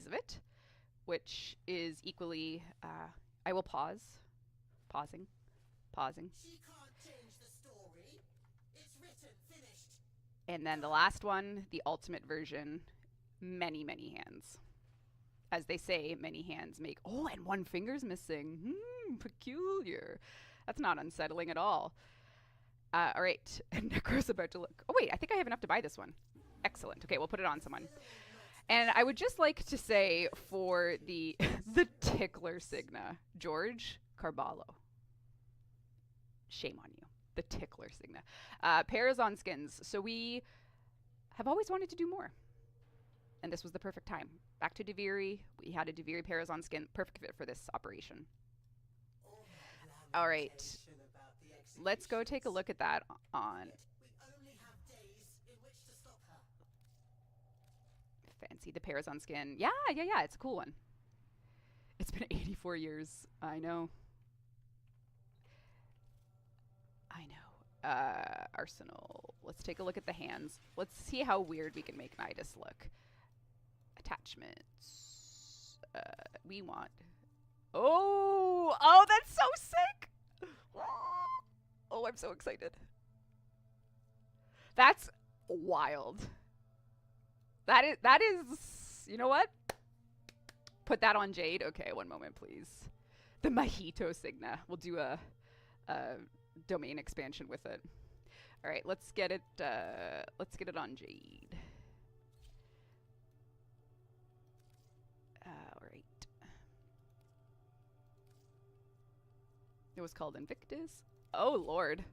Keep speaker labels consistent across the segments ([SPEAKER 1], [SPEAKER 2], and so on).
[SPEAKER 1] size of it, which is equally, I will pause, pausing.
[SPEAKER 2] She can't change the story. It's written, finished.
[SPEAKER 1] And then the last one, the ultimate version, many, many hands. As they say, many hands make, oh, and one finger's missing. Peculiar. That's not unsettling at all. All right, Necro's about to look. Oh, wait, I think I have enough to buy this one. Excellent. Okay, we'll put it on someone. And I would just like to say for the the tickler Signa, George Carballo. Shame on you. The tickler Signa. Parazon skins. So we have always wanted to do more. And this was the perfect time. Back to Deviri. We had a Deviri Parazon skin. Perfect fit for this operation. All right. Let's go take a look at that on...
[SPEAKER 2] We only have days in which to stop her.
[SPEAKER 1] Fancy the Parazon skin. Yeah, it's a cool one. It's been 84 years. I know. Arsenal. Let's take a look at the hands. Let's see how weird we can make Nidus look. Attachments. We want... Oh, that's so sick! Oh, I'm so excited. That's wild. That is, you know what? Put that on Jade. Okay, one moment, please. The Mojito Signa. We'll do a domain expansion with it. All right, let's get it on Jade. All right. It was called Invictus. Oh, Lord.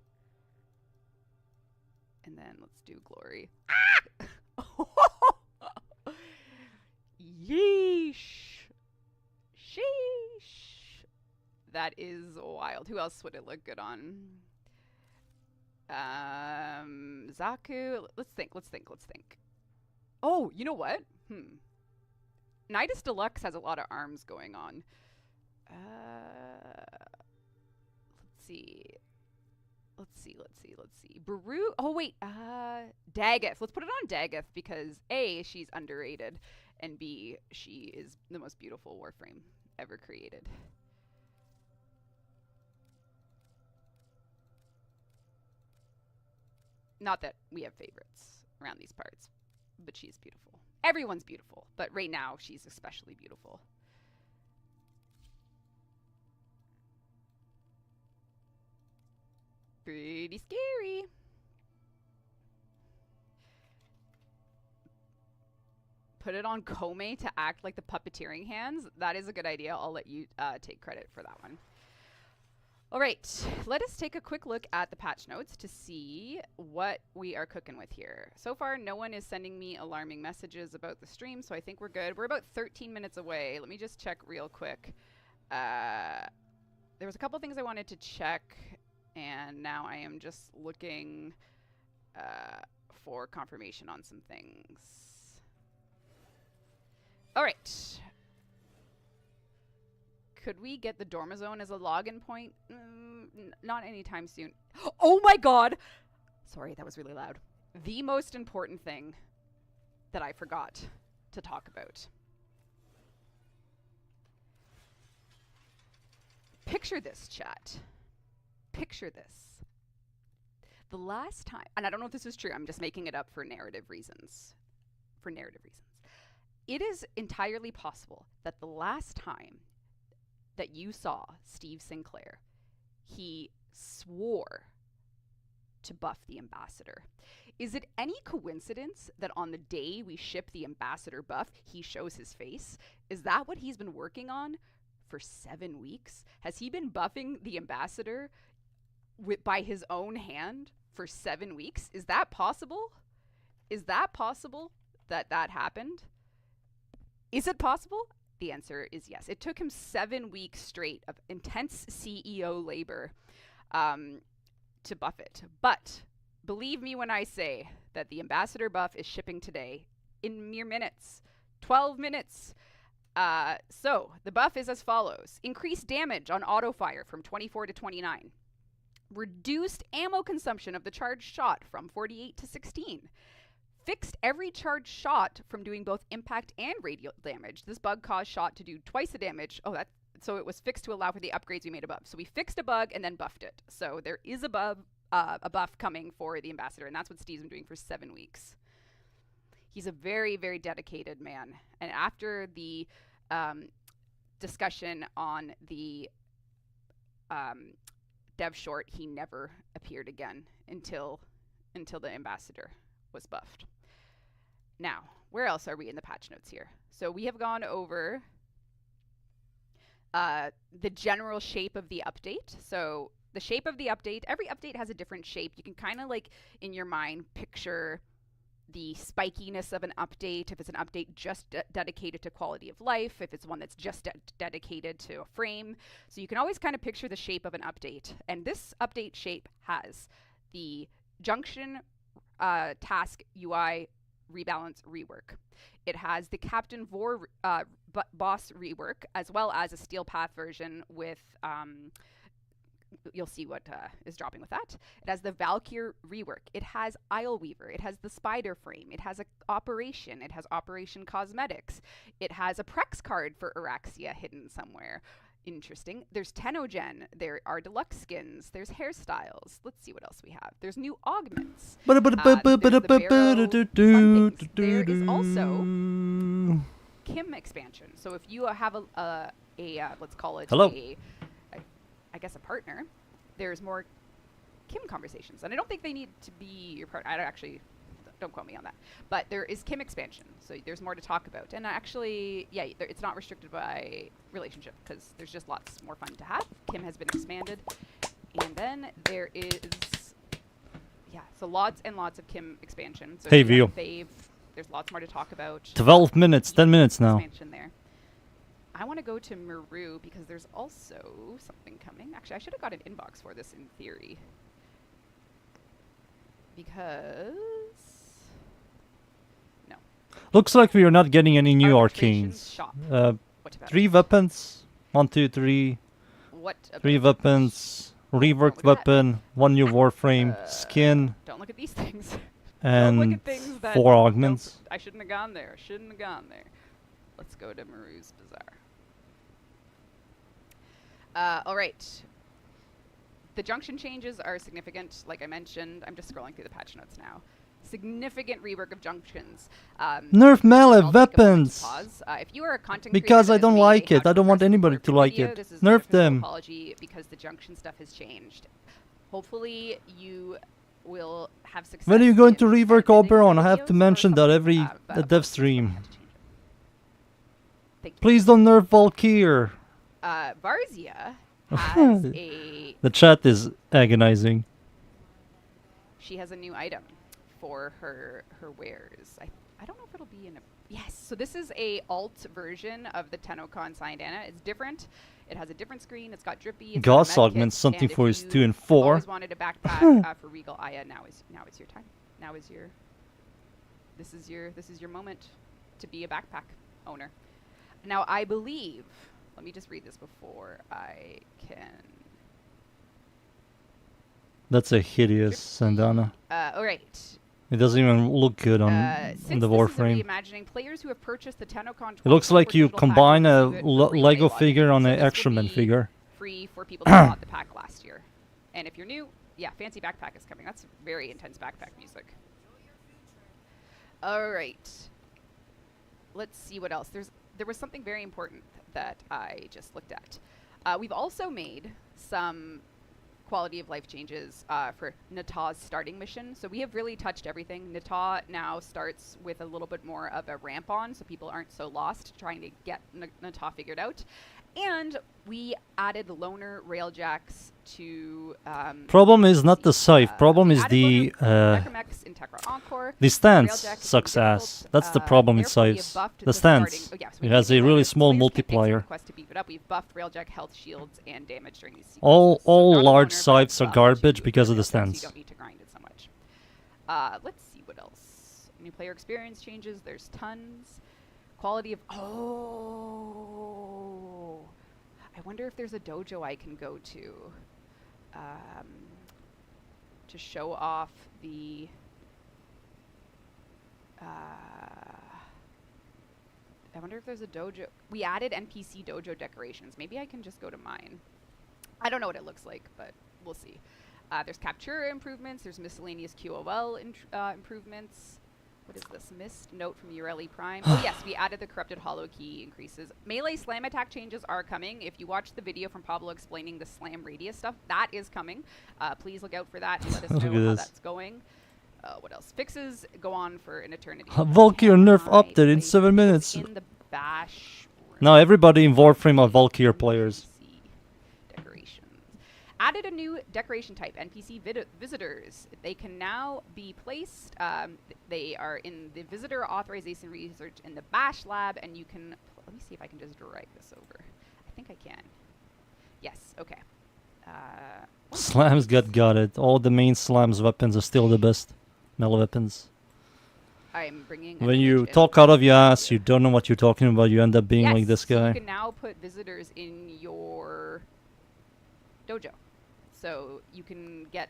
[SPEAKER 1] And then let's do Glory. Ah! Yeesh. Sheesh. That is wild. Who else would it look good on? Zaku. Let's think. Oh, you know what? Nidus Deluxe has a lot of arms going on. Let's see. Baru. Oh, wait. Dagoth. Let's put it on Dagoth because A, she's underrated, and B, she is the most beautiful Warframe ever created. Not that we have favorites around these parts, but she's beautiful. Everyone's beautiful, but right now she's especially beautiful. Pretty scary. Put it on Kome to act like the puppeteering hands. That is a good idea. I'll let you take credit for that one. All right, let us take a quick look at the patch notes to see what we are cooking with here. So far, no one is sending me alarming messages about the stream, so I think we're good. We're about 13 minutes away. Let me just check real quick. There was a couple things I wanted to check, and now I am just looking for confirmation on some things. All right. Could we get the Dormazone as a login point? Not anytime soon. Oh my god! Sorry, that was really loud. The most important thing that I forgot to talk about. Picture this, chat. Picture this. The last time, and I don't know if this is true, I'm just making it up for narrative reasons. It is entirely possible that the last time that you saw Steve Sinclair, he swore to buff the ambassador. Is it any coincidence that on the day we ship the ambassador buff, he shows his face? Is that what he's been working on for 7 weeks? Has he been buffing the ambassador by his own hand for 7 weeks? Is that possible? Is that possible that that happened? Is it possible? The answer is yes. It took him 7 weeks straight of intense CEO labor to buff it. But believe me when I say that the ambassador buff is shipping today in mere minutes. 12 minutes. So the buff is as follows. Increased damage on auto fire from 24 to 29. Reduced ammo consumption of the charged shot from 48 to 16. fixed every charged shot from doing both impact and radial damage. This bug caused shot to do twice the damage. So it was fixed to allow for the upgrades we made above. So we fixed a bug and then buffed it. So there is a buff coming for the ambassador, and that's what Steve's been doing for 7 weeks. He's a very, very dedicated man. And after the discussion on the dev short, he never appeared again until the ambassador was buffed. Now, where else are we in the patch notes here? So we have gone over the general shape of the update. So the shape of the update, every update has a different shape. You can kind of like in your mind picture the spikiness of an update, if it's an update just dedicated to quality of life, if it's one that's just dedicated to a frame. So you can always kind of picture the shape of an update. And this update shape has the Junction task UI rebalance rework. It has the Captain Vor boss rework, as well as a Steel Path version with you'll see what is dropping with that. It has the Valkyr rework. It has Isleweaver. It has the Spider Frame. It has Operation. It has Operation Cosmetics. It has a Prex card for Oraxia hidden somewhere. Interesting. There's Tenogen. There are deluxe skins. There's hairstyles. Let's see what else we have. There's new augments. There is also Kim expansion. So if you have a let's call it I guess a partner, there's more Kim conversations. And I don't think they need to be your partner. Don't quote me on that. But there is Kim expansion, so there's more to talk about. And actually, yeah, it's not restricted by relationship, because there's just lots more fun to have. Kim has been expanded. And then there is, so lots and lots of Kim expansion. So
[SPEAKER 3] hey, Vio.
[SPEAKER 1] There's lots more to talk about.
[SPEAKER 3] 12 minutes, 10 minutes now.
[SPEAKER 1] Expansion there. I want to go to Meru because there's also something coming. Actually, I should have got an inbox for this in theory. Because... no.
[SPEAKER 3] Looks like we are not getting any new arcanes. 3 weapons. 1, 2, 3. 3 weapons. Reworked weapon. 1 new Warframe. Skin.
[SPEAKER 1] Don't look at these things.
[SPEAKER 3] And
[SPEAKER 1] don't look at things that
[SPEAKER 3] 4 augments.
[SPEAKER 1] I shouldn't have gone there. Let's go to Meru's Bazaar. All right. The junction changes are significant, like I mentioned. I'm just scrolling through the patch notes now. Significant rework of junctions.
[SPEAKER 3] Nerf melee weapons!
[SPEAKER 1] If you are a content
[SPEAKER 3] because
[SPEAKER 1] creator
[SPEAKER 3] I don't like it. I don't want anybody to like
[SPEAKER 1] video,
[SPEAKER 3] it. Nerf them.
[SPEAKER 1] Apology because the junction stuff has changed. Hopefully you will have success.
[SPEAKER 3] When are you going to rework Oberon? I have to mention that every dev stream. Please don't nerf Valkyr.
[SPEAKER 1] Varzia has a...
[SPEAKER 3] The chat is agonizing.
[SPEAKER 1] She has a new item for her wares. I don't know if it'll be in a... Yes, so this is a alt version of the Tenocon Syndana. It's different. It has a different screen. It's got drippy.
[SPEAKER 3] Gauss augments something for his 2 and 4.
[SPEAKER 1] Always wanted a backpack for Regal Aya. Now is your time. This is your moment to be a backpack owner. Now I believe... Let me just read this before I can...
[SPEAKER 3] That's a hideous Sandana.
[SPEAKER 1] Alright.
[SPEAKER 3] It doesn't even look good on the Warframe.
[SPEAKER 1] Players who have purchased the Tenocon
[SPEAKER 3] it looks like you combine a Lego figure on an Extraman figure.
[SPEAKER 1] Free for people who bought the pack last year. And if you're new, fancy backpack is coming. That's very intense backpack music. Alright. Let's see what else. There was something very important that I just looked at. We've also made some quality of life changes for Natah's starting mission. So we have really touched everything. Natah now starts with a little bit more of a ramp on, so people aren't so lost trying to get Natah figured out. And we added loner railjacks to...
[SPEAKER 3] problem is not the scythe. Problem is the stance sucks ass. That's the problem with scythes. The stance. It has a really small multiplier.
[SPEAKER 1] We've buffed railjack health, shields, and damage during these sequences.
[SPEAKER 3] All large scythes are garbage because of the stance.
[SPEAKER 1] You don't need to grind it so much. Let's see what else. New player experience changes. There's tons. Quality of... Oh! I wonder if there's a dojo I can go to show off the I wonder if there's a dojo. We added NPC dojo decorations. Maybe I can just go to mine. I don't know what it looks like, but we'll see. There's Captura improvements. There's miscellaneous QOL improvements. What is this? Missed note from Ureli Prime. Oh yes, we added the corrupted hollow key increases. Melee slam attack changes are coming. If you watched the video from Pablo explaining the slam radius stuff, that is coming. Please look out for that and let us know how that's going. What else? Fixes go on for an eternity.
[SPEAKER 3] Valkyr nerf update in 7 minutes.
[SPEAKER 1] In the bash room.
[SPEAKER 3] Now everybody in Warframe are Valkyr players.
[SPEAKER 1] Added a new decoration type, NPC visitors. They can now be placed, they are in the visitor authorization research in the bash lab, and you can, let me see if I can just drag this over. I think I can. Yes, okay.
[SPEAKER 3] Slams got it. All the main slams weapons are still the best melee weapons.
[SPEAKER 1] I'm bringing
[SPEAKER 3] when you talk out of your ass, you don't know what you're talking about, you end up being like this guy.
[SPEAKER 1] So you can now put visitors in your dojo. So you can get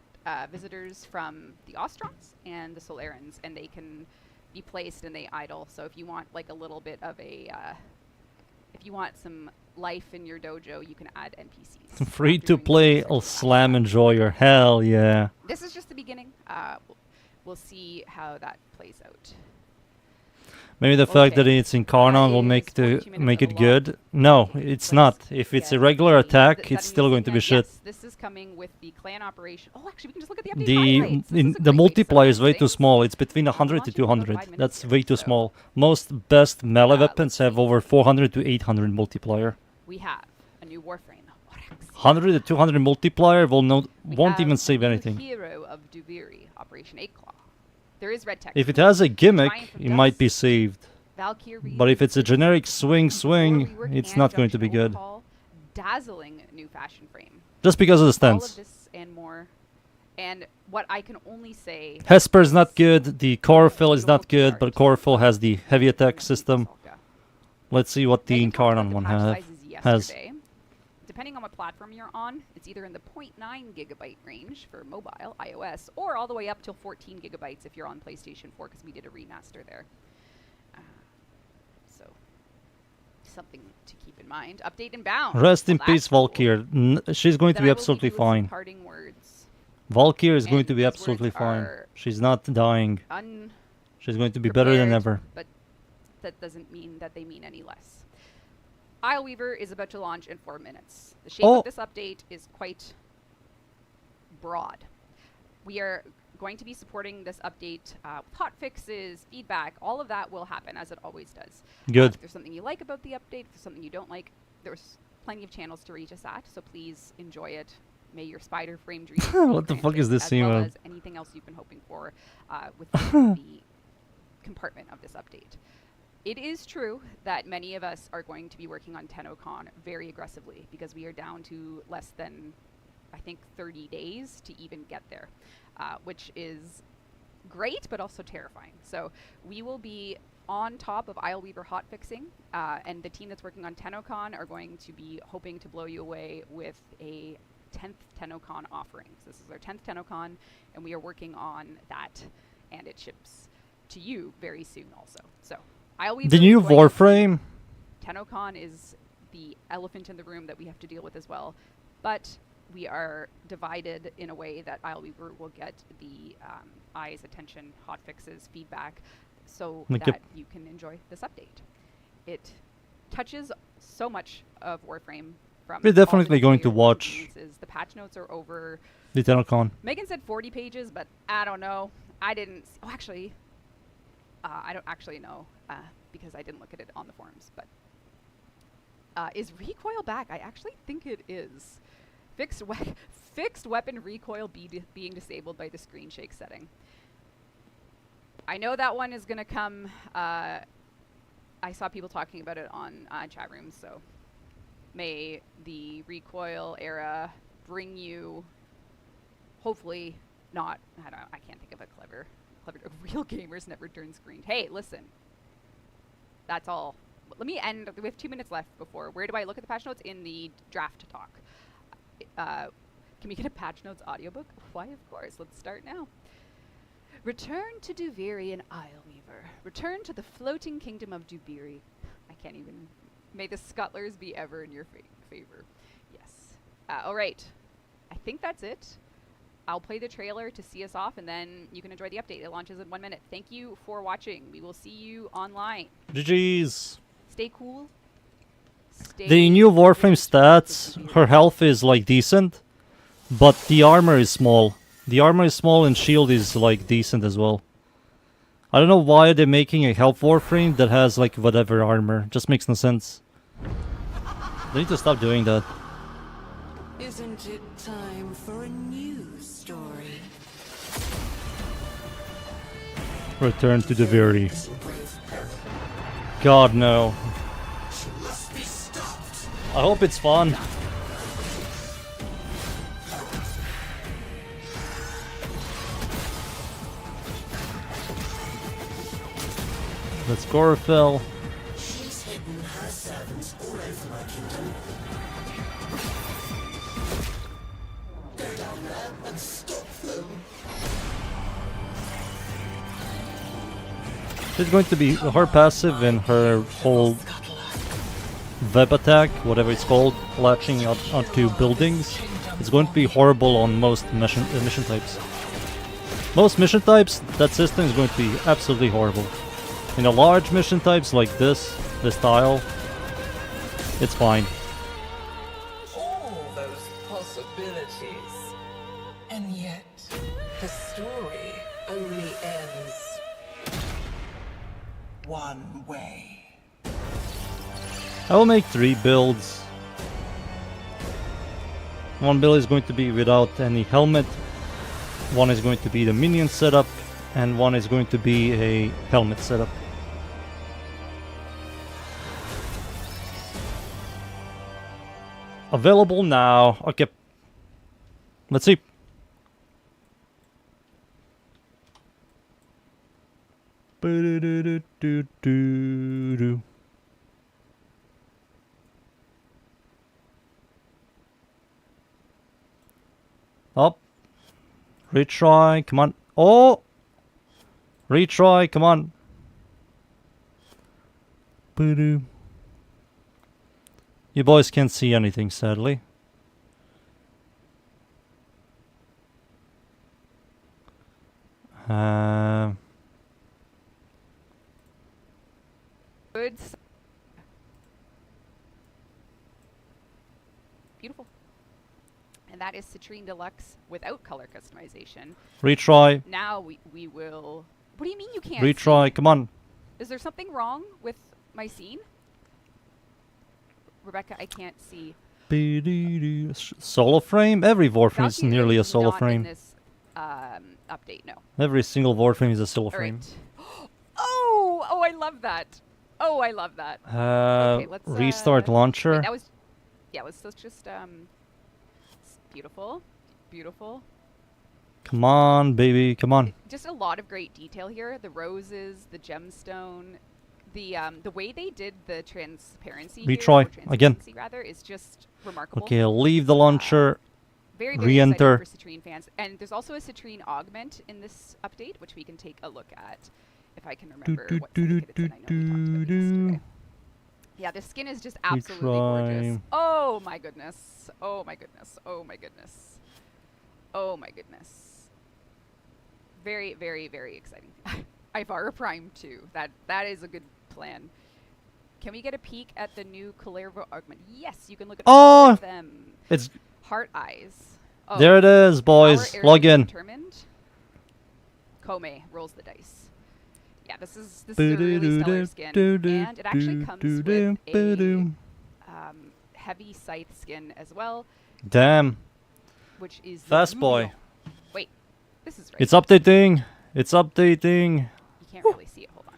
[SPEAKER 1] visitors from the Ostrons and the Solarans, and they can be placed and they idle. So if you want like a little bit of a, if you want some life in your dojo, you can add NPCs.
[SPEAKER 3] Free to play slam enjoyer, hell yeah.
[SPEAKER 1] This is just the beginning. We'll see how that plays out.
[SPEAKER 3] Maybe the fact that it's in Karna will make it good. No, it's not. If it's a regular attack, it's still going to be shit.
[SPEAKER 1] Yes, this is coming with the clan operation. Oh, actually, we can just look at the update
[SPEAKER 3] The multiplier is way too small. It's between 100 to 200. That's way too small. Most best melee weapons have over 400 to 800 multiplier.
[SPEAKER 1] We have a new Warframe, Oraxia.
[SPEAKER 3] 100 to 200 multiplier won't even save anything.
[SPEAKER 1] Hero of Duviri, Operation 8 Claw. There is red text.
[SPEAKER 3] If it has a gimmick, it might be saved.
[SPEAKER 1] Valkyr,
[SPEAKER 3] but if it's a generic swing, it's not going to be good.
[SPEAKER 1] Dazzling new fashion frame.
[SPEAKER 3] Just because of the stance.
[SPEAKER 1] All of this and more. And what I can only say...
[SPEAKER 3] Hesper is not good, the Chlorophyll is not good, but Chlorophyll has the heavy attack system. Let's see what the Incarnon one has.
[SPEAKER 1] Depending on what platform you're on, it's either in the 0.9 gigabyte range for mobile, iOS, or all the way up till 14 gigabytes if you're on PlayStation 4, because we did a remaster there. So, something to keep in mind. Update and bound.
[SPEAKER 3] Rest in peace, Valkyr. She's going to be absolutely fine. Valkyr is going to be absolutely fine. She's not dying. She's going to be better than ever.
[SPEAKER 1] But that doesn't mean that they mean any less. Isleweaver is about to launch in 4 minutes. The shape of this update is quite broad. We are going to be supporting this update with hotfixes, feedback. All of that will happen, as it always does.
[SPEAKER 3] Good.
[SPEAKER 1] If there's something you like about the update, if there's something you don't like, there's plenty of channels to reach us at, so please enjoy it. May your spider frame dreams
[SPEAKER 3] what the fuck is this scene?
[SPEAKER 1] As well as anything else you've been hoping for with the compartment of this update. It is true that many of us are going to be working on TennoCon very aggressively because we are down to less than, I think, 30 days to even get there, which is great, but also terrifying. So we will be on top of Isleweaver hotfixing, and the team that's working on TennoCon are going to be hoping to blow you away with a 10th TennoCon offerings. This is our 10th TennoCon, and we are working on that, and it ships to you very soon also. So
[SPEAKER 3] the new Warframe.
[SPEAKER 1] TennoCon is the elephant in the room that we have to deal with as well, but we are divided in a way that Isleweaver will get the eyes, attention, hotfixes, feedback, so that you can enjoy this update. It touches so much of Warframe.
[SPEAKER 3] We're definitely going to watch.
[SPEAKER 1] The patch notes are over.
[SPEAKER 3] The TennoCon.
[SPEAKER 1] Megan said 40 pages, but I don't know. I didn't. Oh, actually, I don't actually know because I didn't look at it on the forums. But is recoil back? I actually think it is. Fixed weapon recoil being disabled by the screen shake setting. I know that one is going to come. I saw people talking about it on chat rooms, so may the recoil era bring you, hopefully not, I don't know, I can't think of a clever, real gamers never turn screen. Hey, listen, that's all. Let me end, we have 2 minutes left before, where do I look at the patch notes? In the draft talk. Can we get a patch notes audiobook? Why, of course, let's start now. Return to Duviri and Isleweaver. Return to the floating kingdom of Dubiri. I can't even. May the scuttlers be ever in your favor. Yes. Alright. I think that's it. I'll play the trailer to see us off, and then you can enjoy the update. It launches in 1 minute. Thank you for watching. We will see you online.
[SPEAKER 3] GG's.
[SPEAKER 1] Stay cool.
[SPEAKER 3] The new Warframe stats, her health is like decent, but the armor is small. The armor is small and shield is like decent as well. I don't know why they're making a health Warframe that has like whatever armor. Just makes no sense. They need to stop doing that.
[SPEAKER 2] Isn't it time for a new story?
[SPEAKER 3] Return to the very. God no. I hope it's fun. Let's Gorfell.
[SPEAKER 2] She's hidden her servants all over my kingdom. Go down there and stop them.
[SPEAKER 3] She's going to be her passive and her whole web attack, whatever it's called, latching onto buildings. It's going to be horrible on most mission types. Most mission types, that system is going to be absolutely horrible. In the large mission types like this tile, it's fine.
[SPEAKER 2] All those possibilities. And yet, the story only ends one way.
[SPEAKER 3] I will make 3 builds. One build is going to be without any helmet. One is going to be the minion setup, and one is going to be a helmet setup. Available now. Okay. Let's see. Up. Retry. Come on. Oh! Retry. Come on. Boo-doo. You boys can't see anything, sadly.
[SPEAKER 1] Good. Beautiful. And that is Citrine Deluxe without color customization.
[SPEAKER 3] Retry.
[SPEAKER 1] Now we will... What do you mean you can't
[SPEAKER 3] Retry.
[SPEAKER 1] see?
[SPEAKER 3] Come on.
[SPEAKER 1] Is there something wrong with my scene? Rebecca, I can't see.
[SPEAKER 3] Solo frame? Every Warframe is
[SPEAKER 1] Valkyr
[SPEAKER 3] nearly a
[SPEAKER 1] is
[SPEAKER 3] solo
[SPEAKER 1] not
[SPEAKER 3] frame.
[SPEAKER 1] in this update, no.
[SPEAKER 3] Every single Warframe is a solo
[SPEAKER 1] All
[SPEAKER 3] frame.
[SPEAKER 1] right. Oh, I love that. Oh, I love that. Okay, let's
[SPEAKER 3] restart launcher.
[SPEAKER 1] Wait, that was, yeah. Let's just beautiful, beautiful.
[SPEAKER 3] Come on, baby, come on.
[SPEAKER 1] Just a lot of great detail here. The roses, the gemstone, the way they did the transparency.
[SPEAKER 3] Retry again.
[SPEAKER 1] Rather, is just remarkable.
[SPEAKER 3] Okay, I'll leave the launcher.
[SPEAKER 1] Very
[SPEAKER 3] re-enter.
[SPEAKER 1] exciting for Citrine fans, and there's also a Citrine augment in this update, which we can take a look at. If I can remember what syndicate it's in. I know we talked about it yesterday. Yeah, the skin is just absolutely gorgeous. Oh my goodness. Oh my goodness. Oh my goodness. Oh my goodness. Very, very, very exciting. Ivara Prime 2. That is a good plan. Can we get a peek at the new Kalervo augment? Yes, you can look at all of them.
[SPEAKER 3] It's
[SPEAKER 1] Heart eyes. Oh,
[SPEAKER 3] there it is, boys. Log in.
[SPEAKER 1] Determined. Kome rolls the dice. Yeah, this is a really stellar skin, and it actually comes with a heavy scythe skin as well.
[SPEAKER 3] Damn.
[SPEAKER 1] Which is
[SPEAKER 3] fast boy.
[SPEAKER 1] Wait, this is right.
[SPEAKER 3] It's updating. It's updating.
[SPEAKER 1] You can't really see it. Hold on.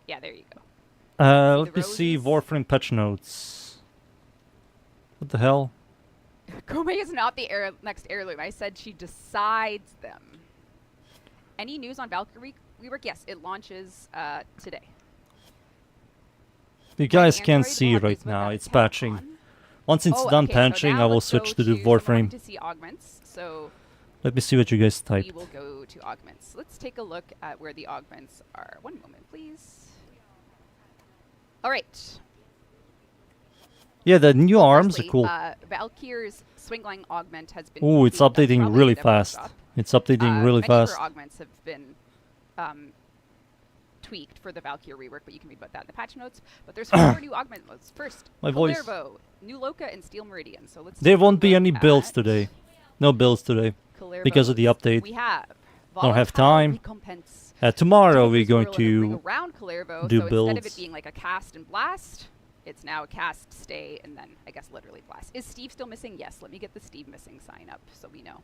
[SPEAKER 1] Yeah, there you go.
[SPEAKER 3] Let me see Warframe patch notes. What the hell?
[SPEAKER 1] Kome is not the next heirloom. I said she decides them. Any news on Valkyr rework? Yes, it launches today.
[SPEAKER 3] You guys can't see right now. It's patching. Once it's done patching, I will switch to the Warframe.
[SPEAKER 1] To see augments. So
[SPEAKER 3] Let me see what you guys type.
[SPEAKER 1] We will go to augments. Let's take a look at where the augments are. One moment, please. All right.
[SPEAKER 3] Yeah, the new arms are cool.
[SPEAKER 1] Valkyr's swingline augment has been.
[SPEAKER 3] Ooh, it's updating really fast. It's updating really fast.
[SPEAKER 1] Many of her augments have been tweaked for the Valkyr rework, but you can read about that in the patch notes. But there's 4 new augment modes. First, Kullervo, New Loka, and Steel Meridian. So let's.
[SPEAKER 3] There won't be any builds today. No builds today because of the update.
[SPEAKER 1] We have.
[SPEAKER 3] Don't have time. Tomorrow we're going to do builds.
[SPEAKER 1] Instead of it being like a cast and blast, it's now a cast, stay, and then I guess literally blast. Is Steve still missing? Yes. Let me get the Steve missing sign up so we know.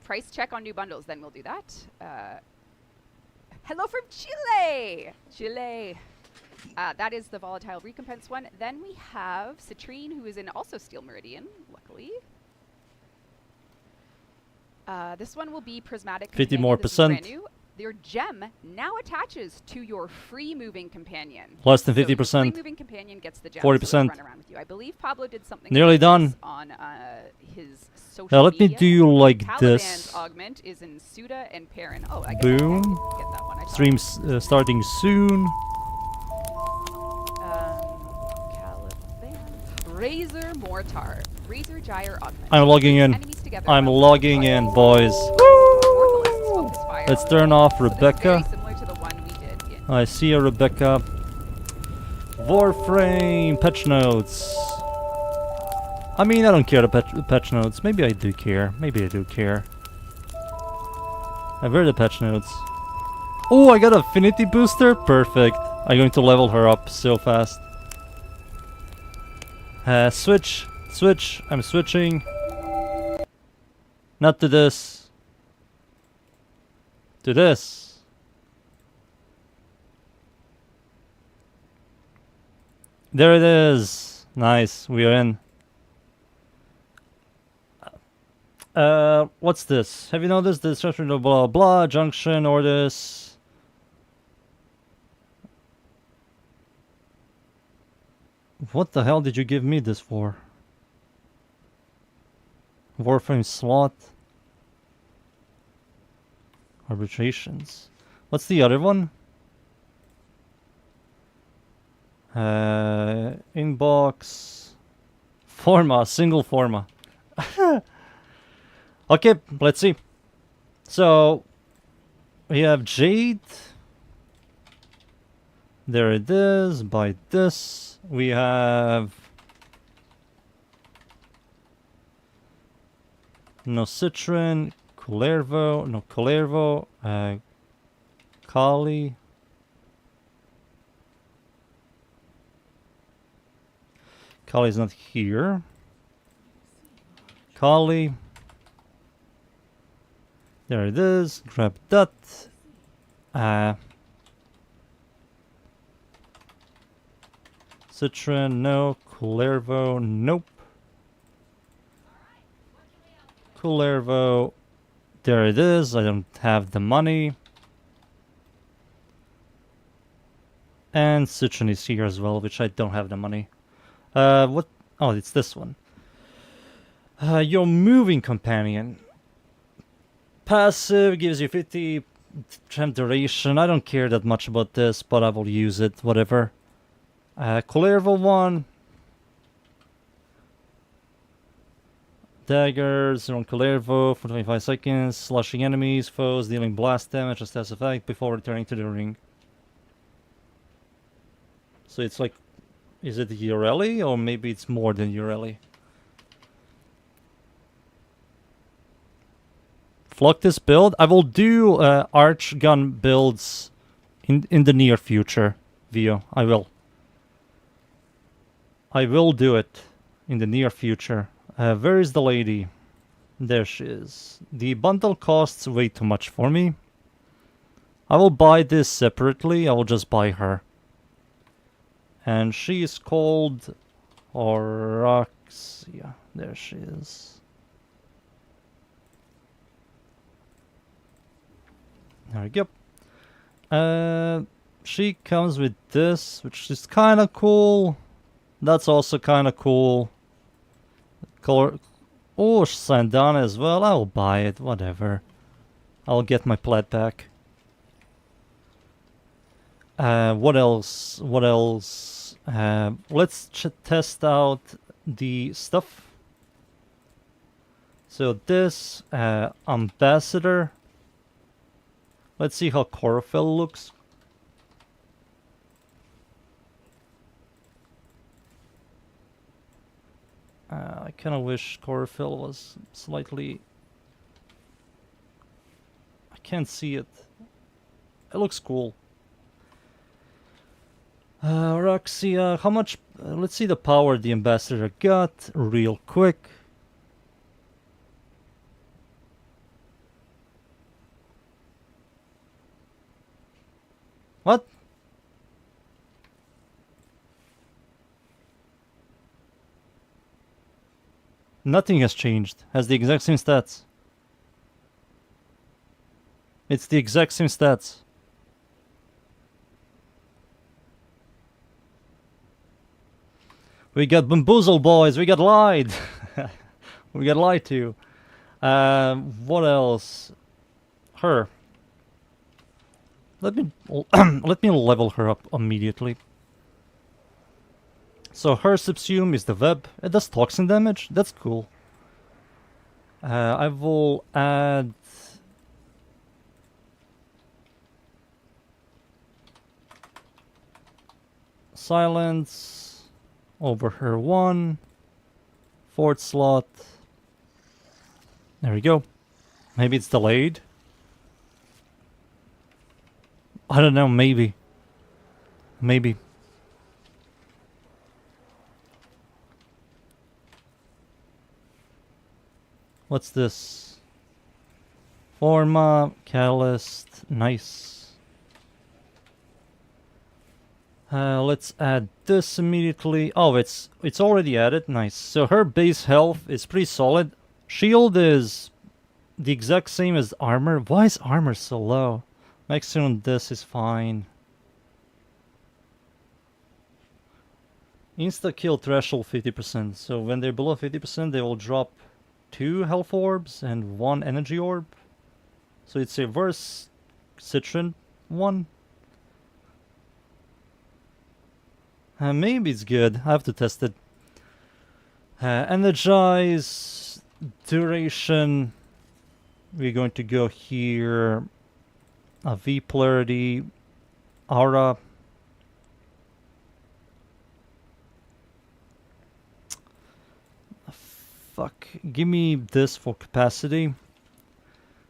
[SPEAKER 1] Price check on new bundles. Then we'll do that. Hello from Chile. Chile. That is the volatile recompense one. Then we have Citrine, who is in also Steel Meridian, luckily. This one will be prismatic.
[SPEAKER 3] 50 more percent.
[SPEAKER 1] Your gem now attaches to your free moving companion.
[SPEAKER 3] Less than 50%.
[SPEAKER 1] Free moving companion gets the gem.
[SPEAKER 3] 40%.
[SPEAKER 1] So run around with you. I believe Pablo did something.
[SPEAKER 3] Nearly done.
[SPEAKER 1] On his social
[SPEAKER 3] now let me
[SPEAKER 1] media.
[SPEAKER 3] do like
[SPEAKER 1] Caliban's
[SPEAKER 3] this.
[SPEAKER 1] Augment is in Suda and Perrin. Oh, I guess
[SPEAKER 3] boom.
[SPEAKER 1] I get that one.
[SPEAKER 3] Streams starting soon.
[SPEAKER 1] Caliban. Razor Mortar. Razor Gyre Augment.
[SPEAKER 3] I'm logging in. I'm logging in, boys. Let's turn off Rebecca. I see a Rebecca. Warframe patch notes. I mean, I don't care the patch notes. Maybe I do care. Maybe I do care. Where are the patch notes? Oh, I got affinity booster. Perfect. I'm going to level her up so fast. Switch. Switch. I'm switching. Not to this. To this. There it is. Nice. We are in. What's this? Have you noticed the structure of blah blah junction or this? What the hell did you give me this for? Warframe slot. Arbitrations. What's the other one? Inbox. Forma. Single forma. Okay, let's see. So, we have Jade. There it is. Buy this. We have... No Citron. Kullervo. No, Kullervo. Kali. Kali's not here. Kali. There it is. Grab that. Citron, no. Kullervo, nope. Kullervo. There it is. I don't have the money. And Citron is here as well, which I don't have the money. What? Oh, it's this one. Your moving companion. Passive gives you 50 temp duration. I don't care that much about this, but I will use it. Whatever. Kullervo one. Daggers on Kullervo for 25 seconds. Slushing enemies, foes, dealing blast damage as test effect before returning to the ring. So it's like, is it Ureli or maybe it's more than Ureli? Flock this build. I will do arch gun builds in the near future. Vio, I will. I will do it in the near future. Where is the lady? There she is. The bundle costs way too much for me. I will buy this separately. I will just buy her. And she is called Oraxia. There she is. There we go. She comes with this, which is kind of cool. That's also kind of cool. Oh, Sandana as well. I'll buy it, whatever. I'll get my plat back. What else? What else? Let's test out the stuff. So this ambassador. Let's see how chlorophyll looks. I kind of wish chlorophyll was slightly... I can't see it. It looks cool. Oraxia, how much... let's see the power the ambassador got real quick. What? Nothing has changed. Has the exact same stats. It's the exact same stats. We got bamboozled, boys. We got lied. We got lied to. What else? Her. Let me let me level her up immediately. So her subsume is the web. It does toxin damage. That's cool. I will add silence over her one. Fourth slot. There we go. Maybe it's delayed. I don't know, maybe. Maybe. What's this? Forma, Catalyst, nice. Let's add this immediately. Oh, it's already added, nice. So her base health is pretty solid. Shield is the exact same as armor. Why is armor so low? Maximum this is fine. Insta kill threshold 50%. So when they're below 50%, they will drop 2 health orbs and 1 energy orb. So it's a reverse Citron one. Maybe it's good. I have to test it. Energize, duration. We're going to go here. V polarity, aura. Fuck. Give me this for capacity.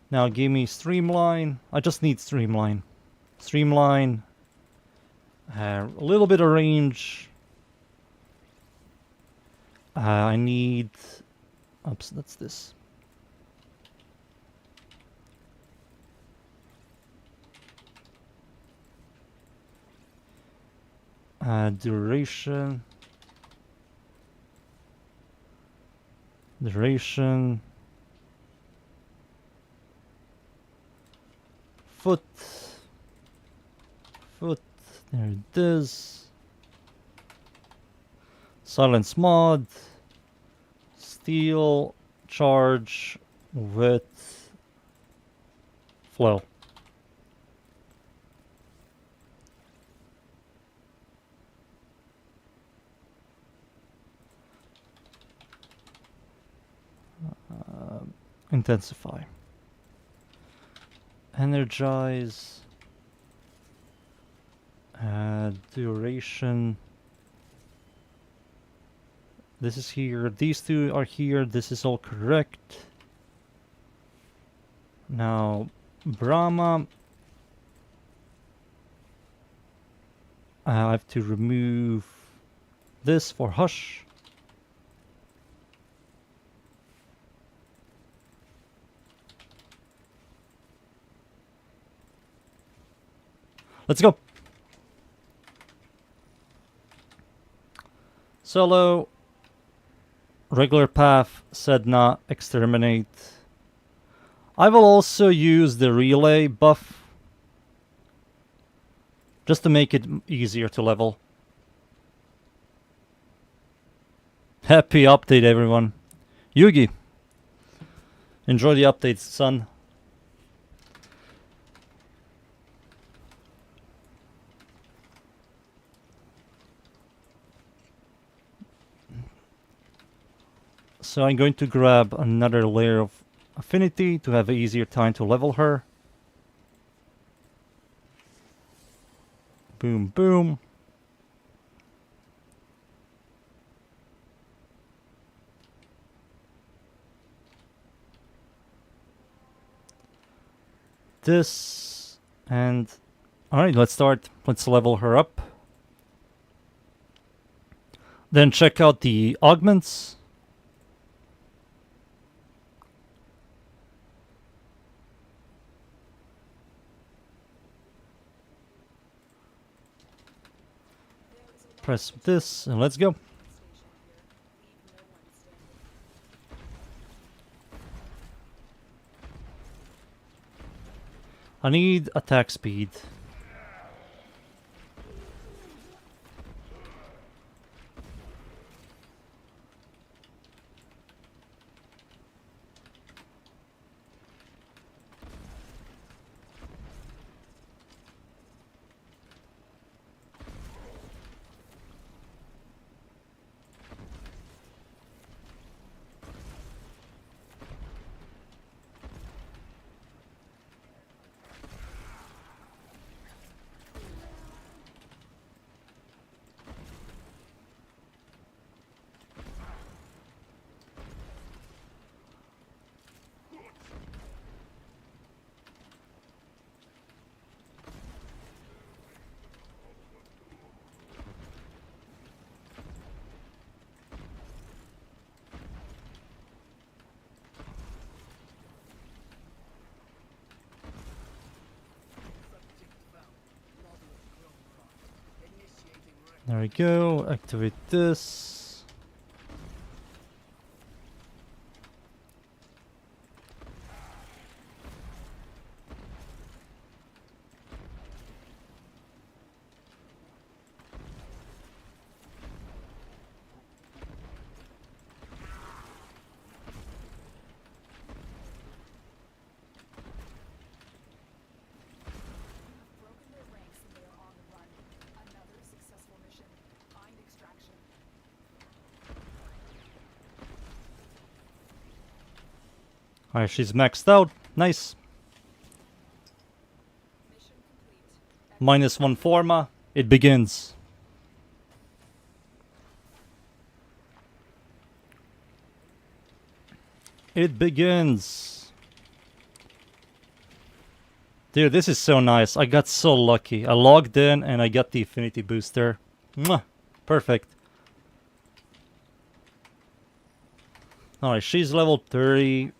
[SPEAKER 3] Now give me streamline. I just need streamline. Streamline. A little bit of range. I need... Oops, that's this. Duration. Duration. Foot. Foot. There it is. Silence mod. Steel. Charge. Width. Flow. Intensify. Energize. Duration. This is here. These two are here. This is all correct. Now, Brahma. I have to remove this for Hush. Let's go. Solo. Regular path. Sedna. Exterminate. I will also use the relay buff. Just to make it easier to level. Happy update, everyone. Yugi, Enjoy the updates, son. So I'm going to grab another layer of affinity to have an easier time to level her. Boom, boom. This and alright, let's start. Let's level her up. Then check out the augments. Press this and let's go. I need attack speed. There we go. Activate this. Alright, she's maxed out. Nice. -1 forma. It begins. It begins. Dude, this is so nice. I got so lucky. I logged in and I got the affinity booster. Mwah! Perfect. Alright, she's level 30.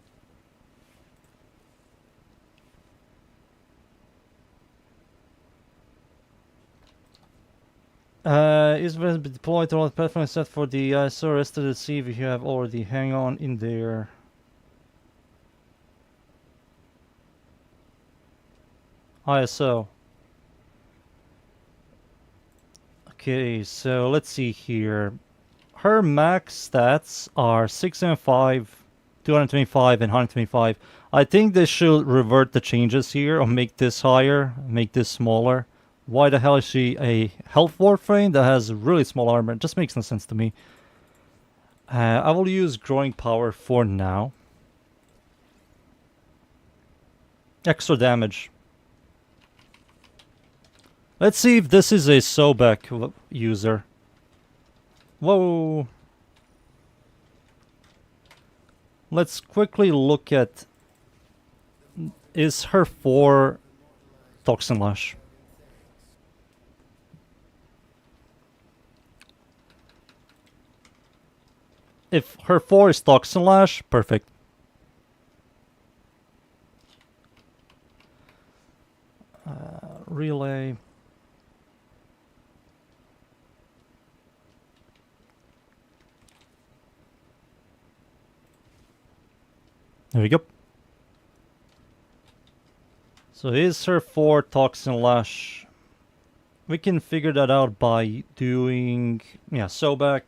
[SPEAKER 3] Is deployed to all the platform set for the ISO. Rest of the see if you have already hang on in there. ISO. Okay, so let's see here. Her max stats are 605, 225, and 125. I think they should revert the changes here or make this higher, make this smaller. Why the hell is she a health Warframe that has really small armor? It just makes no sense to me. I will use growing power for now. Extra damage. Let's see if this is a Sobek user. Whoa. Let's quickly look at... Is her 4 Toxin Lash? If her 4 is Toxin Lash, perfect. Relay. There we go. So is her 4 Toxin Lash. We can figure that out by doing... Yeah, Sobek.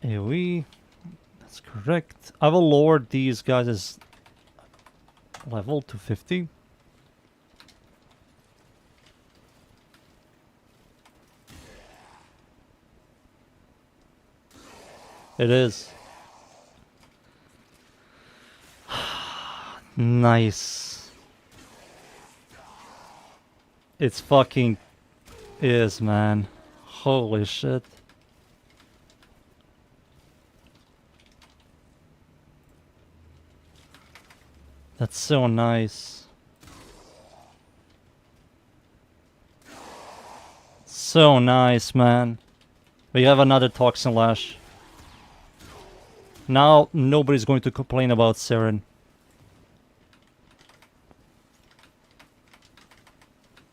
[SPEAKER 3] AoE. That's correct. I will lower these guys' level to 50. It is. Nice. It's fucking is, man. Holy shit. That's so nice. So nice, man. We have another Toxin Lash. Now nobody's going to complain about Seren.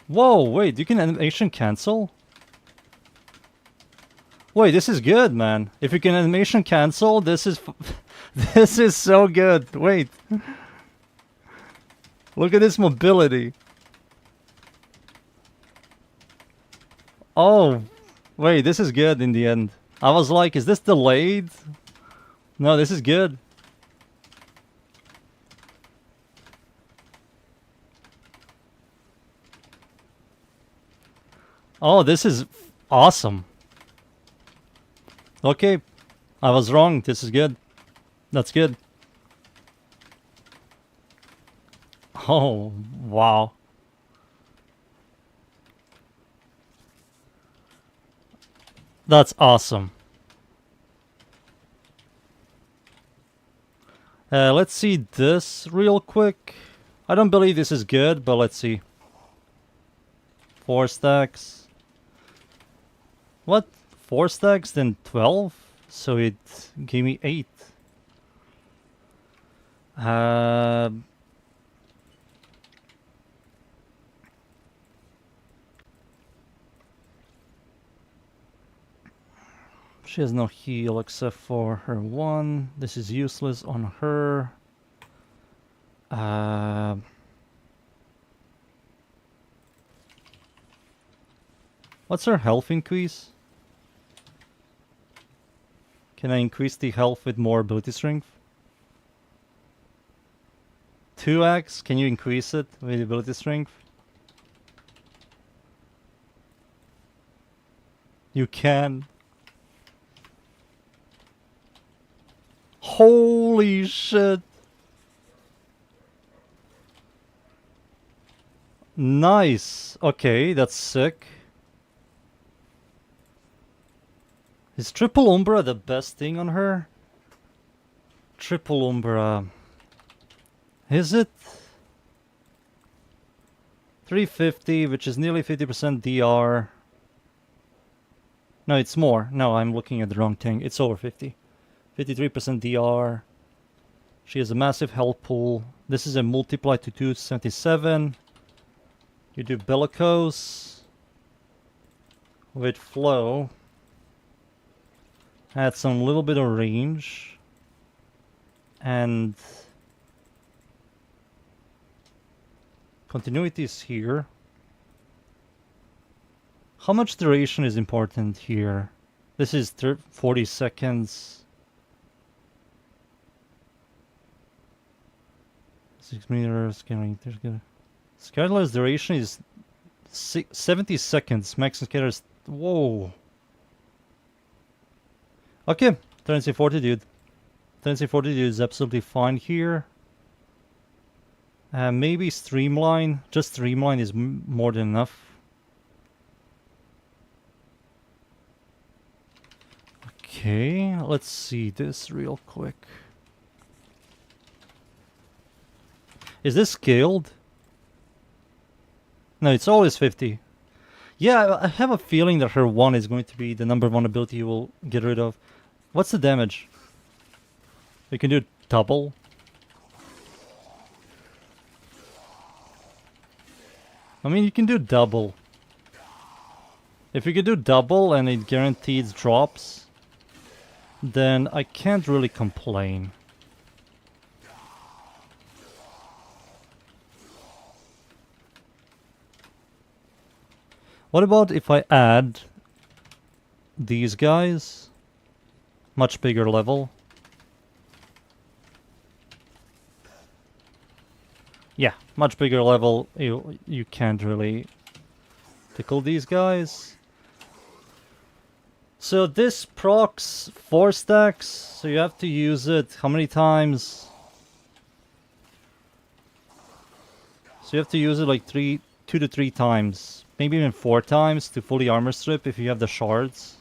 [SPEAKER 3] Whoa, wait, you can animation cancel? Wait, this is good, man. If you can animation cancel, this is this is so good. Wait. Look at this mobility. Oh, wait, this is good in the end. I was like, is this delayed? No, this is good. Oh, this is awesome. Okay, I was wrong. This is good. That's good. Oh, wow. That's awesome. Let's see this real quick. I don't believe this is good, but let's see. 4 stacks. What? 4 stacks, then 12? So it gave me 8. She has no heal except for her 1. This is useless on her. What's her health increase? Can I increase the health with more ability strength? 2x? Can you increase it with ability strength? You can. Holy shit. Nice. Okay, that's sick. Is Triple Umbra the best thing on her? Triple Umbra. Is it? 350, which is nearly 50% DR. No, it's more. No, I'm looking at the wrong thing. It's over 50. 53% DR. She has a massive health pool. This is a multiply to 277. You do Bellicose with Flow. Add some little bit of range. And continuity is here. How much duration is important here? This is 40 seconds. 6 meters. Skylar's duration is 70 seconds. Max and Skylar's. Whoa. Okay, Tendency Fortitude. Tendency Fortitude is absolutely fine here. Maybe Streamline. Just Streamline is more than enough. Okay, let's see this real quick. Is this scaled? No, it's always 50. Yeah, I have a feeling that her 1 is going to be the number 1 ability you will get rid of. What's the damage? We can do double. I mean, you can do double. If you can do double and it guarantees drops, then I can't really complain. What about if I add these guys? Much bigger level. Yeah, much bigger level. You can't really tickle these guys. So this procs 4 stacks, so you have to use it how many times? So you have to use it like 2 to 3 times, maybe even 4 times to fully armor strip if you have the shards.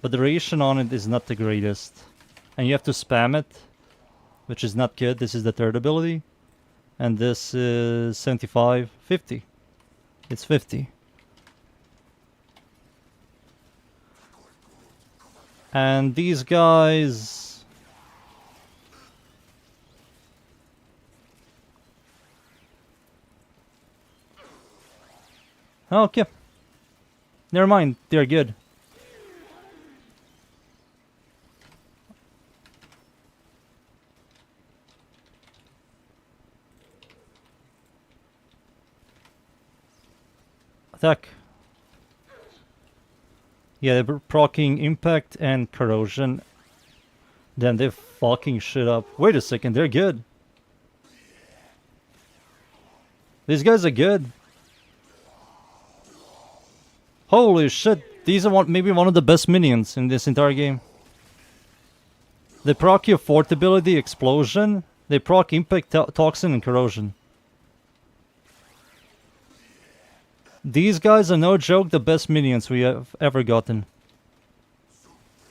[SPEAKER 3] But the duration on it is not the greatest. And you have to spam it, which is not good. This is the third ability. And this is 75, 50. It's 50. And these guys... Okay. Never mind, they're good. Attack. Yeah, they're proccing impact and corrosion. Then they're fucking shit up. Wait a second, they're good. These guys are good. Holy shit, these are maybe one of the best minions in this entire game. They proc your fort ability, explosion. They proc impact, toxin, and corrosion. These guys are no joke the best minions we have ever gotten.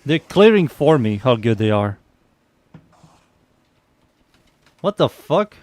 [SPEAKER 3] They're clearing for me how good they are. What the fuck?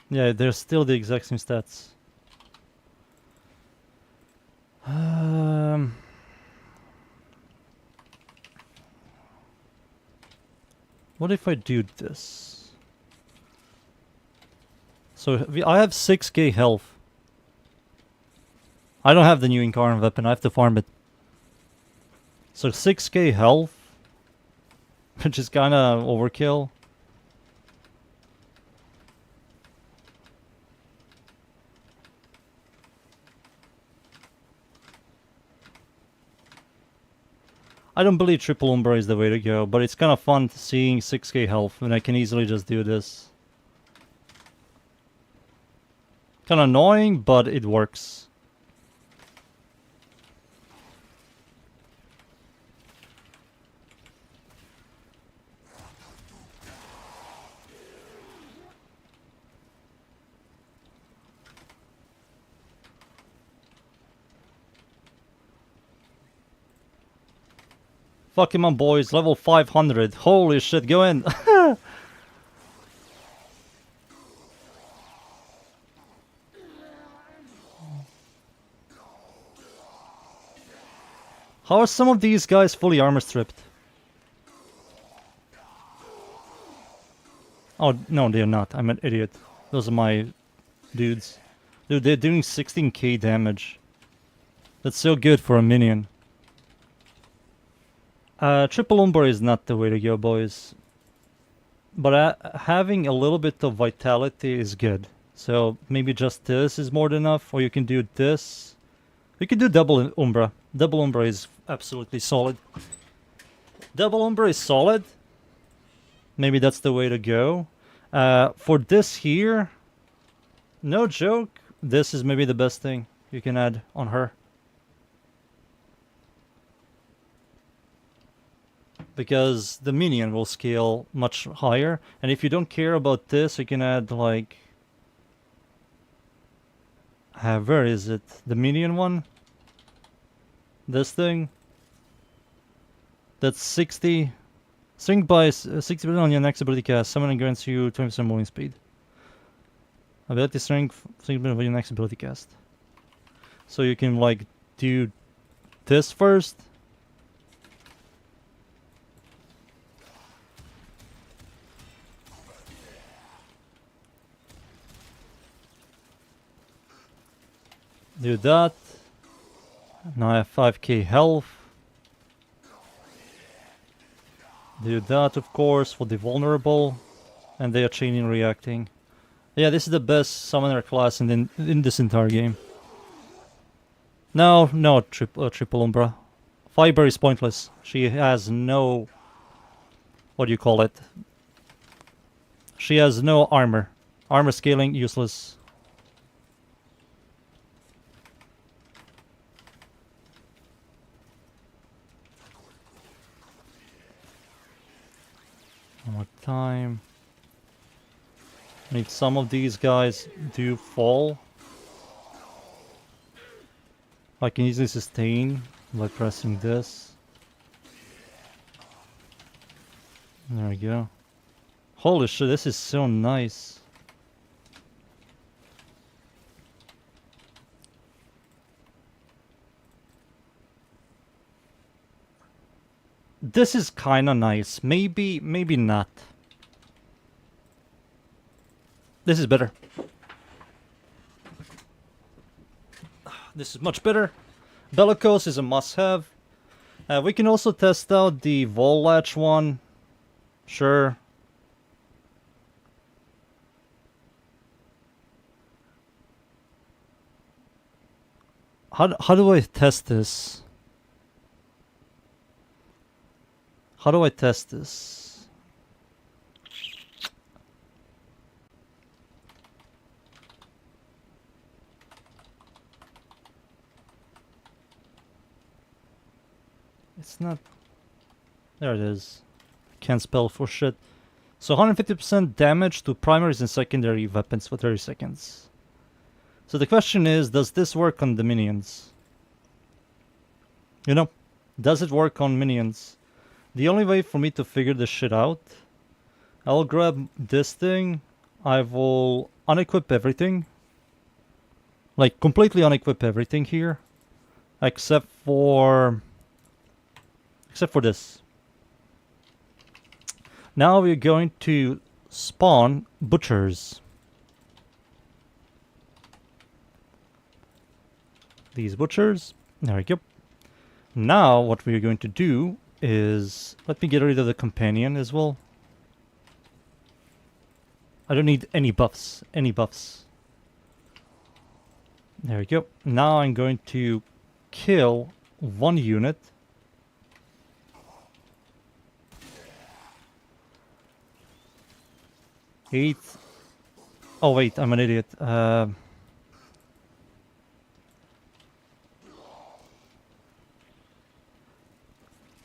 [SPEAKER 3] Yeah, they're still the exact same stats. What if I do this? So I have 6k health. I don't have the new incarnate weapon, I have to farm it. So 6k health, which is kinda overkill. I don't believe triple Umbra is the way to go, but it's kind of fun seeing 6k health when I can easily just do this. Kind of annoying, but it works. Fuck him on, boys. Level 500. Holy shit, go in. How are some of these guys fully armor stripped? Oh, no, they're not. I'm an idiot. Those are my dudes. Dude, they're doing 16k damage. That's so good for a minion. Triple Umbra is not the way to go, boys. But having a little bit of vitality is good. So maybe just this is more than enough, or you can do this. You can do double Umbra. Double Umbra is absolutely solid. Double Umbra is solid. Maybe that's the way to go. For this here, no joke, this is maybe the best thing you can add on her. Because the minion will scale much higher, and if you don't care about this, you can add like... where is it? The minion one? This thing? That's 60... Shrink by 60% on your next ability cast. Summoning grants you 20% moving speed. Ability strength, significant of your next ability cast. So you can like do this first. Do that. Now I have 5k health. Do that, of course, for the vulnerable. And they are chaining reacting. Yeah, this is the best summoner class in this entire game. No, triple Umbra. Fiber is pointless. She has no... What do you call it? She has no armor. Armor scaling, useless. One more time. Need some of these guys do fall. I can easily sustain by pressing this. There we go. Holy shit, this is so nice. This is kinda nice. Maybe not. This is better. This is much better. Bellicose is a must-have. We can also test out the Vol Latch one. Sure. How do I test this? How do I test this? It's not... There it is. Can't spell for shit. So 150% damage to primaries and secondary weapons for 30 seconds. So the question is, does this work on the minions? You know, does it work on minions? The only way for me to figure this shit out, I'll grab this thing, I will unequip everything. Like, completely unequip everything here. Except for this. Now we're going to spawn butchers. These butchers. There we go. Now what we're going to do is... Let me get rid of the companion as well. I don't need any buffs. Any buffs. There we go. Now I'm going to kill one unit. Eight. Oh wait, I'm an idiot. It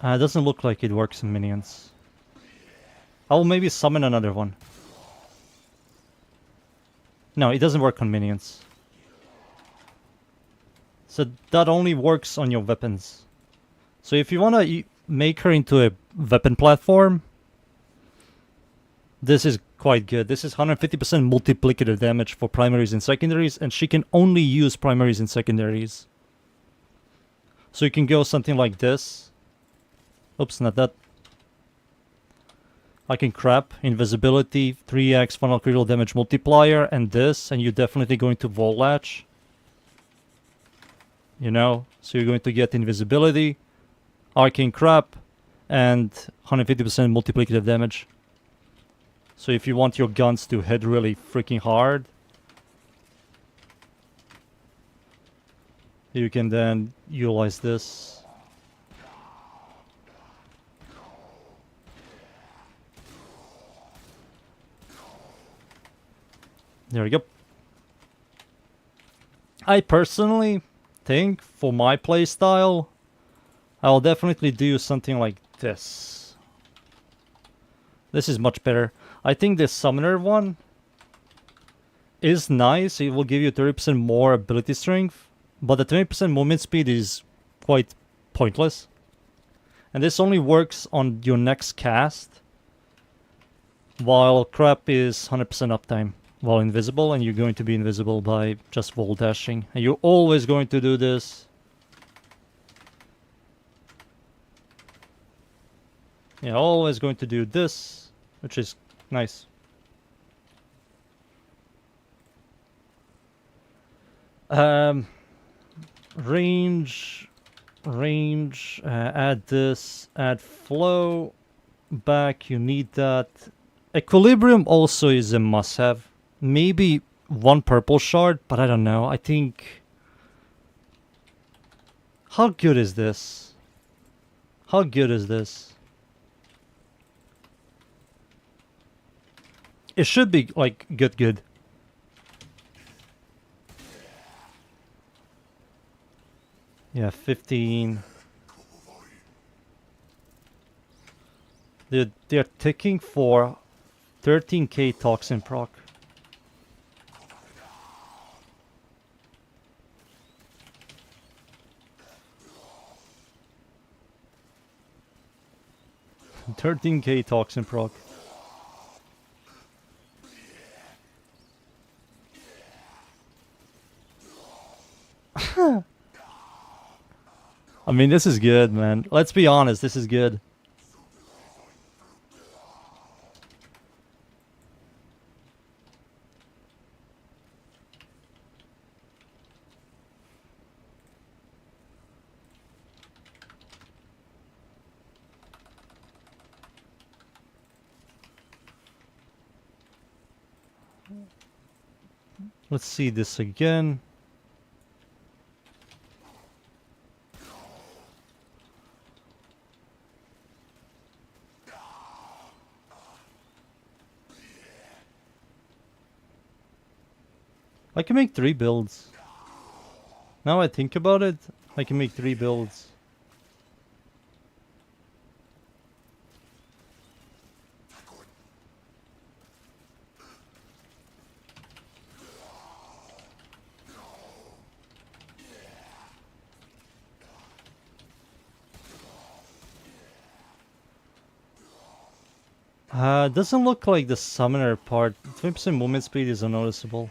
[SPEAKER 3] doesn't look like it works in minions. I'll maybe summon another one. No, it doesn't work on minions. So that only works on your weapons. So if you want to make her into a weapon platform, this is quite good. This is 150% multiplicative damage for primaries and secondaries, and she can only use primaries and secondaries. So you can go something like this. Oops, not that. I can crap invisibility, 3x final critical damage multiplier, and this, and you're definitely going to Vol Latch. You know, so you're going to get invisibility, arcane crap, and 150% multiplicative damage. So if you want your guns to hit really freaking hard, you can then utilize this. There we go. I personally think for my playstyle, I'll definitely do something like this. This is much better. I think the summoner one is nice. It will give you 30% more ability strength, but the 20% movement speed is quite pointless. And this only works on your next cast, while crap is 100% uptime. while invisible, and you're going to be invisible by just wall dashing. And you're always going to do this. Yeah, always going to do this, which is nice. Range, add this, add flow, back, you need that. Equilibrium also is a must-have. Maybe one purple shard, but I don't know. I think... How good is this? How good is this? It should be, like, good. Yeah, 15. They're ticking for 13k toxin proc. $13k toxin proc. I mean, this is good, man. Let's be honest, this is good. Let's see this again. I can make 3 builds. Now I think about it, I can make 3 builds. Doesn't look like the summoner part. 20% movement speed is unnoticeable.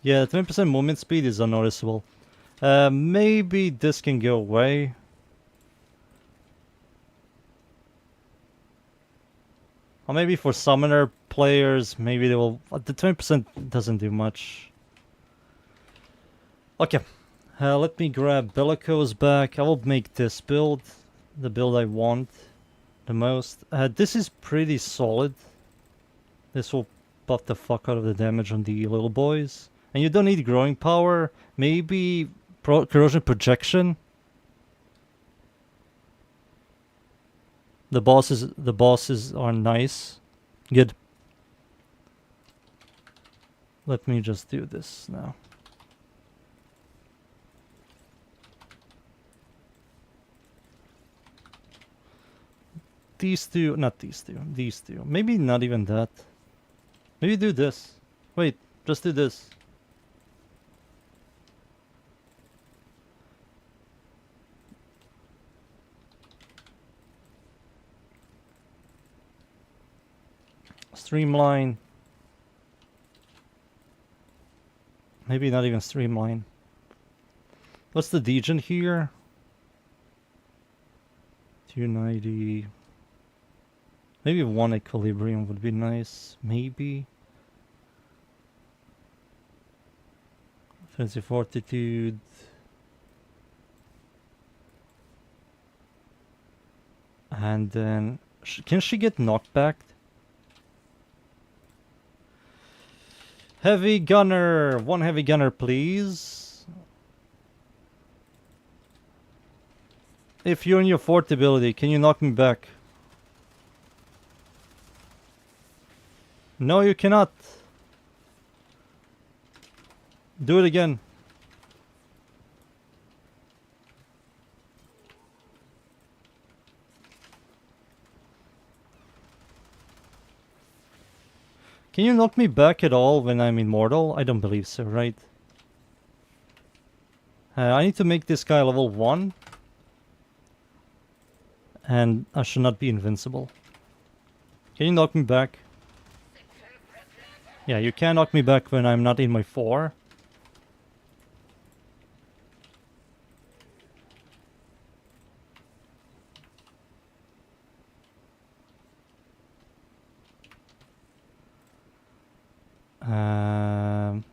[SPEAKER 3] Yeah, 20% movement speed is unnoticeable. Maybe this can go away. Or maybe for summoner players, maybe they will... The 20% doesn't do much. Okay. Let me grab Bellicose back. I will make this build. The build I want the most. This is pretty solid. This will buff the fuck out of the damage on the little boys. And you don't need growing power. Maybe corrosion projection. The bosses are nice. Good. Let me just do this now. These two, not these two, these two. Maybe not even that. Maybe do this. Wait, just do this. Streamline. Maybe not even streamline. What's the degen here? 290. Maybe 1 equilibrium would be nice. Maybe. Fancy fortitude. And then... Can she get knocked back? Heavy gunner! 1 heavy gunner, please. If you're in your fort ability, can you knock me back? No, you cannot. Do it again. Can you knock me back at all when I'm immortal? I don't believe so, right? I need to make this guy level 1. And I should not be invincible. Can you knock me back? Yeah, you can knock me back when I'm not in my 4.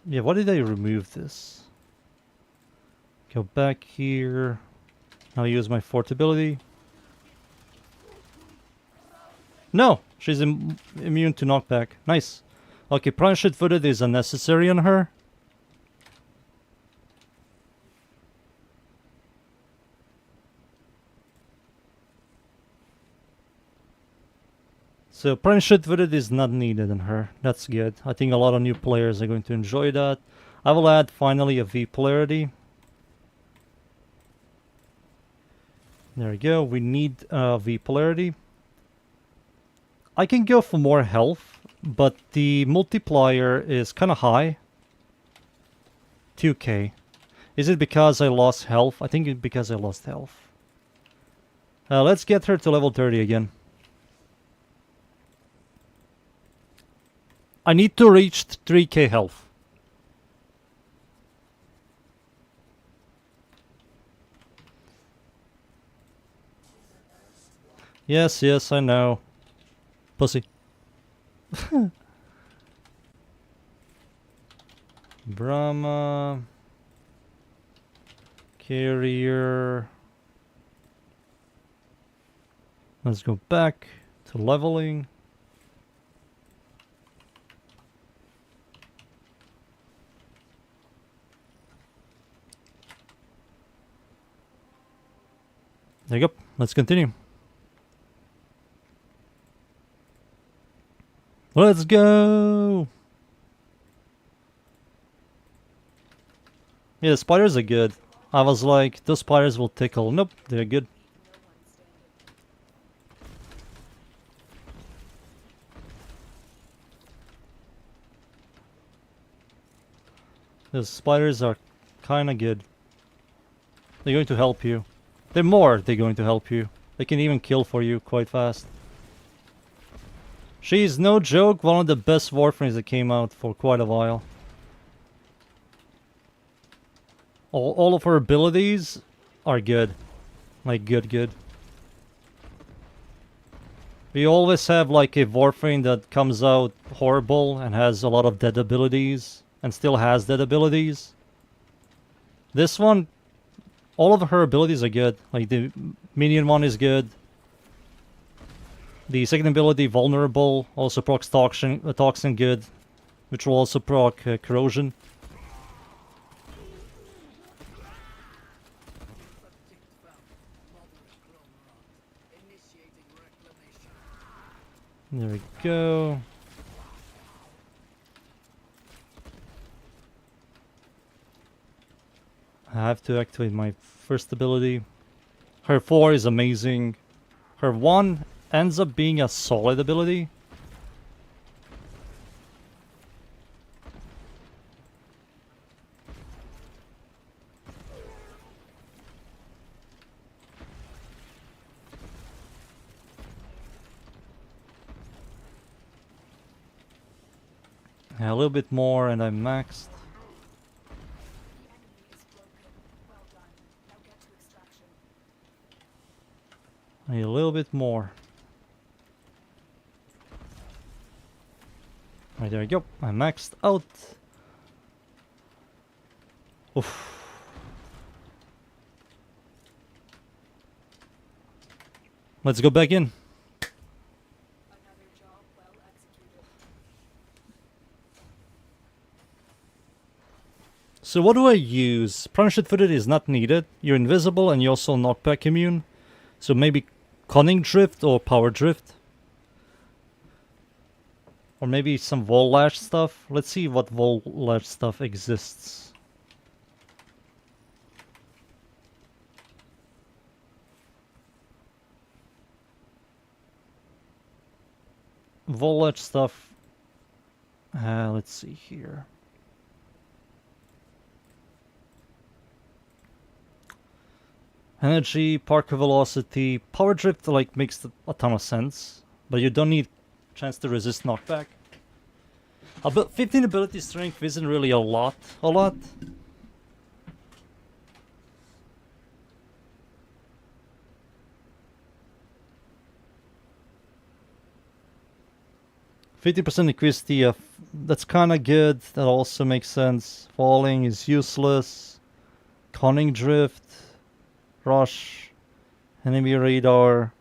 [SPEAKER 3] Yeah, why did I remove this? Go back here. Now use my fort ability. No! She's immune to knockback. Nice. Okay, Prime-Shot Footed is unnecessary on her. So Prime-Shot Footed is not needed on her. That's good. I think a lot of new players are going to enjoy that. I will add finally a V polarity. There we go. We need V polarity. I can go for more health, but the multiplier is kind of high. 2k. Is it because I lost health? I think it's because I lost health. Let's get her to level 30 again. I need to reach 3k health. Yes, yes, I know. Pussy. Brahma. Carrier. Let's go back to leveling. There you go. Let's continue. Let's go! Yeah, the spiders are good. I was like, those spiders will tickle. Nope, they're good. The spiders are kinda good. They're going to help you. They're going to help you. They can even kill for you quite fast. She's no joke, one of the best Warframes that came out for quite a while. All of her abilities are good. Like, good. We always have like a Warframe that comes out horrible and has a lot of dead abilities. And still has dead abilities. This one, all of her abilities are good. Like the Minion one is good. The second ability, Vulnerable, also procs Toxin good, which will also proc Corrosion. There we go. I have to activate my first ability. Her 4 is amazing. Her 1 ends up being a solid ability. Yeah, a little bit more and I'm maxed. I need a little bit more. Right, there we go. I'm maxed out. Oof. Let's go back in. So what do I use? Prime-Shot Footed is not needed. You're invisible and you're also knockback immune. So maybe Cunning Drift or Power Drift. Or maybe some Wall Lash stuff. Let's see what Wall Lash stuff exists. Wall Lash stuff. Let's see here. Energy, particle velocity, power drift like makes a ton of sense, but you don't need chance to resist knockback. 15 ability strength isn't really a lot. 50% increase TF. That's kind of good. That also makes sense. Falling is useless. Conning drift. Rush. Enemy radar.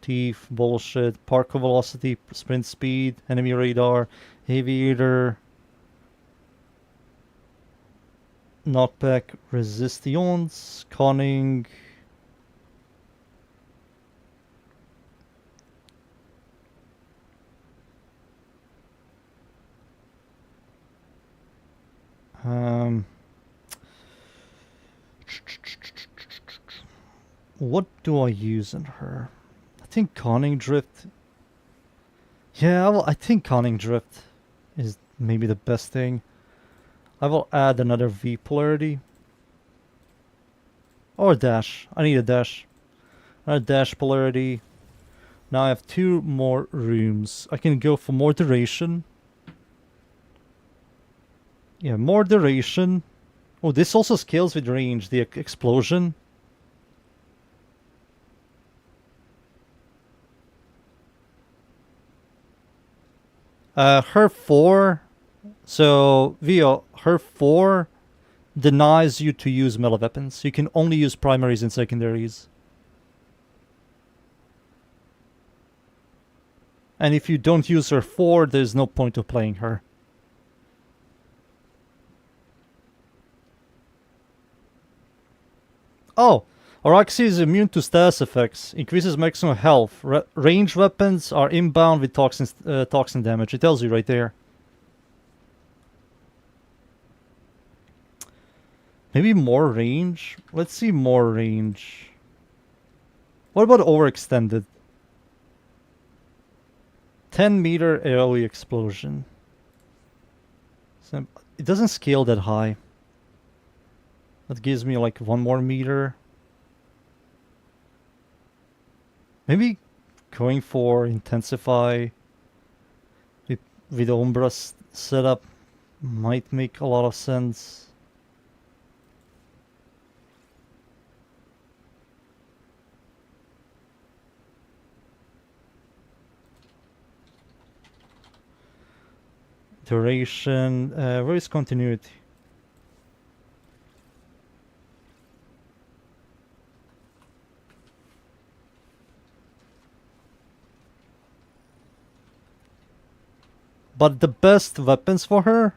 [SPEAKER 3] Thief. Bullshit. Particle velocity. Sprint speed. Enemy radar. Aviator. Knockback. Resistance. Conning. What do I use in her? I think Conning Drift. Yeah, I think Conning Drift is maybe the best thing. I will add another V polarity. Or dash. I need a dash. Another dash polarity. Now I have 2 more rooms. I can go for more duration. Yeah, more duration. Oh, this also scales with range, the explosion. Her 4. So, Vio, her 4 denies you to use melee weapons. You can only use primaries and secondaries. And if you don't use her 4, there's no point of playing her. Oh, Oraxia is immune to status effects. Increases maximum health. Range weapons are inbound with toxin damage. It tells you right there. Maybe more range? Let's see more range. What about overextended? 10-meter AoE explosion. So it doesn't scale that high. That gives me like 1 more meter. Maybe going for intensify with Umbra setup might make a lot of sense. Duration, where is continuity? But the best weapons for her,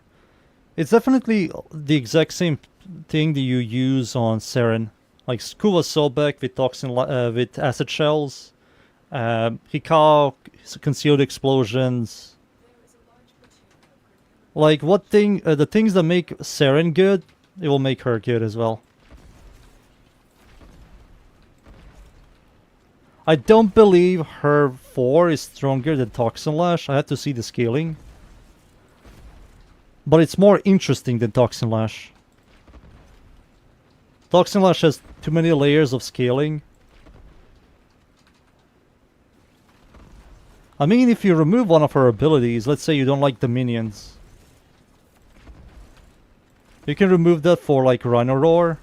[SPEAKER 3] it's definitely the exact same thing that you use on Seren. Like Skuva Sobek with toxin, with acid shells, Hikao concealed explosions. Like what thing? The things that make Seren good, it will make her good as well. I don't believe her 4 is stronger than Toxin Lash. I have to see the scaling. But it's more interesting than Toxin Lash. Toxin Lash has too many layers of scaling. I mean, if you remove one of her abilities, let's say you don't like the minions. You can remove that for like Rhino Roar.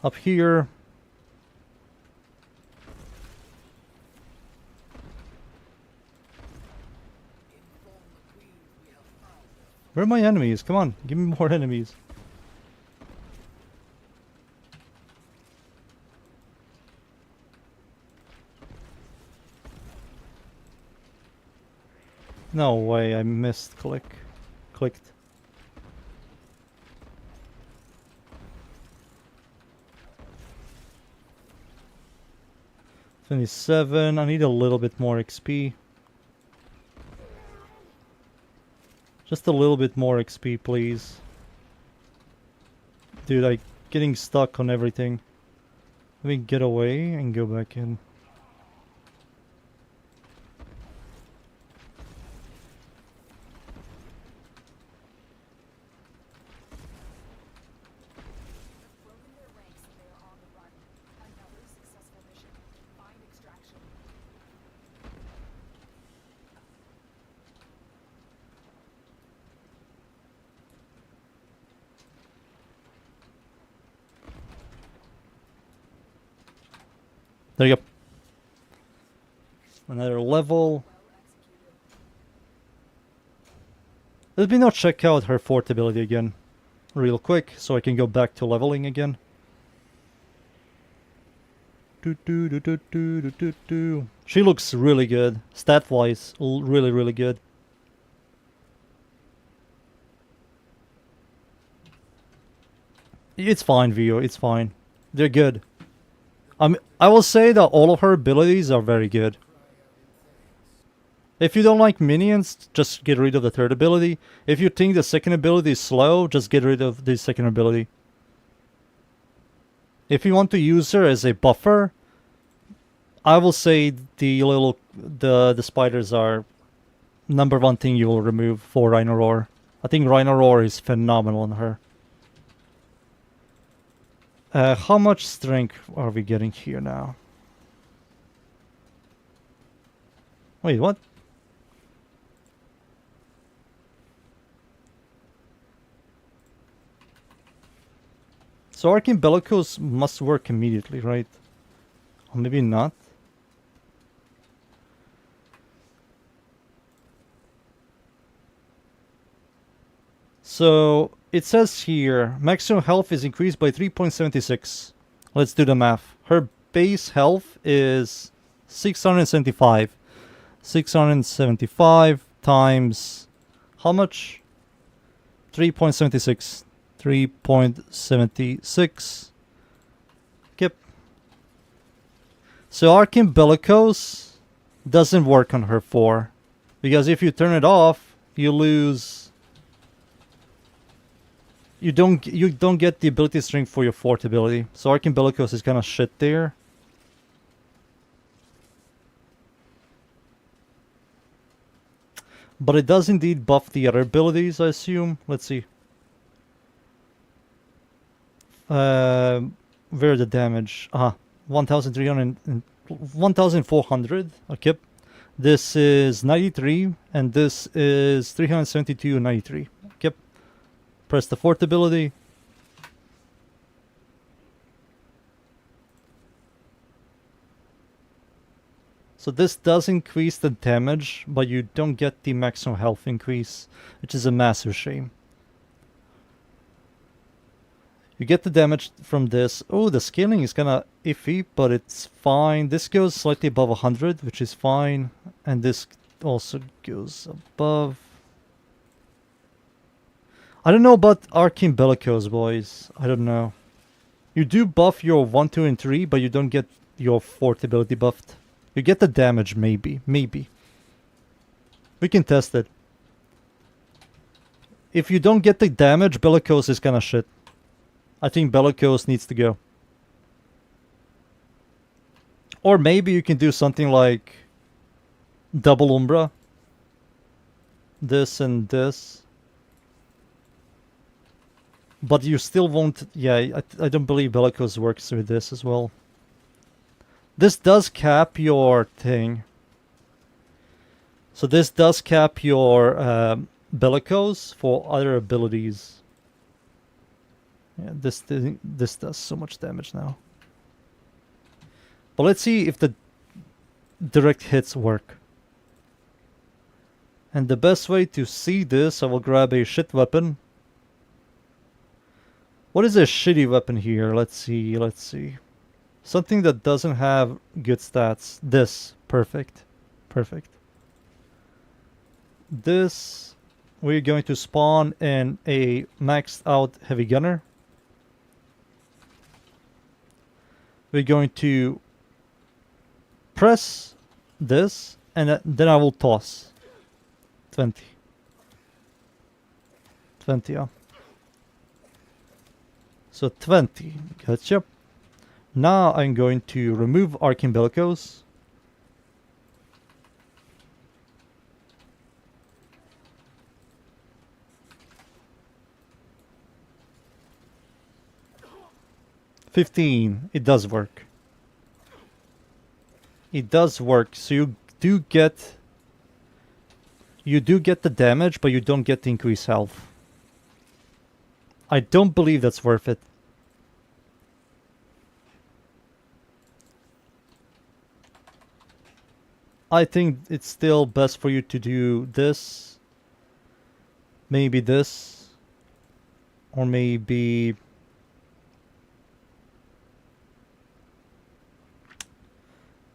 [SPEAKER 3] Up here. Where are my enemies? Come on, give me more enemies. No way, I missed clicked. 27, I need a little bit more XP. Just a little bit more XP, please. Dude, like, getting stuck on everything. Let me get away and go back in. There you go. Another level. Let me now check out her fort ability again. Real quick, so I can go back to leveling again. She looks really good. Stat-wise, really, really good. It's fine, Vio. It's fine. They're good. I will say that all of her abilities are very good. If you don't like minions, just get rid of the third ability. If you think the second ability is slow, just get rid of the second ability. If you want to use her as a buffer, I will say the spiders are #1 thing you will remove for Rhino Roar. I think Rhino Roar is phenomenal on her. How much strength are we getting here now? Wait, what? So Arcane Bellicose must work immediately, right? Or maybe not. So it says here, maximum health is increased by 3.76. Let's do the math. Her base health is 675. 675 times how much? 3.76. 3.76. Yep. So Arcane Bellicose doesn't work on her 4. Because if you turn it off, you lose... You don't get the ability string for your 4th ability. So Arcane Bellicose is kind of shit there. But it does indeed buff the other abilities, I assume. Let's see. Where the damage? 1,300 and 1,400. Okay. This is 93, and this is 372 and 93. Okay. Press the 4th ability. So this does increase the damage, but you don't get the maximum health increase, which is a massive shame. You get the damage from this. Oh, the scaling is kind of iffy, but it's fine. This goes slightly above 100, which is fine. And this also goes above. I don't know about Arcane Bellicose, boys. I don't know. You do buff your 1, 2, and 3, but you don't get your 4th ability buffed. You get the damage, maybe. Maybe. We can test it. If you don't get the damage, Bellicose is kind of shit. I think Bellicose needs to go. Or maybe you can do something like double Umbra. This and this. But you still won't... Yeah, I don't believe Bellicose works with this as well. This does cap your thing. So this does cap your Bellicose for other abilities. Yeah, this does so much damage now. But let's see if the direct hits work. And the best way to see this, I will grab a shit weapon. What is a shitty weapon here? Let's see, let's see. Something that doesn't have good stats. This. Perfect. Perfect. This, we're going to spawn in a maxed out heavy gunner. We're going to press this, and then I will toss. 20. 20, yeah. So 20. Gotcha. Now I'm going to remove Arcane Bellicose. $15. It does work. It does work. So you do get the damage, but you don't get the increased health. I don't believe that's worth it. I think it's still best for you to do this. Maybe this. Or maybe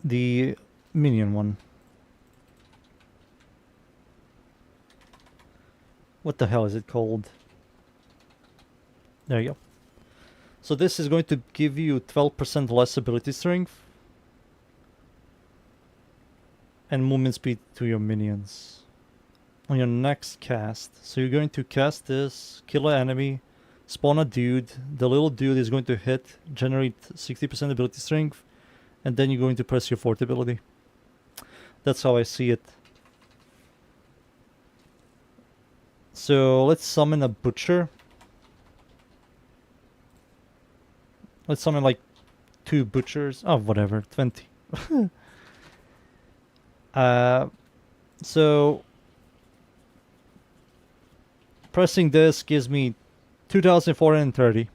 [SPEAKER 3] the Minion one. What the hell is it called? There you go. So this is going to give you 12% less ability strength and movement speed to your minions on your next cast. So you're going to cast this, kill an enemy, spawn a dude. The little dude is going to hit, generate 60% ability strength, and then you're going to press your fourth ability. That's how I see it. So let's summon a butcher. Let's summon like 2 butchers. Oh, whatever, 20. So pressing this gives me 2,430.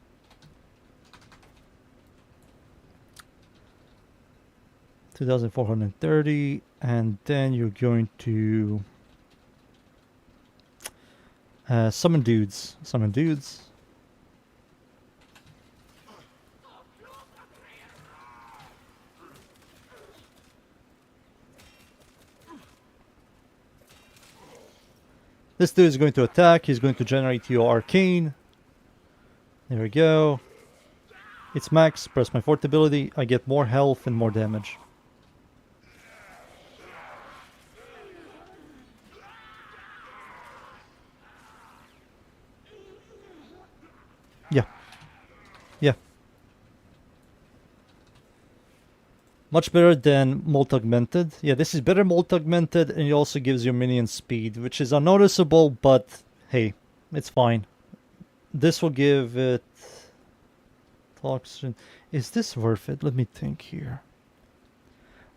[SPEAKER 3] $2,430, and then you're going to summon dudes. Summon dudes. This dude is going to attack. He's going to generate your arcane. There we go. It's max. Press my fourth ability. I get more health and more damage. Yeah. Yeah. Much better than Molt Augmented. Yeah, this is better Molt Augmented, and it also gives your minions speed, which is unnoticeable, but hey, it's fine. This will give it... Toxin. Is this worth it? Let me think here.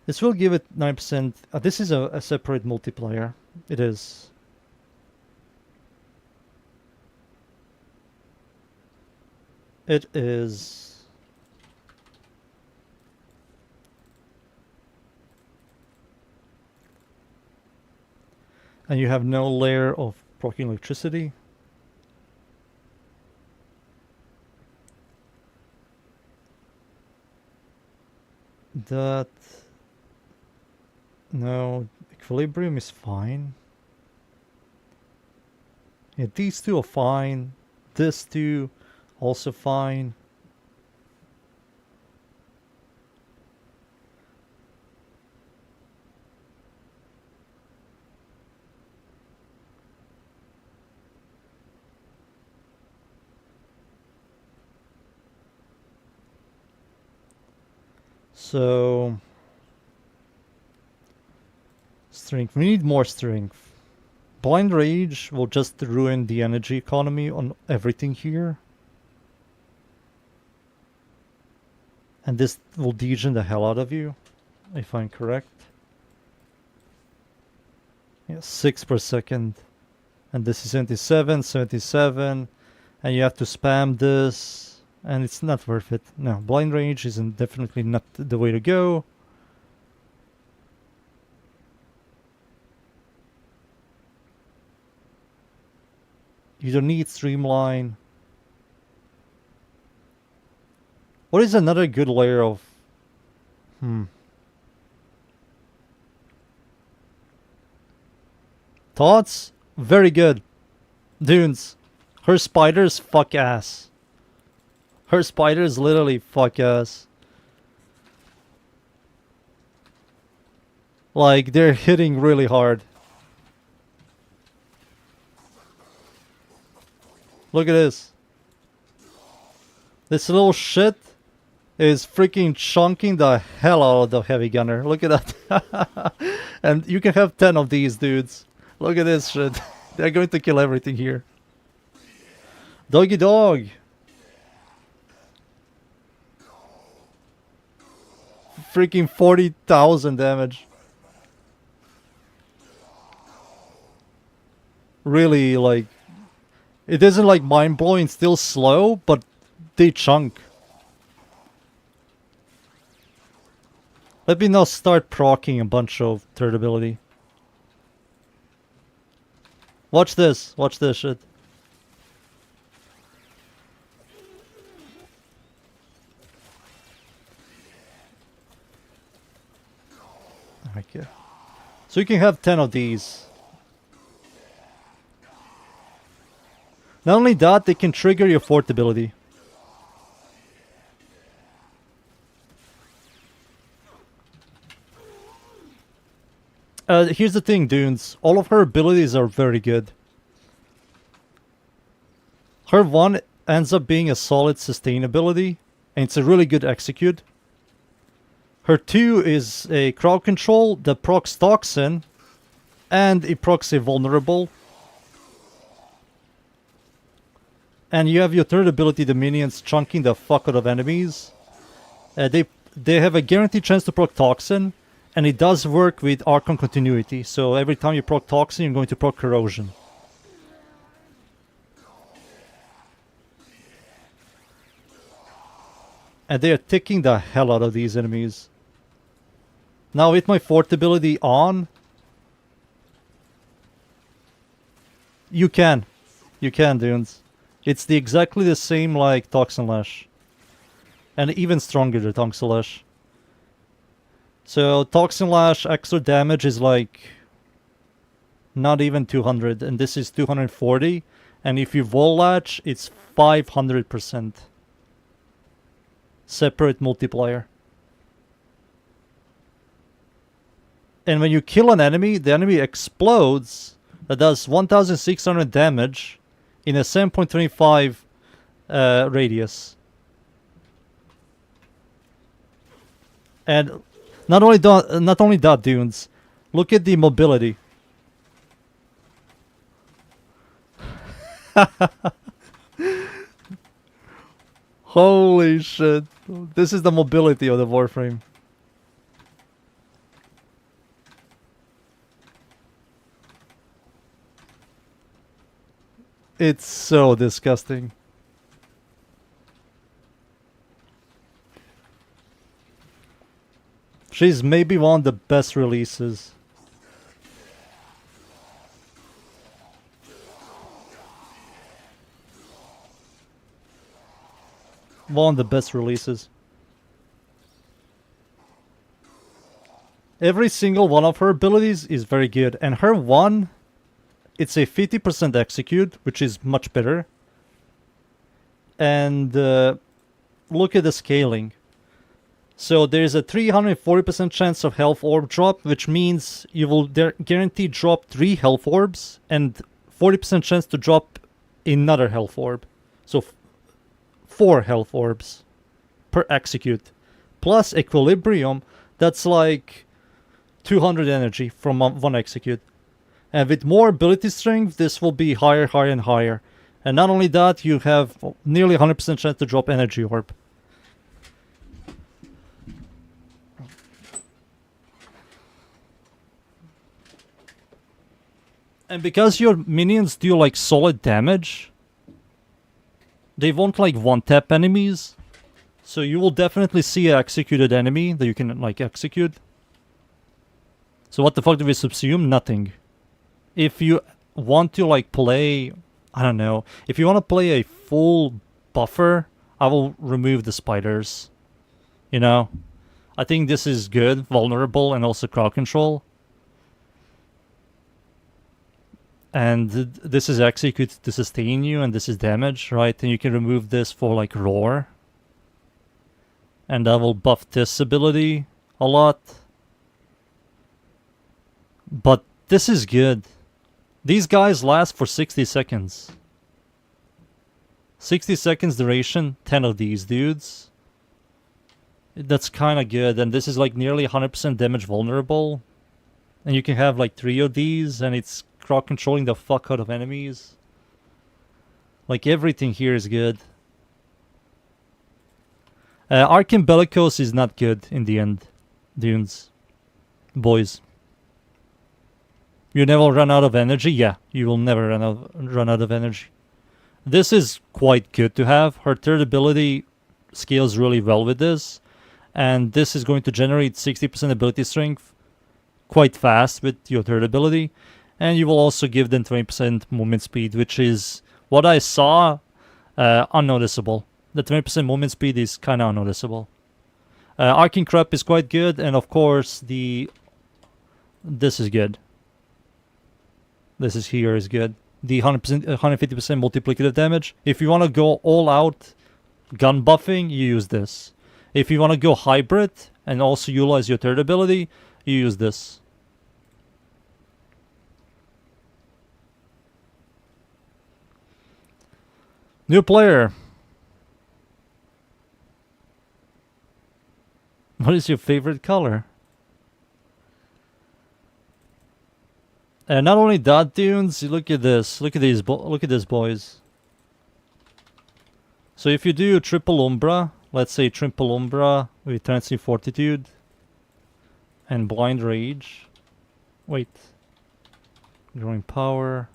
[SPEAKER 3] This will give it 9%. This is a separate multiplier. It is. It is. And you have no layer of proccing electricity. That... No, equilibrium is fine. Yeah, these two are fine. This two, also fine. So, strength. We need more strength. Blind Rage will just ruin the energy economy on everything here. And this will degen the hell out of you, if I'm correct. Yeah, 6 per second. And this is 77, 77. And you have to spam this. And it's not worth it. No, Blind Rage is definitely not the way to go. You don't need Streamline. What is another good layer of... Thoughts? Very good. Dunes. Her spiders fuck ass. Her spiders literally fuck ass. Like, they're hitting really hard. Look at this. This little shit is freaking chunking the hell out of the heavy gunner. Look at that. And you can have 10 of these dudes. Look at this shit. They're going to kill everything here. Doggy dog. Freaking 40,000 damage. Really, like, it isn't like mind-blowing, still slow, but they chunk. Let me now start proccing a bunch of third ability. Watch this shit. Okay. So you can have 10 of these. Not only that, they can trigger your fourth ability. Here's the thing, dudes. All of her abilities are very good. Her 1 ends up being a solid sustain ability, and it's a really good execute. Her 2 is a crowd control that procs Toxin, and it procs a vulnerable. And you have your third ability, the Minions, chunking the fuck out of enemies. They have a guaranteed chance to proc Toxin, and it does work with Archon continuity. So every time you proc Toxin, you're going to proc Corrosion. And they are ticking the hell out of these enemies. Now with my fourth ability on, you can, dudes. It's exactly the same like Toxin Lash. And even stronger than Toxin Lash. So Toxin Lash extra damage is like not even 200, and this is 240. And if you Vol Latch, it's 500%. Separate multiplier. And when you kill an enemy, the enemy explodes. That does 1600 damage in a 7.25 radius. And not only that, dudes, look at the mobility. Holy shit. This is the mobility of the Warframe. It's so disgusting. She's maybe one of the best releases. One of the best releases. Every single one of her abilities is very good. And her one, it's a 50% execute, which is much better. And look at the scaling. So there's a 340% chance of health orb drop, which means you will guarantee drop 3 health orbs and 40% chance to drop another health orb. So 4 health orbs per execute. Plus equilibrium, that's like 200 energy from one execute. And with more ability strength, this will be higher, higher, and higher. And not only that, you have nearly 100% chance to drop energy orb. And because your minions do like solid damage, they won't like one-tap enemies. So you will definitely see an executed enemy that you can like execute. So what the fuck do we subsume? Nothing. If you want to like play, I don't know, if you want to play a full buffer, I will remove the spiders. You know? I think this is good, vulnerable, and also crowd control. And this is execute to sustain you, and this is damage, right? And you can remove this for like roar. And that will buff this ability a lot. But this is good. These guys last for 60 seconds. 60 seconds duration, 10 of these dudes. That's kind of good, and this is like nearly 100% damage vulnerable. And you can have like 3 of these, and it's crowd controlling the fuck out of enemies. Like everything here is good. Arcane Bellicose is not good in the end, dudes. Boys. You never run out of energy? Yeah, you will never run out of energy. This is quite good to have. Her third ability scales really well with this. And this is going to generate 60% ability strength quite fast with your third ability. And you will also give them 20% movement speed, which is what I saw unnoticeable. The 20% movement speed is kind of unnoticeable. Arcane Crop is quite good, and of course this is good. This is here is good. The 150% multiplicative damage. If you want to go all out gun buffing, you use this. If you want to go hybrid and also utilize your third ability, you use this. New player. What is your favorite color? And not only that, dudes, look at this. Look at these. Look at this, boys. So if you do triple Umbra, let's say triple Umbra with Transient Fortitude and Blind Rage. Wait. Growing Power.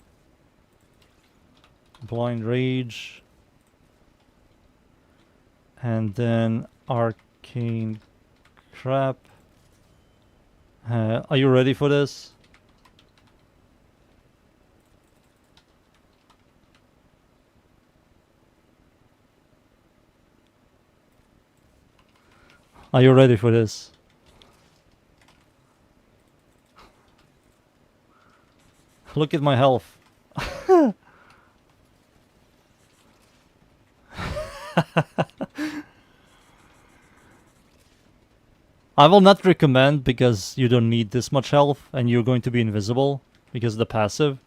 [SPEAKER 3] Blind Rage. And then Arcane Crap. Are you ready for this? Are you ready for this? Look at my health. I will not recommend because you don't need this much health and you're going to be invisible because of the passive.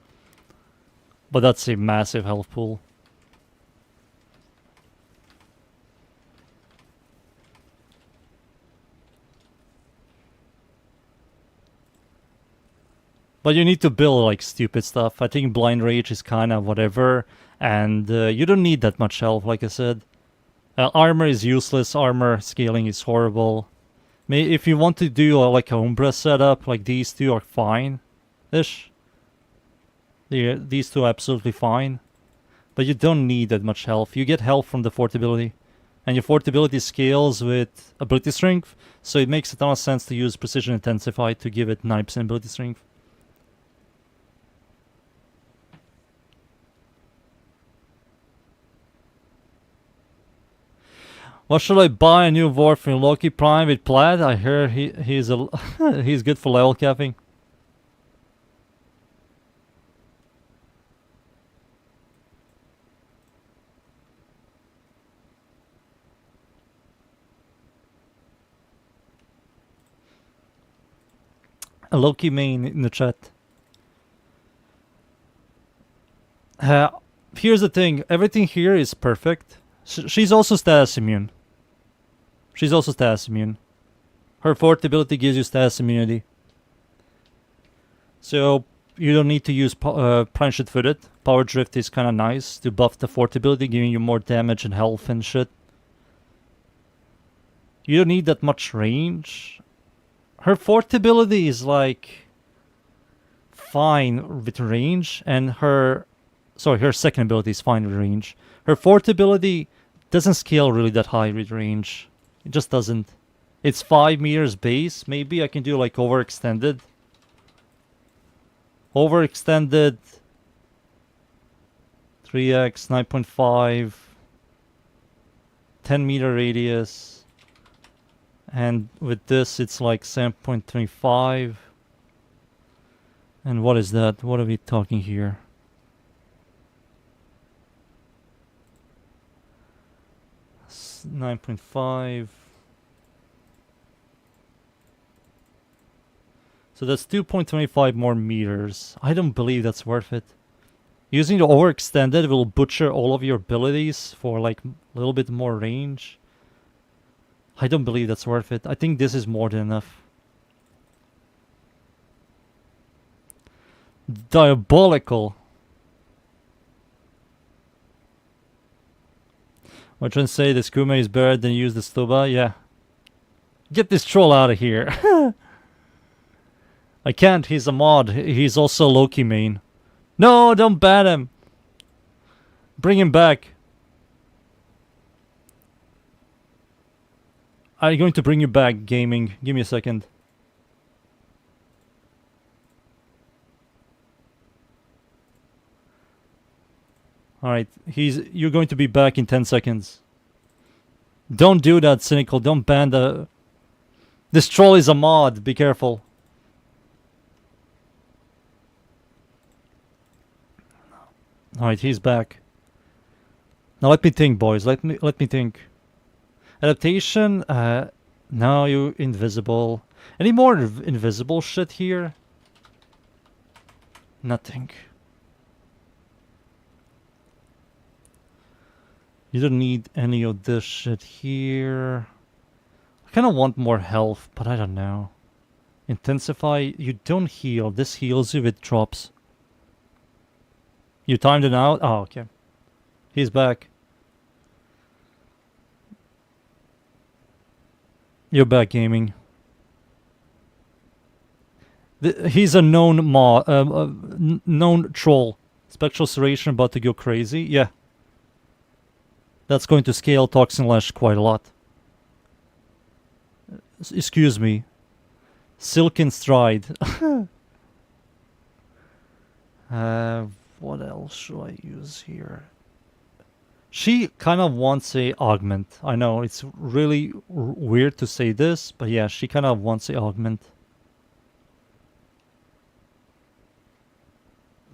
[SPEAKER 3] But that's a massive health pool. But you need to build like stupid stuff. I think Blind Rage is kind of whatever. And you don't need that much health, like I said. Armor is useless. Armor scaling is horrible. If you want to do like a Umbra setup, like these two are fine-ish. These two are absolutely fine. But you don't need that much health. You get health from the fourth ability. And your fourth ability scales with ability strength. So it makes a ton of sense to use Precision Intensify to give it 9% ability strength. What should I buy? A new Warframe Loki Prime with Plaid? I hear he's he's good for level capping. A Loki main in the chat. Here's the thing. Everything here is perfect. She's also status immune. She's also status immune. Her fourth ability gives you status immunity. So you don't need to use Prime Shit Footed. Power Drift is kind of nice to buff the fourth ability, giving you more damage and health and shit. You don't need that much range. Her fourth ability is like fine with range, and her second ability is fine with range. Her fourth ability doesn't scale really that high with range. It just doesn't. It's 5 meters base. Maybe I can do like overextended. Overextended 3x, 9.5, 10 meter radius. And with this it's like 7.25. And what is that? What are we talking here? 9.5. So that's 2.25 more meters. I don't believe that's worth it. Using the overextended will butcher all of your abilities for like a little bit more range. I don't believe that's worth it. I think this is more than enough. Diabolical. I'm trying to say the Skume is better than use the Stuba. Yeah. Get this troll out of here. I can't. He's a mod. He's also Loki main. No, don't ban him. Bring him back. I'm going to bring you back, gaming. Give me a second. Alright, you're going to be back in 10 seconds. Don't do that, Cynical. Don't ban the... This troll is a mod. Be careful. Alright, he's back. Now let me think, boys. Let me think. Adaptation. Now you're invisible. Any more invisible shit here? Nothing. You don't need any of this shit here. I kind of want more health, but I don't know. Intensify. You don't heal. This heals you with drops. You timed it out? Oh, okay. He's back. You're back, gaming. He's a known known troll. Spectral Serration about to go crazy. Yeah. That's going to scale Toxin Lash quite a lot. Excuse me. Silken Stride. What else should I use here? She kind of wants a augment. I know, it's really weird to say this, but yeah, she kind of wants a augment.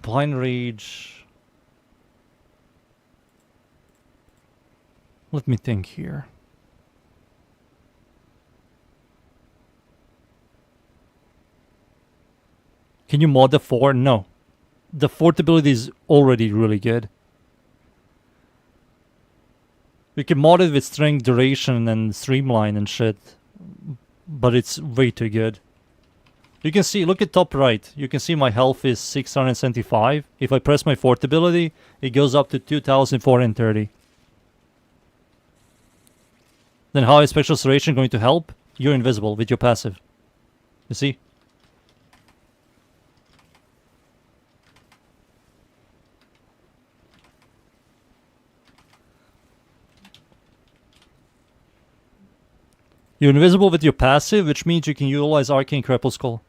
[SPEAKER 3] Blind Rage. Let me think here. Can you mod the 4? No. The 4th ability is already really good. We can mod it with strength, duration, and streamline and shit. But it's way too good. You can see, look at top right. You can see my health is 675. If I press my 4th ability, it goes up to 2430. Then how is Spectral Serration going to help? You're invisible with your passive. You see? You're invisible with your passive, which means you can utilize Arcane Crepuscle.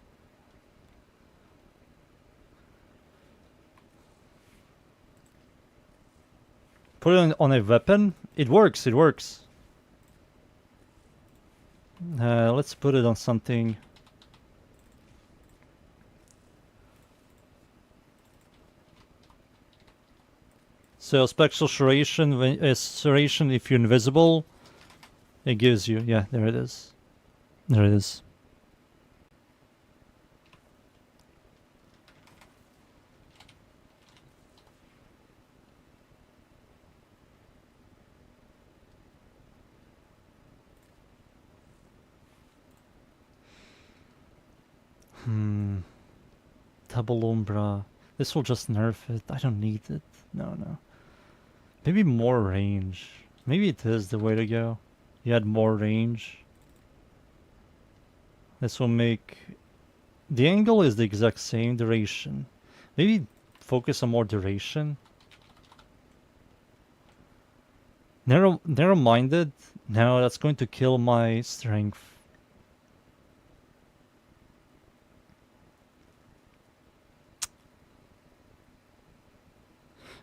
[SPEAKER 3] Put it on a weapon. It works, it works. Let's put it on something. So Spectral Serration, if you're invisible, it gives you, yeah, there it is. There it is. Double Umbra. This will just nerf it. I don't need it. No. Maybe more range. Maybe it is the way to go. You add more range. This will make... The angle is the exact same duration. Maybe focus on more duration. Narrow-minded? No, that's going to kill my strength.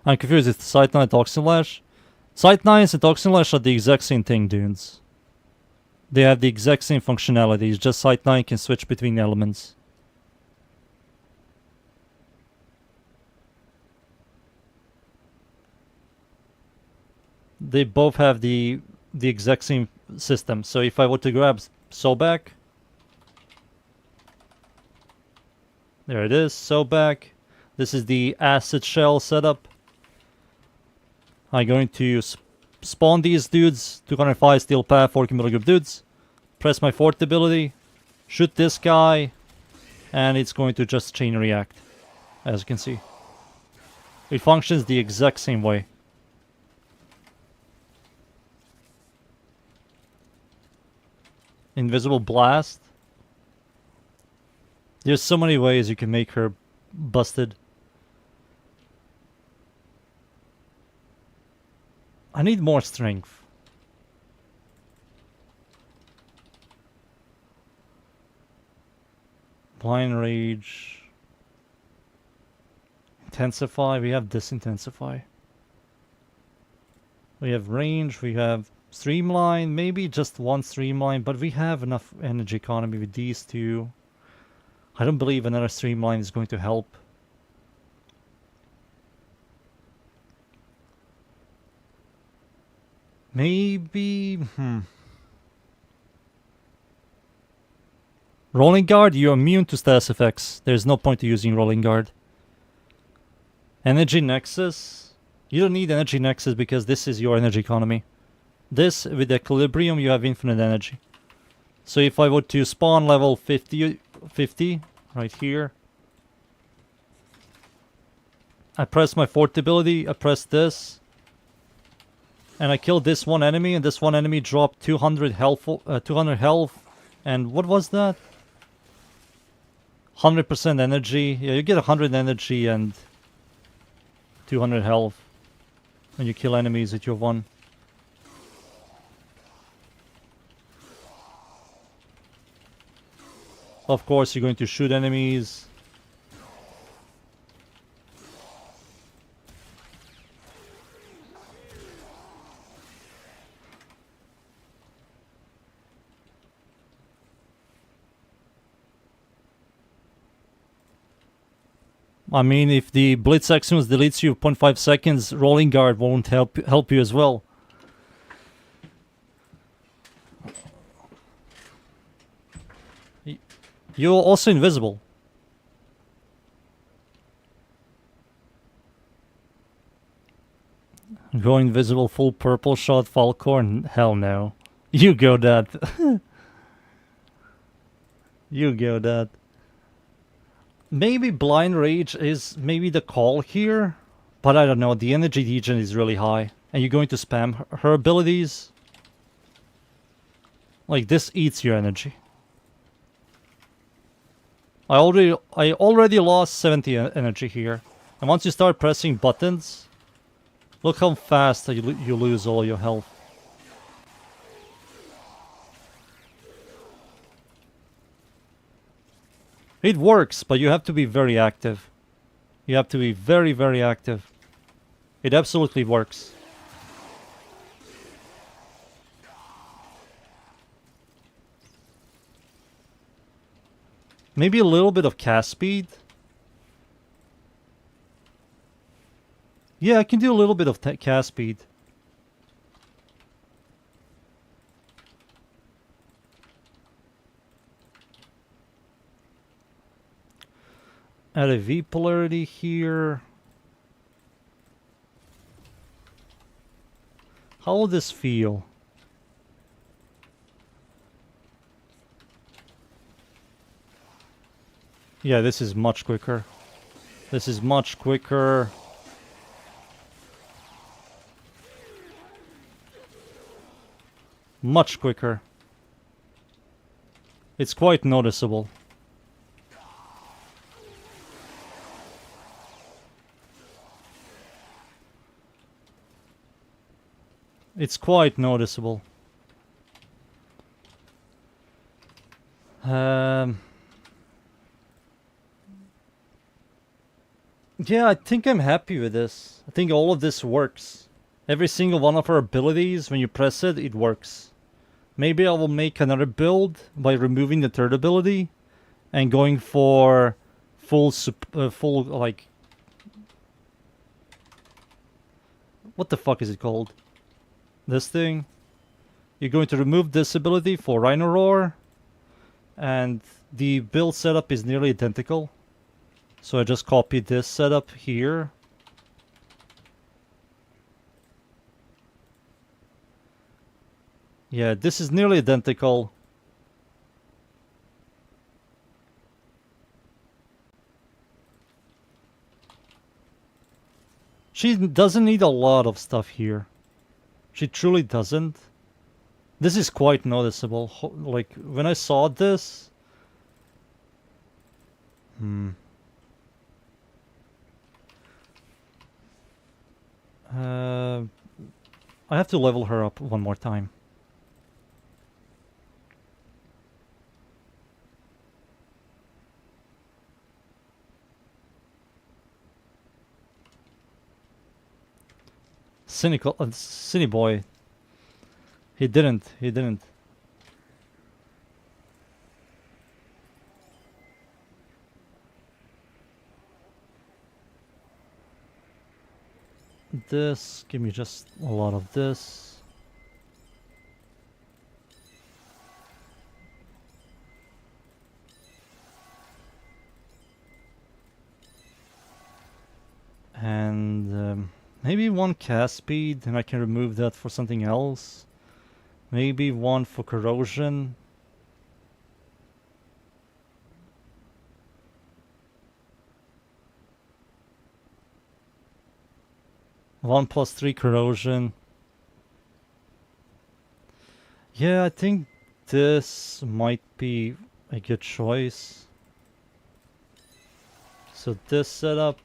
[SPEAKER 3] I'm confused. It's Sight 9 and Toxin Lash. Sight 9s and Toxin Lash are the exact same thing, dudes. They have the exact same functionalities, just Sight 9 can switch between elements. They both have the exact same system. So if I were to grab Sobek, there it is, Sobek. This is the acid shell setup. I'm going to spawn these dudes. 205 steel path, 40 milligram dudes. Press my fourth ability. Shoot this guy. And it's going to just chain react. As you can see. It functions the exact same way. Invisible blast. There's so many ways you can make her busted. I need more strength. Blind rage. Intensify. We have disintensify. We have range. We have streamline. Maybe just one streamline, but we have enough energy economy with these two. I don't believe another streamline is going to help. Maybe... Rolling Guard, you're immune to status effects. There's no point to using Rolling Guard. Energy Nexus. You don't need Energy Nexus because this is your energy economy. This, with Equilibrium, you have infinite energy. So if I were to spawn level 50 right here. I press my fourth ability, I press this. And I killed this one enemy, and this one enemy dropped 200 health. And what was that? 100% energy. Yeah, you get 100 energy and 200 health when you kill enemies with your one. Of course, you're going to shoot enemies. I mean, if the Blitz Axions deletes you 0.5 seconds, Rolling Guard won't help you as well. You're also invisible. Go invisible, full purple shot, Valkyr? Hell no. You go that. You go that. Maybe Blind Rage is maybe the call here. But I don't know, the energy degen is really high. And you're going to spam her abilities. Like, this eats your energy. I already lost 70 energy here. And once you start pressing buttons, look how fast you lose all your health. It works, but you have to be very active. You have to be very, very active. It absolutely works. Maybe a little bit of cast speed. Yeah, I can do a little bit of cast speed. Add a V polarity here. How will this feel? Yeah, this is much quicker. This is much quicker. Much quicker. It's quite noticeable. It's quite noticeable. Yeah, I think I'm happy with this. I think all of this works. Every single one of our abilities, when you press it, it works. Maybe I will make another build by removing the third ability and going for full like... What the fuck is it called? This thing. You're going to remove this ability for Rhino Roar. And the build setup is nearly identical. So I just copied this setup here. Yeah, this is nearly identical. She doesn't need a lot of stuff here. She truly doesn't. This is quite noticeable. Like, when I saw this... I have to level her up one more time. Cynical, Cine boy. He didn't. This, give me just a lot of this. And maybe one cast speed, and I can remove that for something else. Maybe one for corrosion. One plus 3 corrosion. Yeah, I think this might be a good choice. So this setup.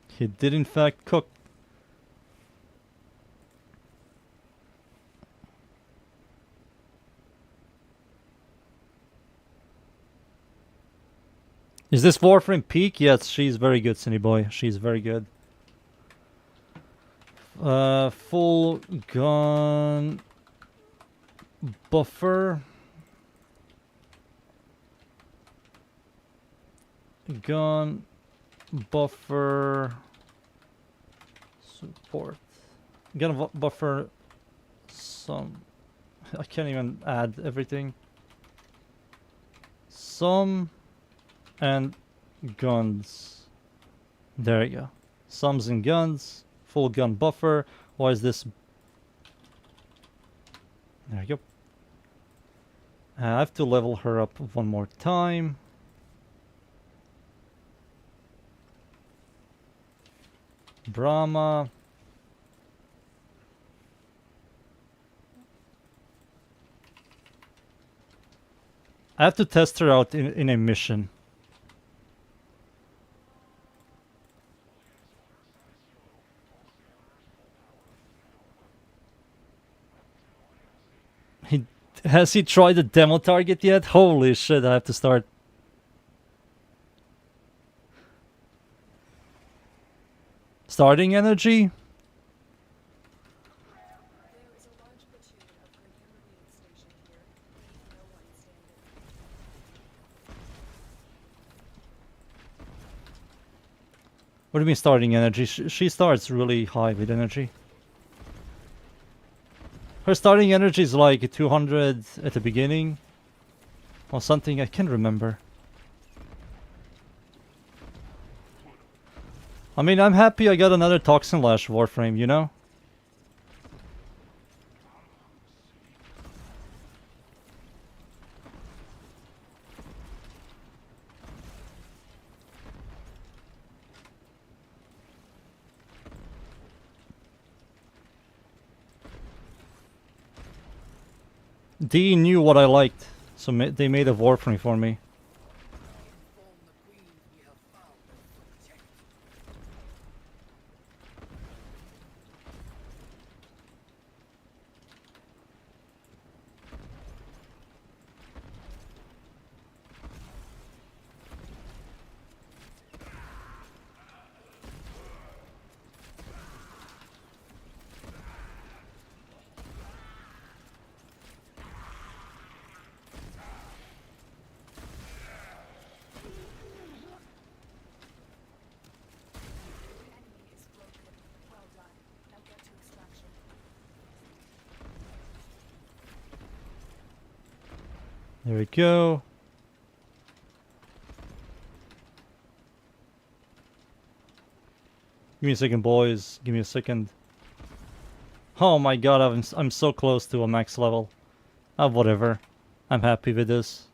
[SPEAKER 3] He did in fact cook. Is this Warframe peak? Yes, she's very good, Cindy boy. She's very good. Full gun buffer. Gun buffer support. Gun buffer some. I can't even add everything. Some and guns. There you go. Sums and guns. Full gun buffer. Why is this? There you go. I have to level her up one more time. Brahma. I have to test her out in a mission. Has he tried the demo target yet? Holy shit, I have to start. Starting energy? What do you mean starting energy? She starts really high with energy. Her starting energy is like 200 at the beginning. Or something, I can't remember. I mean, I'm happy I got another Toxin Lash Warframe, you know? D knew what I liked, so they made a Warframe for me. There we go. Give me a second, boys. Give me a second. Oh my god, I'm so close to a max level. Whatever. I'm happy with this.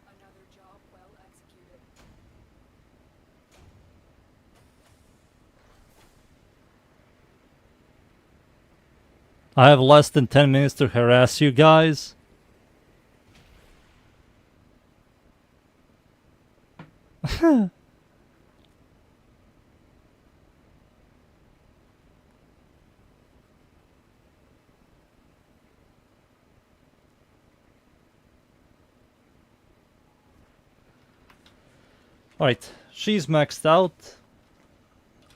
[SPEAKER 1] Another job well executed.
[SPEAKER 3] I have less than 10 minutes to harass you guys. Alright, she's maxed out.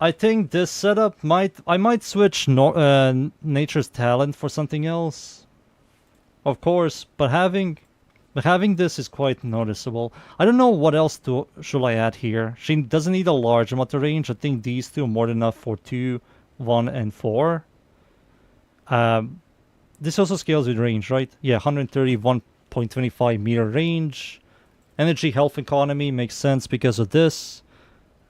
[SPEAKER 3] I think this setup I might switch Nature's Talent for something else. Of course, but having this is quite noticeable. I don't know what else should I add here. She doesn't need a large amount of range. I think these two are more than enough for 2, 1, and 4. This also scales with range, right? Yeah, 131.25 meter range. Energy, health, economy makes sense because of this.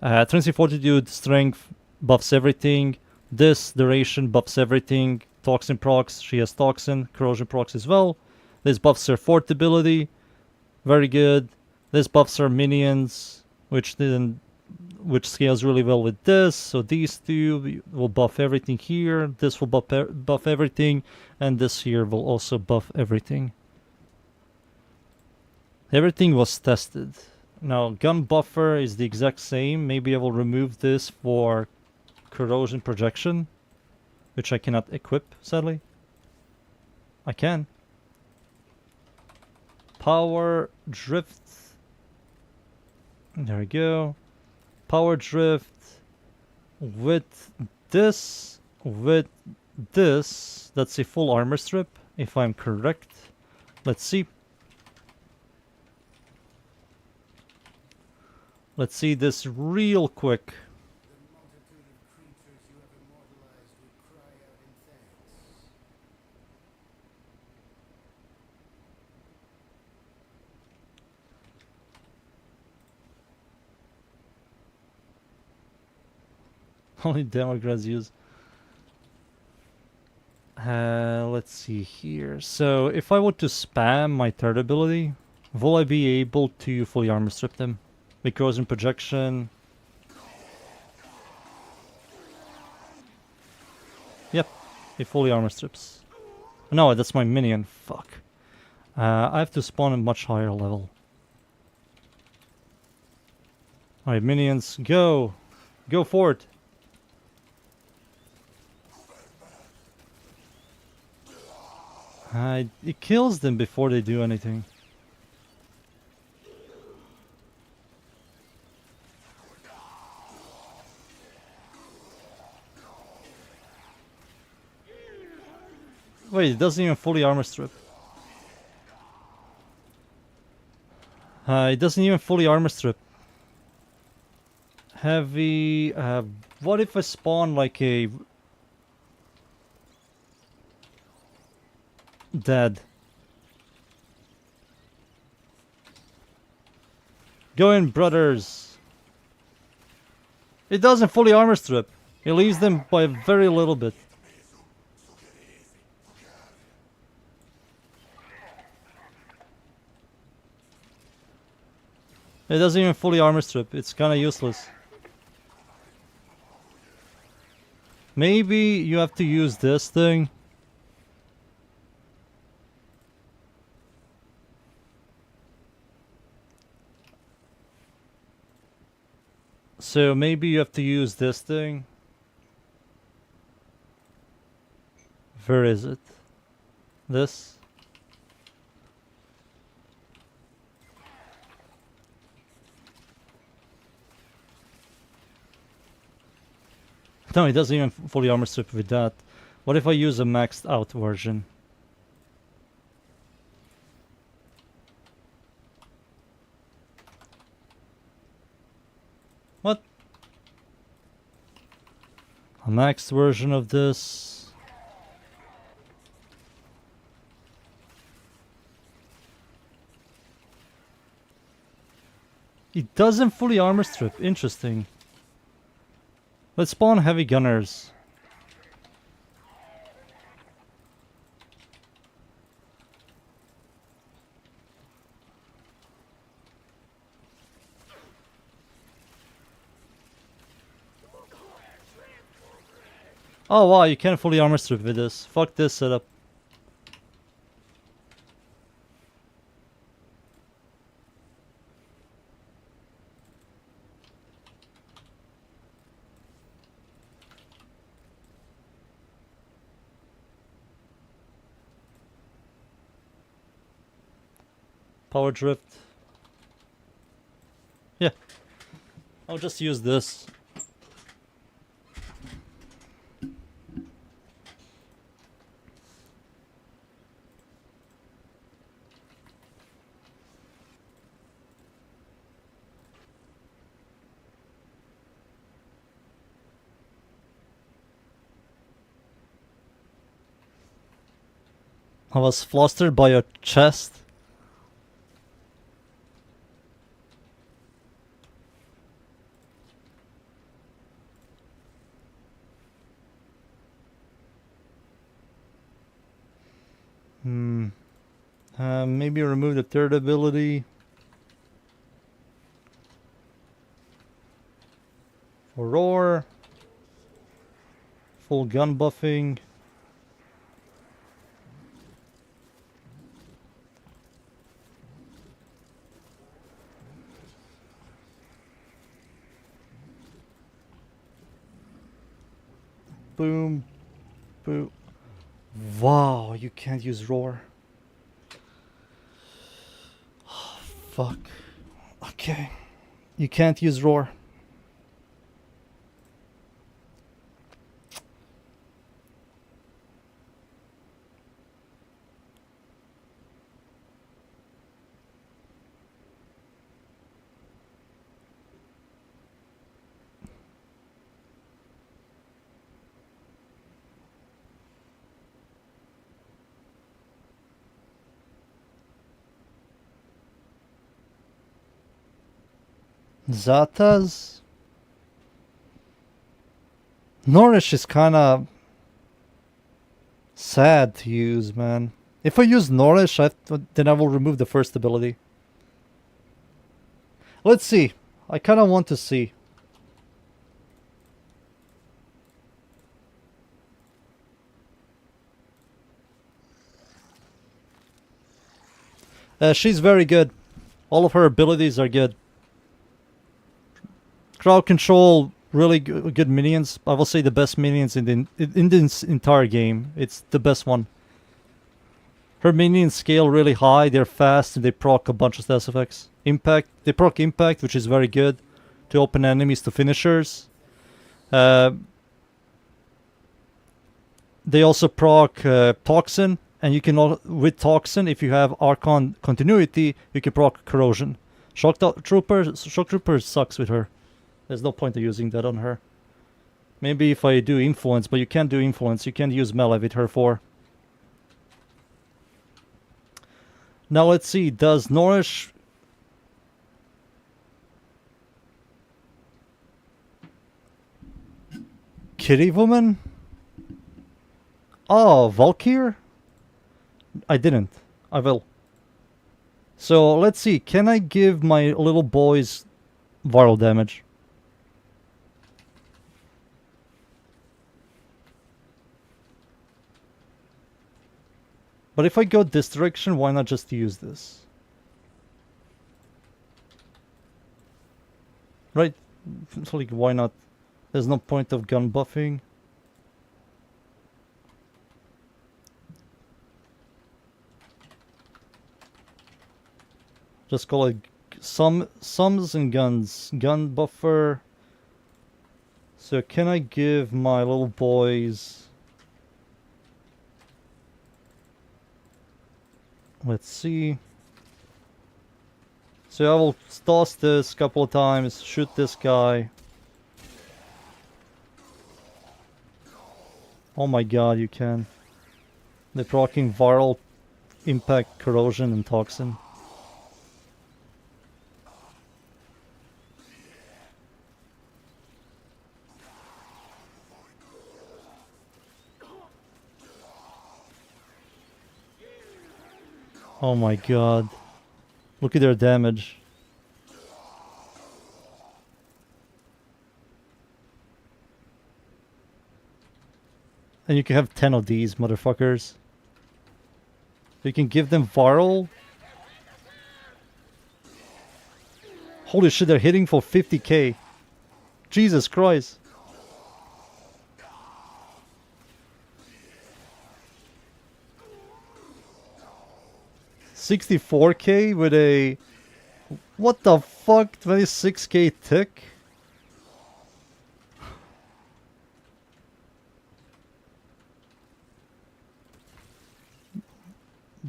[SPEAKER 3] Transient Fortitude, strength buffs everything. This duration buffs everything. Toxin procs, she has toxin. Corrosion procs as well. This buffs her fort ability. Very good. This buffs her minions, which scales really well with this. So these two will buff everything here. This will buff everything. And this here will also buff everything. Everything was tested. Now, gun buffer is the exact same. Maybe I will remove this for corrosion projection, which I cannot equip, sadly. I can. Power drift. There we go. Power drift with this, That's a full armor strip, if I'm correct. Let's see. Let's see this real quick. Only Democrats use. Let's see here. So if I were to spam my third ability, will I be able to fully armor strip them? Because in projection. Yep, it fully armor strips. No, that's my minion. Fuck. I have to spawn a much higher level. Alright, minions, go! Go for it! It kills them before they do anything. Wait, it doesn't even fully armor strip. It doesn't even fully armor strip. Heavy... what if I spawn like a... Dead. Go in, brothers. It doesn't fully armor strip. It leaves them by a very little bit. It doesn't even fully armor strip. It's kinda useless. Maybe you have to use this thing. So maybe you have to use this thing. Where is it? This? No, it doesn't even fully armor strip with that. What if I use a maxed out version? What? A maxed version of this. It doesn't fully armor strip. Interesting. Let's spawn heavy gunners. Oh wow, you can't fully armor strip with this. Fuck this setup. Power drift. Yeah. I'll just use this. I was flustered by your chest. Maybe remove the third ability. For roar. Full gun buffing. Boom. Boom. Wow, you can't use roar. Oh, fuck. Okay. You can't use roar. Zatas? Nourish is kinda sad to use, man. If I use Nourish, then I will remove the first ability. Let's see. I kinda want to see. She's very good. All of her abilities are good. Crowd control, really good minions. I will say the best minions in the entire game. It's the best one. Her minions scale really high. They're fast and they proc a bunch of stats effects. Impact. They proc impact, which is very good to open enemies to finishers. They also proc toxin, and you can with toxin, if you have Archon continuity, you can proc corrosion. Shock trooper sucks with her. There's no point of using that on her. Maybe if I do influence, but you can't do influence. You can't use melee with her for. Now let's see. Does Nourish... Kitty Woman? Oh, Valkyr? I didn't. I will. So let's see. Can I give my little boys viral damage? But if I go this direction, why not just use this? Right? It's like, why not? There's no point of gun buffing. Just call it sums and guns. Gun buffer. So can I give my little boys... Let's see. So I will toss this a couple of times, shoot this guy. Oh my god, you can. They're proccing viral, impact, corrosion, and toxin. Oh my god. Look at their damage. And you can have 10 of these motherfuckers. You can give them viral. Holy shit, they're hitting for 50k. Jesus Christ. $64k with a... What the fuck? 26k tick?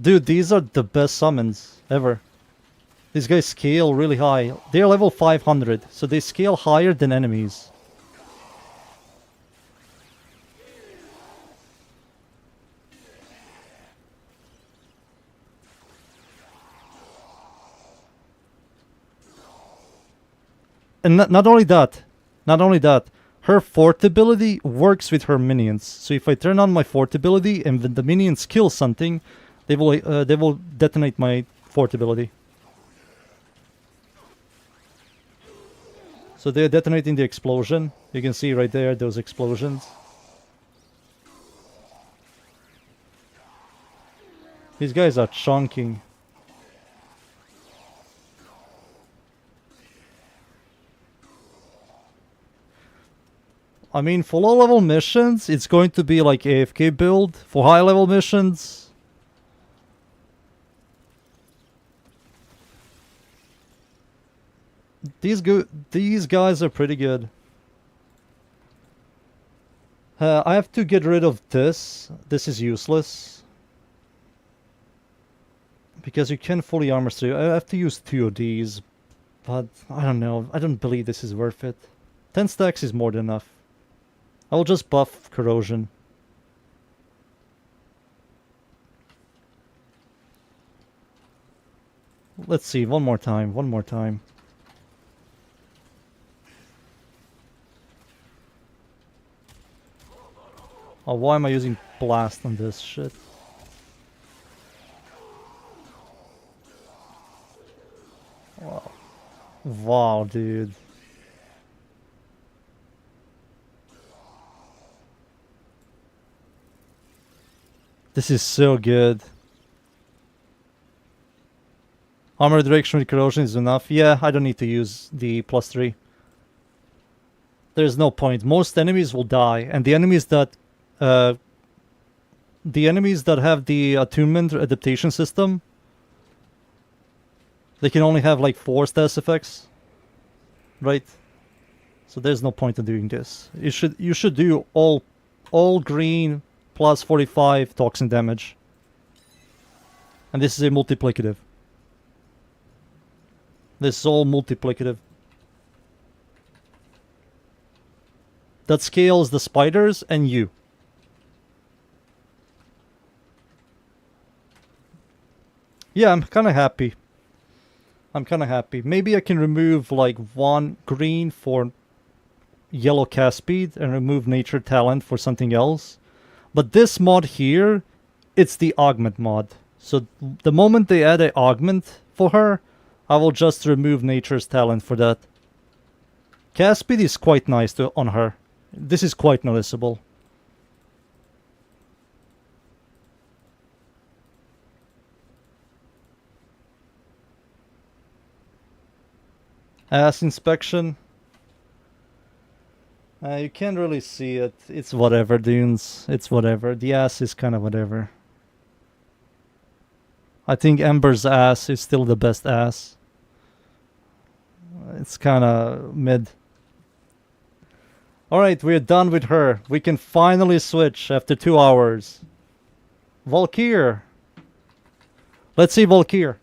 [SPEAKER 3] Dude, these are the best summons ever. These guys scale really high. They're level 500, so they scale higher than enemies. And not only that, her fort ability works with her minions. So if I turn on my fort ability and when the minions kill something, they will detonate my fort ability. So they're detonating the explosion. You can see right there those explosions. These guys are chunking. I mean, for low level missions, it's going to be like AFK build. For high level missions, these guys are pretty good. I have to get rid of this. This is useless. Because you can fully armor through. I have to use 2 of these. But I don't know. I don't believe this is worth it. 10 stacks is more than enough. I will just buff corrosion. Let's see, one more time. Oh, why am I using blast on this shit? Wow. Wow, dude. This is so good. Armor direction with corrosion is enough. Yeah, I don't need to use the +3. There's no point. Most enemies will die, and the enemies that have the attunement or adaptation system, they can only have like 4 status effects, right? So there's no point in doing this. You should do all green plus 45 toxin damage, and this is a multiplicative. This is all multiplicative. That scales the spiders and you. Yeah, I'm kind of happy. Maybe I can remove like 1 green for yellow cast speed and remove nature talent for something else. But this mod here, it's the augment mod. So the moment they add an augment for her, I will just remove nature's talent for that. Cast speed is quite nice on her. This is quite noticeable. Ass inspection. You can't really see it. It's whatever, dunes. It's whatever. The ass is kind of whatever. I think Ember's ass is still the best ass. It's kind of mid. Alright, we're done with her. We can finally switch after 2 hours. Valkyr. Let's see Valkyr.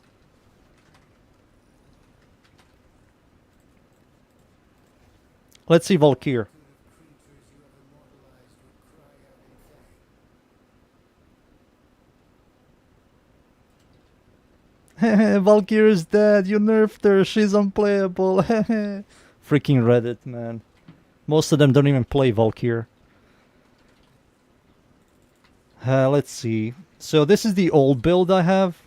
[SPEAKER 3] Let's see Valkyr. Valkyr is dead. You nerfed her. She's unplayable. Freaking Reddit, man. Most of them don't even play Valkyr. Let's see. So this is the old build I have.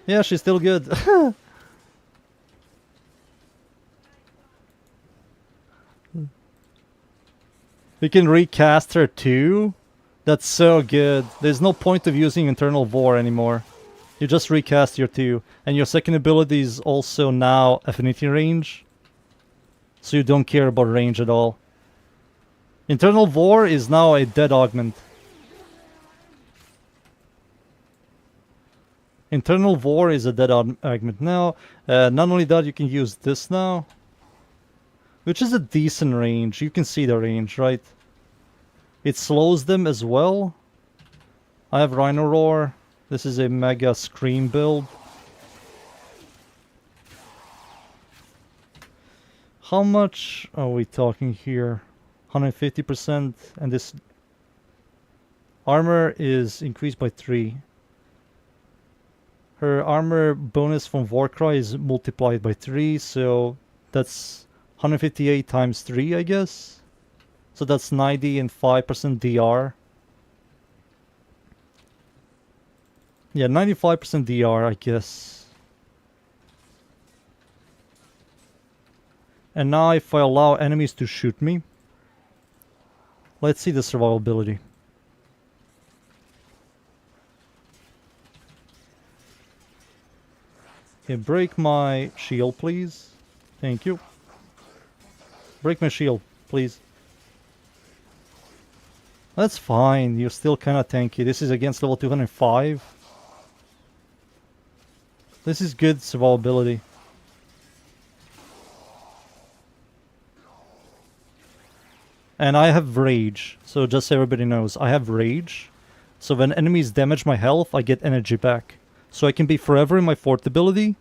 [SPEAKER 3] Yeah, she's still good. We can recast her too. That's so good. There's no point of using Internal War anymore. You just recast your 2. And your second ability is also now affinity range. So you don't care about range at all. Internal War is now a dead augment. Internal War is a dead augment now. Not only that, you can use this now. Which is a decent range. You can see the range, right? It slows them as well. I have Rhino Roar. This is a Mega Scream build. How much are we talking here? 150%, and this armor is increased by 3. Her armor bonus from Warcry is multiplied by 3, so that's 158 times 3, I guess. So that's 90 and 5% DR. Yeah, 95% DR, I guess. And now if I allow enemies to shoot me, let's see the survivability. Okay, break my shield, please. Thank you. Break my shield, please. That's fine, you're still kinda tanky. This is against level 205. This is good survivability. And I have Rage, so just so everybody knows, I have Rage. So when enemies damage my health, I get energy back. So I can be forever in my 4th ability.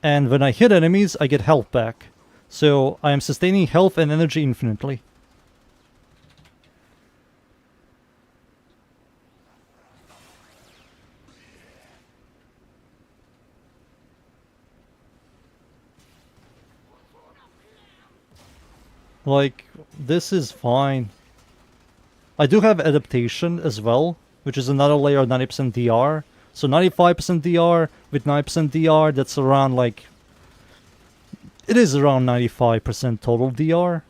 [SPEAKER 3] And when I hit enemies, I get health back. So I am sustaining health and energy infinitely. Like, this is fine. I do have adaptation as well, which is another layer of 90% DR. So 95% DR with 9% DR, that's around like... It is around 95% total DR.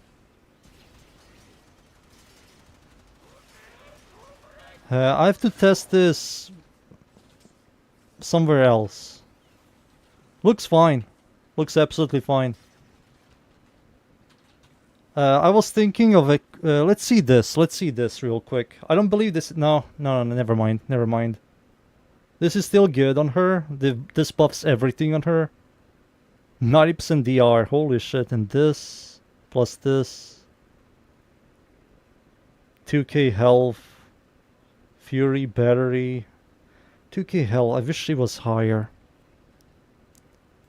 [SPEAKER 3] I have to test this somewhere else. Looks fine. Looks absolutely fine. I was thinking of a... let's see this. Let's see this real quick. I don't believe this... No, never mind. Never mind. This is still good on her. This buffs everything on her. 90% DR. Holy shit. And this. Plus this. 2k health. Fury, battery. 2k health. I wish she was higher.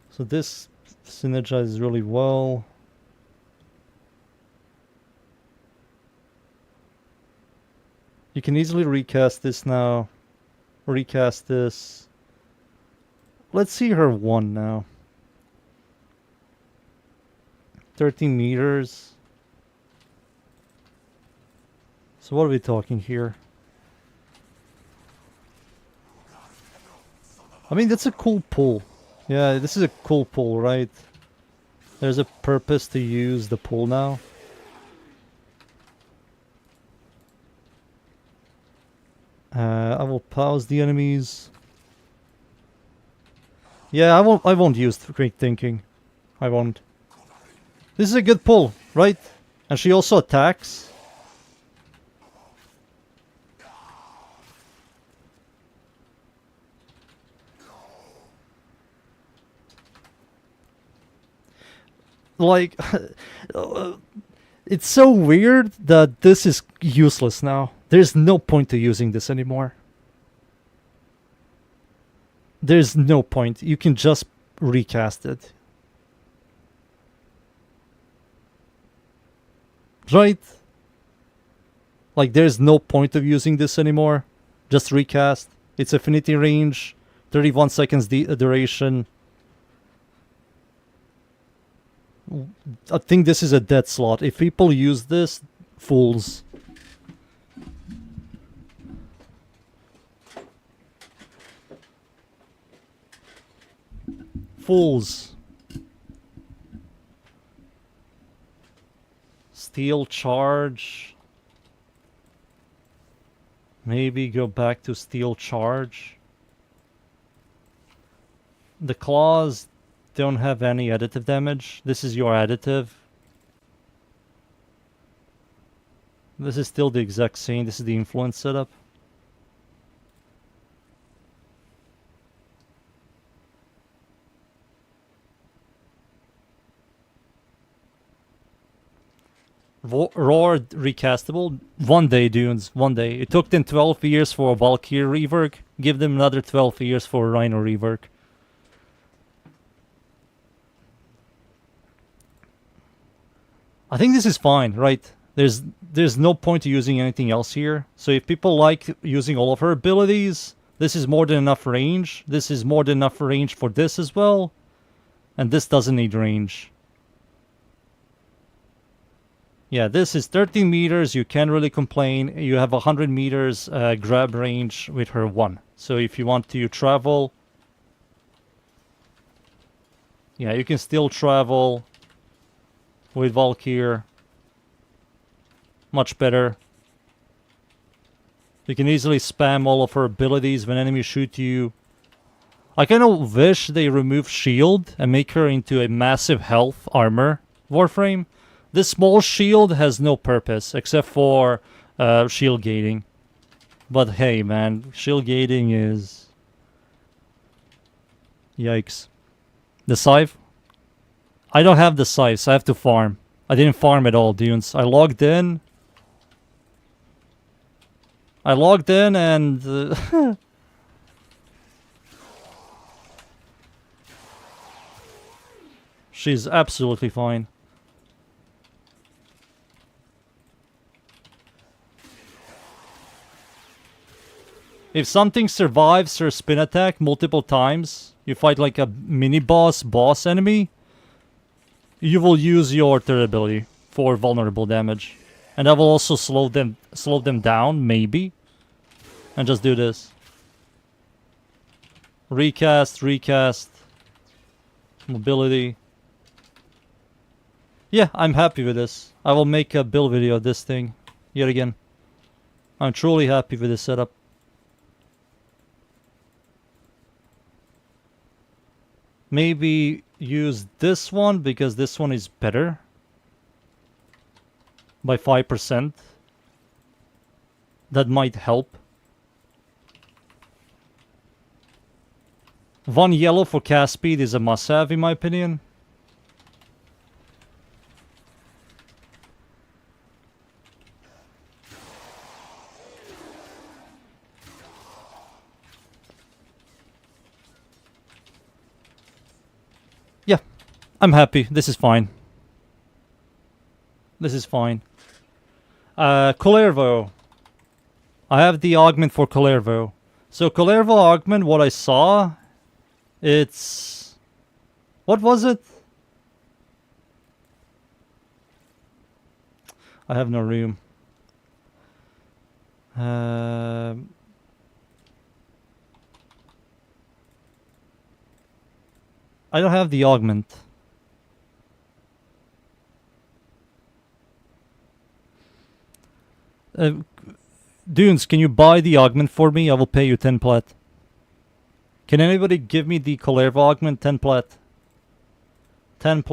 [SPEAKER 3] So this synergizes really well. You can easily recast this now. Recast this. Let's see her 1 now. 13 meters. So what are we talking here? I mean, that's a cool pull. Yeah, this is a cool pull, right? There's a purpose to use the pull now. I will pause the enemies. Yeah, I won't use Great Thinking. I won't. This is a good pull, right? And she also attacks. Like, it's so weird that this is useless now. There's no point to using this anymore. There's no point. You can just recast it. Right? Like, there's no point of using this anymore. Just recast. It's affinity range. 31 seconds duration. I think this is a dead slot. If people use this, fools. fools. Steel charge. Maybe go back to steel charge. The claws don't have any additive damage. This is your additive. This is still the exact same. This is the influence setup. Roar recastable? One day, dudes. One day. It took them 12 years for a Valkyr rework. Give them another 12 years for a Rhino rework. I think this is fine, right? There's no point to using anything else here. So if people like using all of her abilities, this is more than enough range. This is more than enough range for this as well. And this doesn't need range. Yeah, this is 13 meters. You can't really complain. You have 100 meters grab range with her 1. So if you want to travel... Yeah, you can still travel with Valkyr. Much better. You can easily spam all of her abilities when enemies shoot you. I kind of wish they remove shield and make her into a massive health armor Warframe. This small shield has no purpose except for shield gating. But hey man, shield gating is... Yikes. The scythe? I don't have the scythe, so I have to farm. I didn't farm at all, dudes. I logged in. And... she's absolutely fine. If something survives her spin attack multiple times, you fight like a mini-boss enemy, you will use your third ability for vulnerable damage. And that will also slow them down, maybe. And just do this. Recast. Mobility. Yeah, I'm happy with this. I will make a build video of this thing. Yet again. I'm truly happy with this setup. Maybe use this one because this one is better. By 5%. That might help. 1 yellow for cast speed is a must-have in my opinion. Yeah, I'm happy. This is fine. This is fine. Kullervo. I have the augment for Kullervo. So Kullervo augment, what I saw, it's... what was it? I have no room. I don't have the augment. Dunes, can you buy the augment for me? I will pay you 10 plat. Can anybody give me the Kullervo augment? 10 plat. 10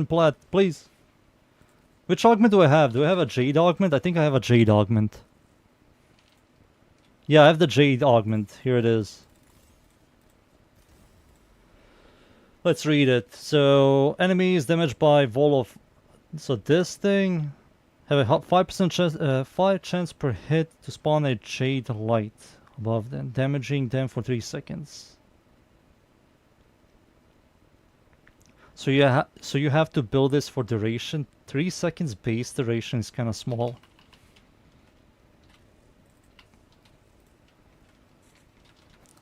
[SPEAKER 3] plat. Please. Which augment do I have? Do I have a Jade augment? I think I have a Jade augment. Yeah, I have the Jade augment. Here it is. Let's read it. So, enemies damaged by Vol of... so this thing... have a 5% chance, 5 chance per hit to spawn a Jade light above them, damaging them for 3 seconds. So you have to build this for duration. 3 seconds base duration is kind of small.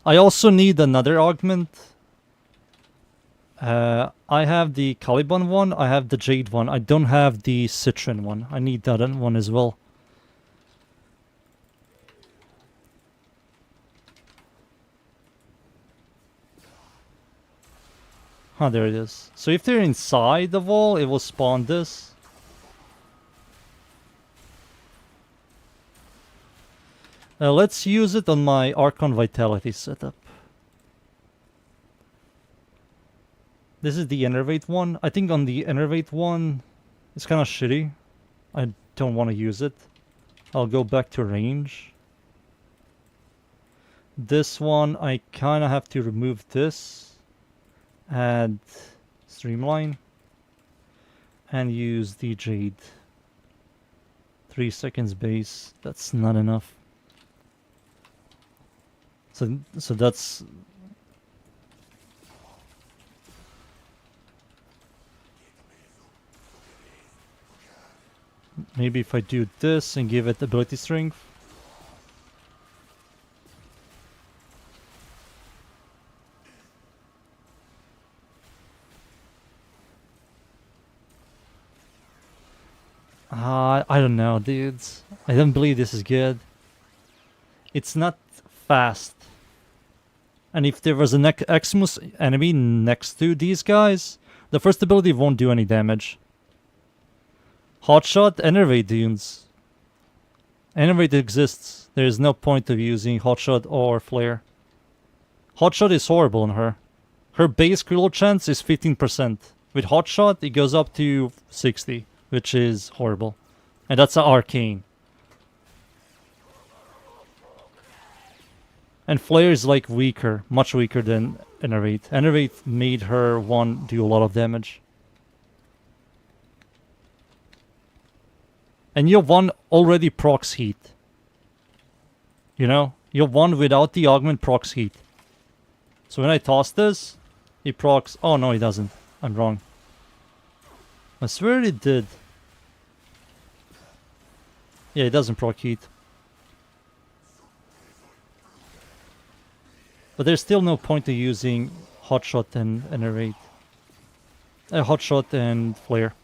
[SPEAKER 3] I also need another augment. I have the Caliban one, I have the Jade one. I don't have the Citron one. I need that one as well. Huh, there it is. So if they're inside the wall, it will spawn this. Let's use it on my Archon Vitality setup. This is the Enervate one. I think on the Enervate one, it's kind of shitty. I don't want to use it. I'll go back to range. This one, I kind of have to remove this. Add Streamline. And use the Jade. 3 seconds base. That's not enough. So that's... Maybe if I do this and give it ability strength. I don't know, dudes. I don't believe this is good. It's not fast. And if there was an Eximus enemy next to these guys, the first ability won't do any damage. Hotshot, Enervate dunes. Enervate exists. There is no point of using Hotshot or Flare. Hotshot is horrible on her. Her base critical chance is 15%. With Hotshot, it goes up to 60, which is horrible. And that's an arcane. And Flare is like weaker, much weaker than Enervate. Enervate made her one do a lot of damage. And your one already procs heat. You know? Your one without the augment procs heat. So when I toss this, he procs... Oh no, he doesn't. I'm wrong. I swear it did. Yeah, it doesn't proc heat. But there's still no point of using Hotshot and Enervate. Hotshot and Flare.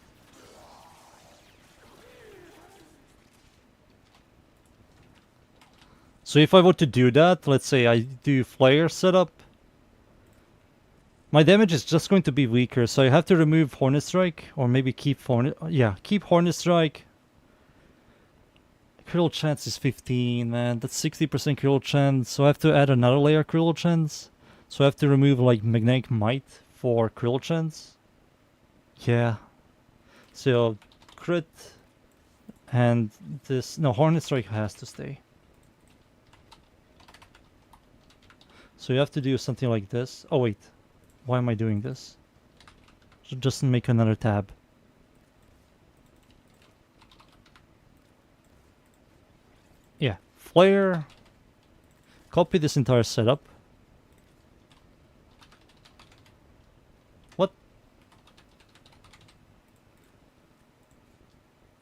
[SPEAKER 3] So if I were to do that, let's say I do Flare setup, my damage is just going to be weaker, so I have to remove Hornet Strike, or maybe keep Hornet... Yeah, keep Hornet Strike. Critical chance is 15, man. That's 60% critical chance, so I have to add another layer critical chance. So I have to remove, like, Magnetic Might for critical chance. Yeah. So, crit, and this... No, Hornet Strike has to stay. So you have to do something like this. Oh wait, why am I doing this? Just make another tab. Yeah, Flare. Copy this entire setup. What?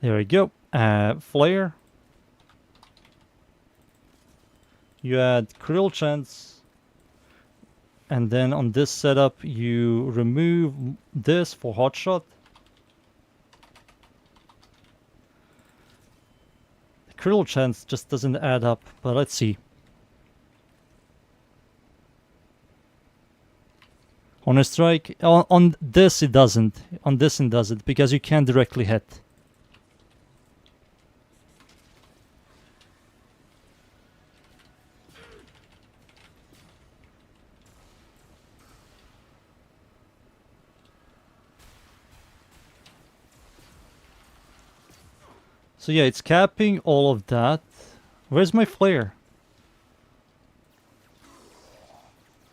[SPEAKER 3] There we go. Flare. You add critical chance. And then on this setup, you remove this for Hotshot. The critical chance just doesn't add up, but let's see. Hornet Strike, on this it doesn't. On this it doesn't, because you can't directly hit. So yeah, it's capping all of that. Where's my Flare?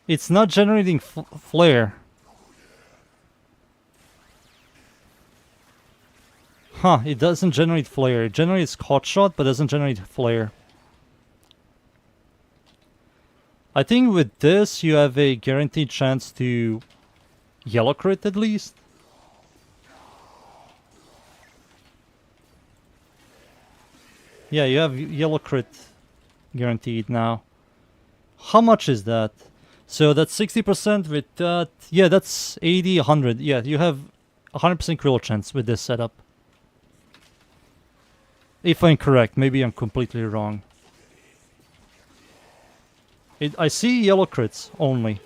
[SPEAKER 3] It's not generating Flare. Huh, it doesn't generate Flare. It generates Hotshot, but doesn't generate Flare. I think with this, you have a guaranteed chance to yellow crit at least. Yeah, you have yellow crit guaranteed now. How much is that? So that's 60% with that. Yeah, that's 80, 100. Yeah, you have 100% critical chance with this setup. If I'm correct, maybe I'm completely wrong. I see yellow crits only.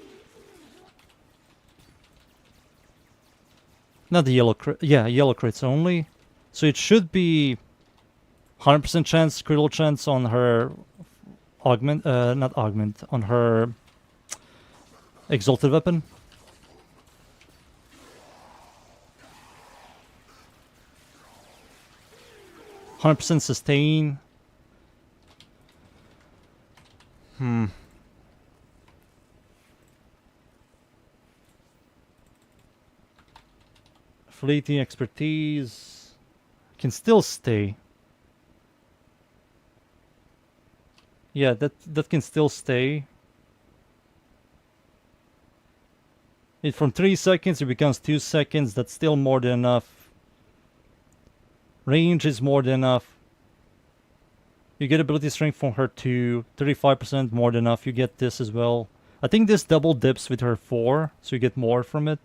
[SPEAKER 3] Not the yellow crit. Yeah, yellow crits only. So it should be 100% chance, critical chance on her augment, not augment, on her exalted weapon. %100% sustain. Fleeting expertise. Can still stay. Yeah, that can still stay. It from 3 seconds it becomes 2 seconds. That's still more than enough. Range is more than enough. You get ability strength from her too. 35% more than enough. You get this as well. I think this double dips with her 4, so you get more from it.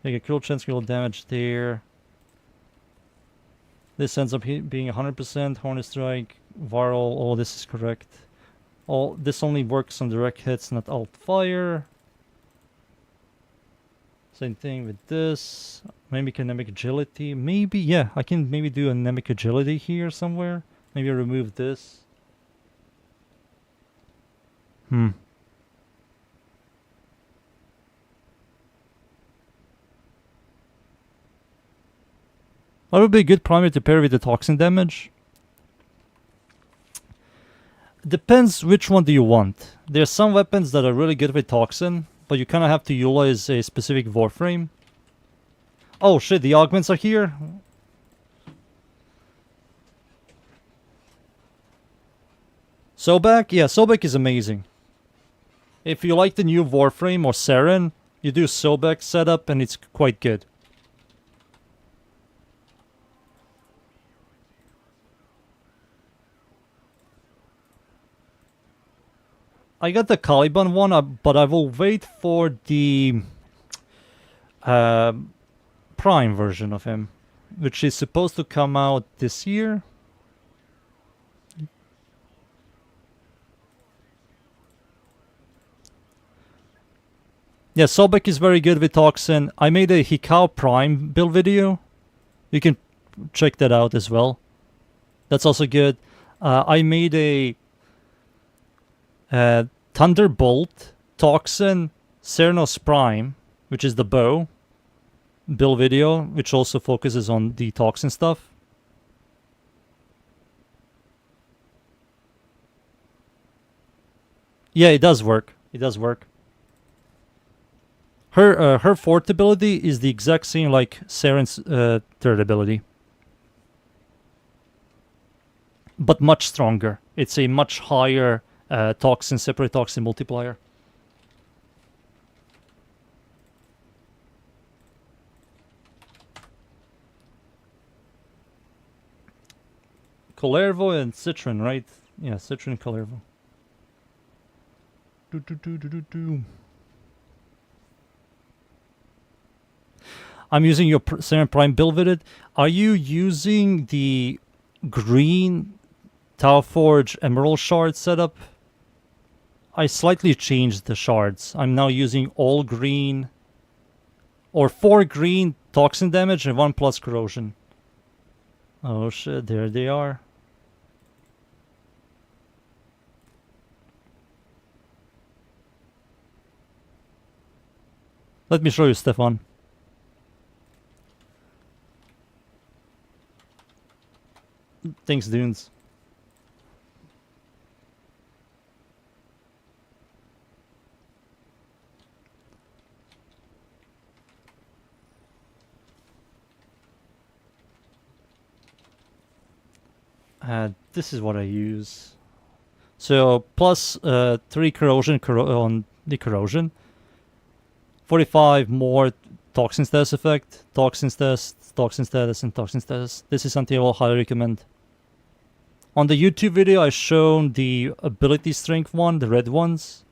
[SPEAKER 3] You get critical chance, critical damage there. This ends up being 100%. Hornet Strike, Viral, all this is correct. This only works on direct hits, not alt fire. Same thing with this. Maybe Anemic Agility. Maybe, yeah, I can maybe do Anemic Agility here somewhere. Maybe remove this. That would be a good primary to pair with the toxin damage. Depends which one do you want. There's some weapons that are really good with toxin, but you kind of have to utilize a specific Warframe. Oh shit, the augments are here? Sobek? Yeah, Sobek is amazing. If you like the new Warframe or Saren, you do Sobek setup and it's quite good. I got the Caliban one, but I will wait for the Prime version of him, which is supposed to come out this year. Yeah, Sobek is very good with Toxin. I made a Hikao Prime build video. You can check that out as well. That's also good. I made a Thunderbolt, Toxin, Cernos Prime, which is the bow, build video, which also focuses on the Toxin stuff. Yeah, it does work. It does work. Her fourth ability is the exact same like Saren's third ability, but much stronger. It's a much higher Toxin, separate Toxin multiplier. Colervo and Citron, right? Yeah, Citron and Colervo. I'm using your Saren Prime build with it. Are you using the green Tauforge Emerald Shard setup? I slightly changed the shards. I'm now using all green, or 4 green Toxin damage and 1 plus corrosion. Oh shit, there they are. Let me show you, Stefan. Thanks, Dunes. This is what I use. So plus 3 corrosion on the corrosion. 45 more toxin status effect, toxin status, and toxin status. This is something I will highly recommend. On the YouTube video, I shown the ability strength one, the red ones.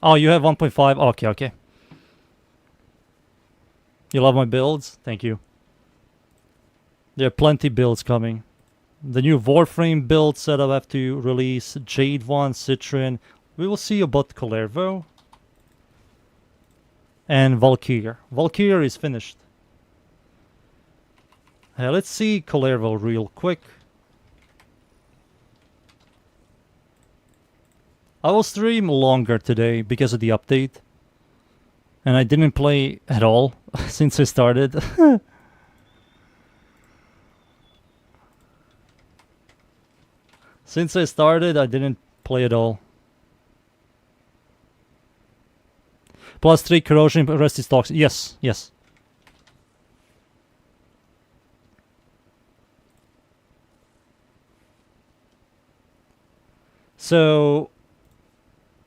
[SPEAKER 3] Oh, you have 1.5? Okay, okay. You love my builds? Thank you. There are plenty builds coming. The new Warframe build setup have to release. Jade one, Citron. We will see about Kullervo. And Valkyr. Valkyr is finished. Let's see Kullervo real quick. I will stream longer today because of the update. And I didn't play at all since I started. Since I started, I didn't play at all. +3 corrosion, rest is toxic. Yes, yes. So,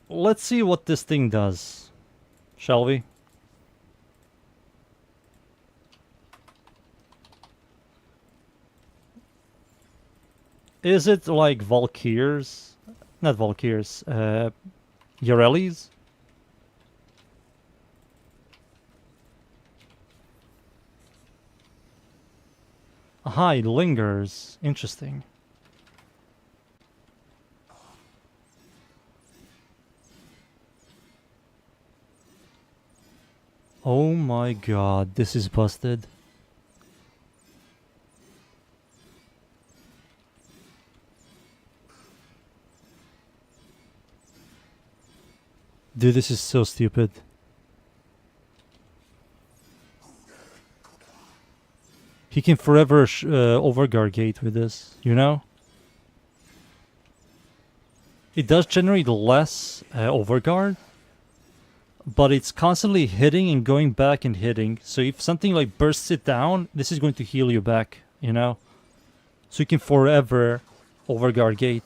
[SPEAKER 3] let's see what this thing does, shall we? Is it like Valkyrs? Not Valkyrs, Yareli's? Aha, it lingers. Interesting. Oh my god, this is busted. Dude, this is so stupid. He can forever overguard gate with this, you know? It does generate less overguard, but it's constantly hitting and going back and hitting. So if something like bursts it down, this is going to heal you back, you know? So you can forever overguard gate.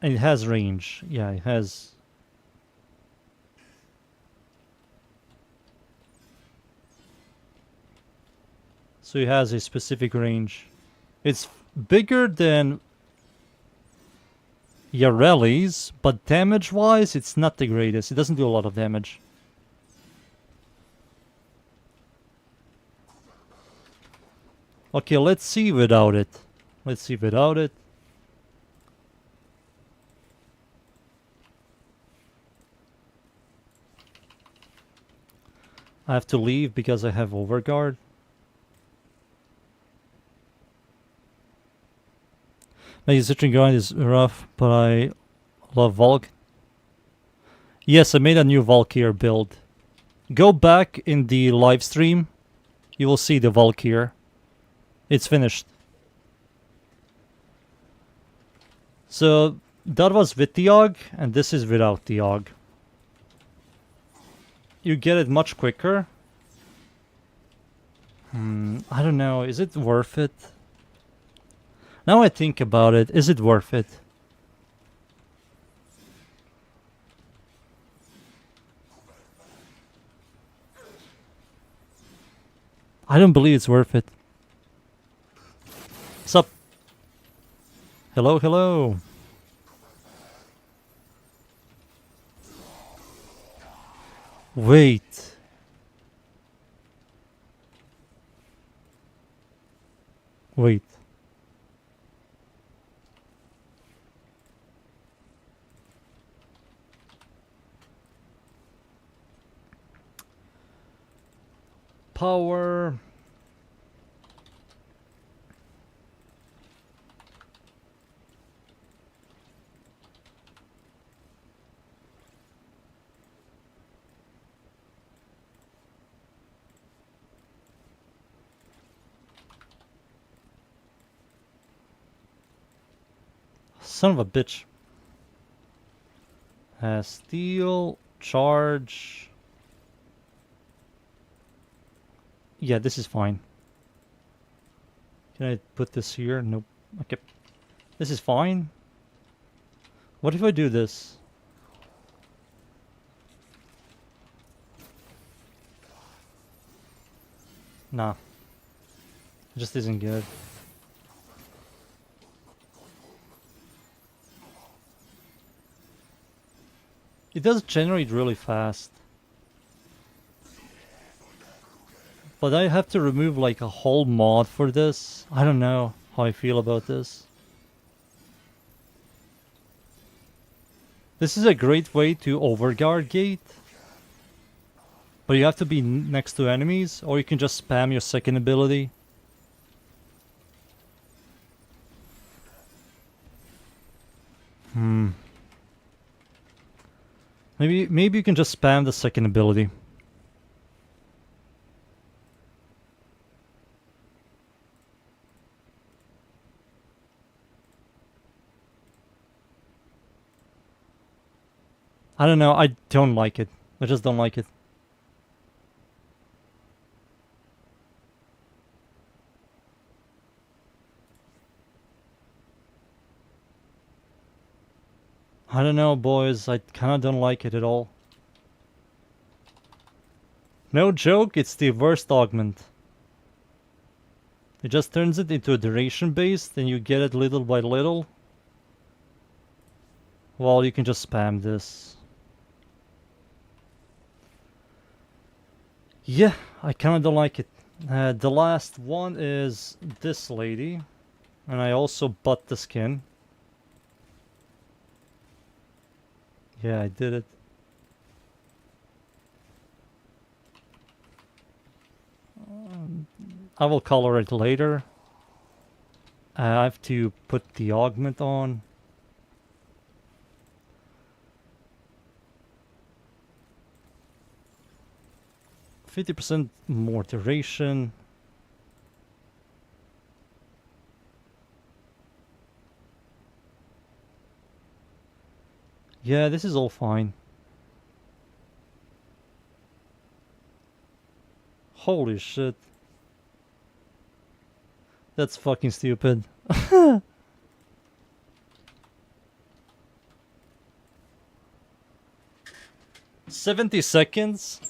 [SPEAKER 3] And it has range. Yeah, it has. So it has a specific range. It's bigger than Yareli's, but damage-wise, it's not the greatest. It doesn't do a lot of damage. Okay, let's see without it. Let's see without it. I have to leave because I have overguard. Making Citron grind is rough, but I love Valk. Yes, I made a new Valkyr build. Go back in the live stream. You will see the Valkyr. It's finished. So that was with the Og, and this is without the Og. You get it much quicker. I don't know. Is it worth it? Now I think about it. Is it worth it? I don't believe it's worth it. Sup? Hello, hello. Wait. Wait. Power. Son of a bitch. Steel, charge. Yeah, this is fine. Can I put this here? Nope. Okay. This is fine. What if I do this? Nah. It just isn't good. It does generate really fast. But I have to remove like a whole mod for this. I don't know how I feel about this. This is a great way to overguard gate. But you have to be next to enemies, or you can just spam your second ability. Maybe you can just spam the second ability. I don't know, I don't like it. I just don't like it. I don't know, boys. I kinda don't like it at all. No joke, it's the worst augment. It just turns it into a duration based and you get it little by little. Well, you can just spam this. Yeah, I kinda don't like it. The last one is this lady. And I also bought the skin. Yeah, I did it. I will color it later. I have to put the augment on. %50 more duration. Yeah, this is all fine. Holy shit. That's fucking stupid. 70 seconds?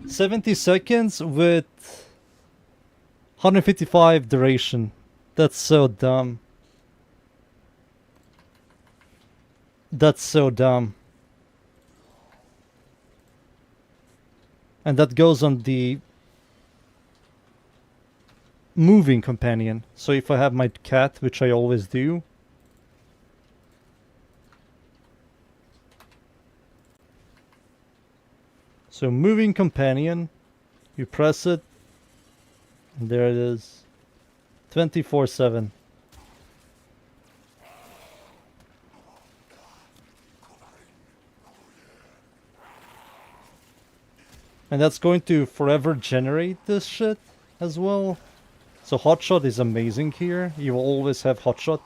[SPEAKER 3] 70 seconds with 155 duration. That's so dumb. That's so dumb. And that goes on the moving companion. So if I have my cat, which I always do. So moving companion, you press it, and there it is. 24/7. And that's going to forever generate this shit as well. So hotshot is amazing here. You will always have hotshot.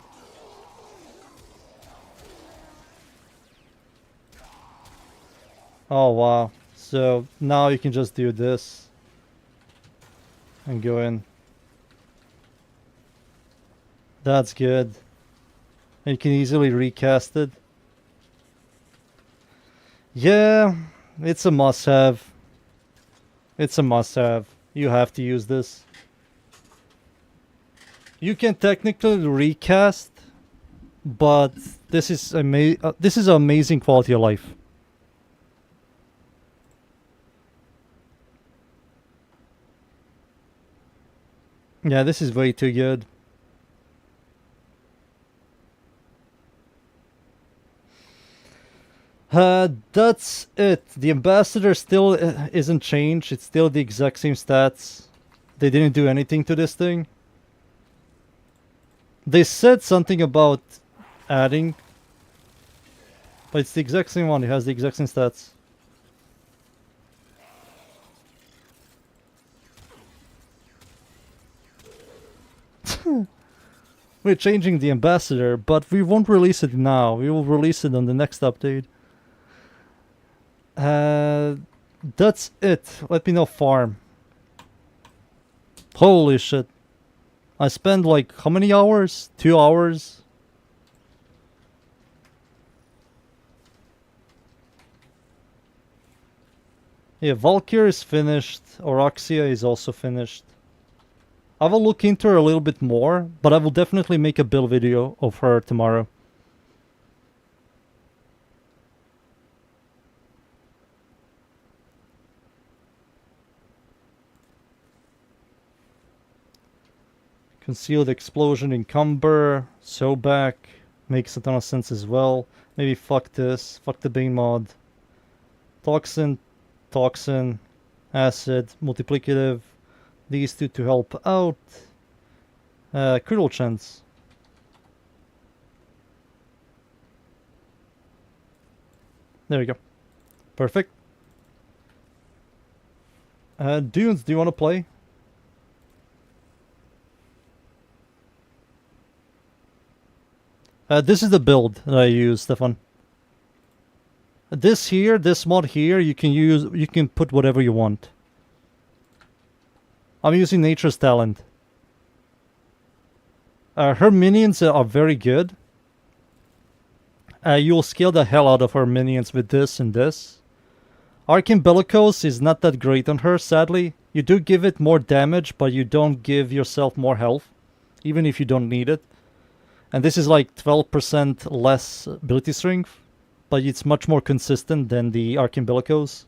[SPEAKER 3] Oh wow. So now you can just do this. And go in. That's good. And you can easily recast it. Yeah, it's a must-have. It's a must-have. You have to use this. You can technically recast, but this is amazing quality of life. Yeah, this is way too good. That's it. The ambassador still isn't changed. It's still the exact same stats. They didn't do anything to this thing. They said something about adding, but it's the exact same one. It has the exact same stats. We're changing the ambassador, but we won't release it now. We will release it on the next update. That's it. Let me know farm. Holy shit. I spent like how many hours? 2 hours? Yeah, Valkyr is finished. Oraxia is also finished. I will look into her a little bit more, but I will definitely make a build video of her tomorrow. Concealed explosion encumber. Sobak. Makes a ton of sense as well. Maybe fuck this. Fuck the Bane mod. Toxin. Toxin. Acid. Multiplicative. These two to help out. Critical chance. There we go. Perfect. Dunes, do you want to play? This is the build that I use, Stefan. This here, this mod here, you can put whatever you want. I'm using Nature's Talent. Her minions are very good. You'll scale the hell out of her minions with this and this. Arcane Bellicose is not that great on her, sadly. You do give it more damage, but you don't give yourself more health, even if you don't need it. And this is like 12% less ability strength, but it's much more consistent than the Arcane Bellicose.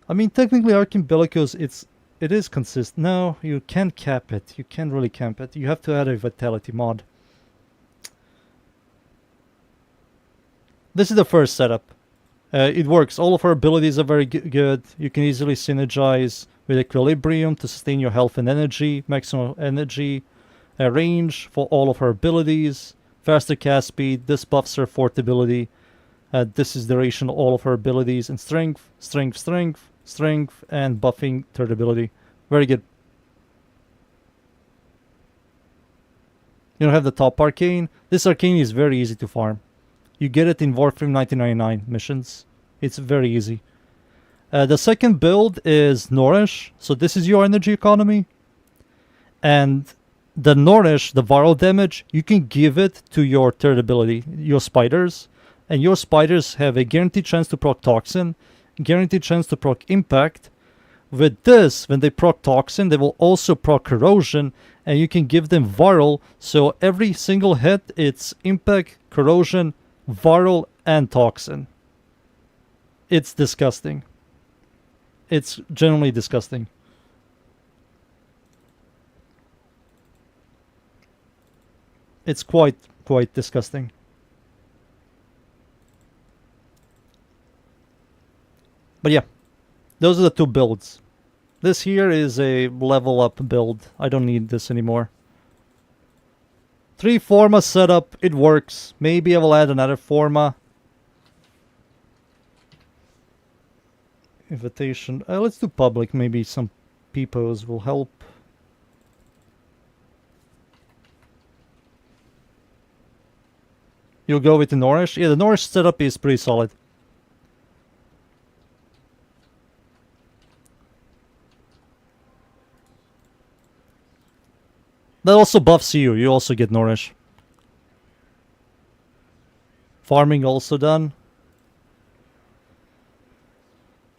[SPEAKER 3] I mean, technically Arcane Bellicose, it is consistent. No, you can't cap it. You can't really cap it. You have to add a Vitality mod. This is the first setup. It works. All of her abilities are very good. You can easily synergize with Equilibrium to sustain your health and energy. Maximum energy range for all of her abilities. Faster cast speed. This buffs her fourth ability. This is duration of all of her abilities. And strength, strength, strength, strength, and buffing third ability. Very good. You don't have the top arcane. This arcane is very easy to farm. You get it in Warframe 1999 missions. It's very easy. The second build is Nourish. So this is your energy economy. And the Nourish, the viral damage, you can give it to your third ability, your spiders. And your spiders have a guaranteed chance to proc Toxin, guaranteed chance to proc Impact. With this, when they proc Toxin, they will also proc Corrosion, and you can give them viral. So every single hit, it's Impact, Corrosion, viral, and Toxin. It's disgusting. It's generally disgusting. It's quite disgusting. But yeah, those are the two builds. This here is a level up build. I don't need this anymore. 3 Forma setup, it works. Maybe I will add another Forma. Invitation. Let's do public. Maybe some peepos will help. You'll go with the Nourish? Yeah, the Nourish setup is pretty solid. That also buffs you. You also get Nourish. Farming also done.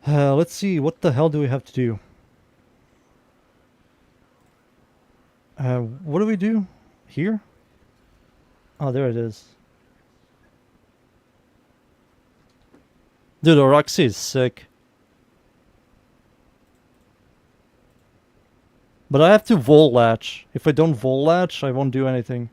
[SPEAKER 3] Let's see. What the hell do we have to do? What do we do? Here? Oh, there it is. Dude, Oraxia is sick. But I have to vol latch. If I don't vol latch, I won't do anything.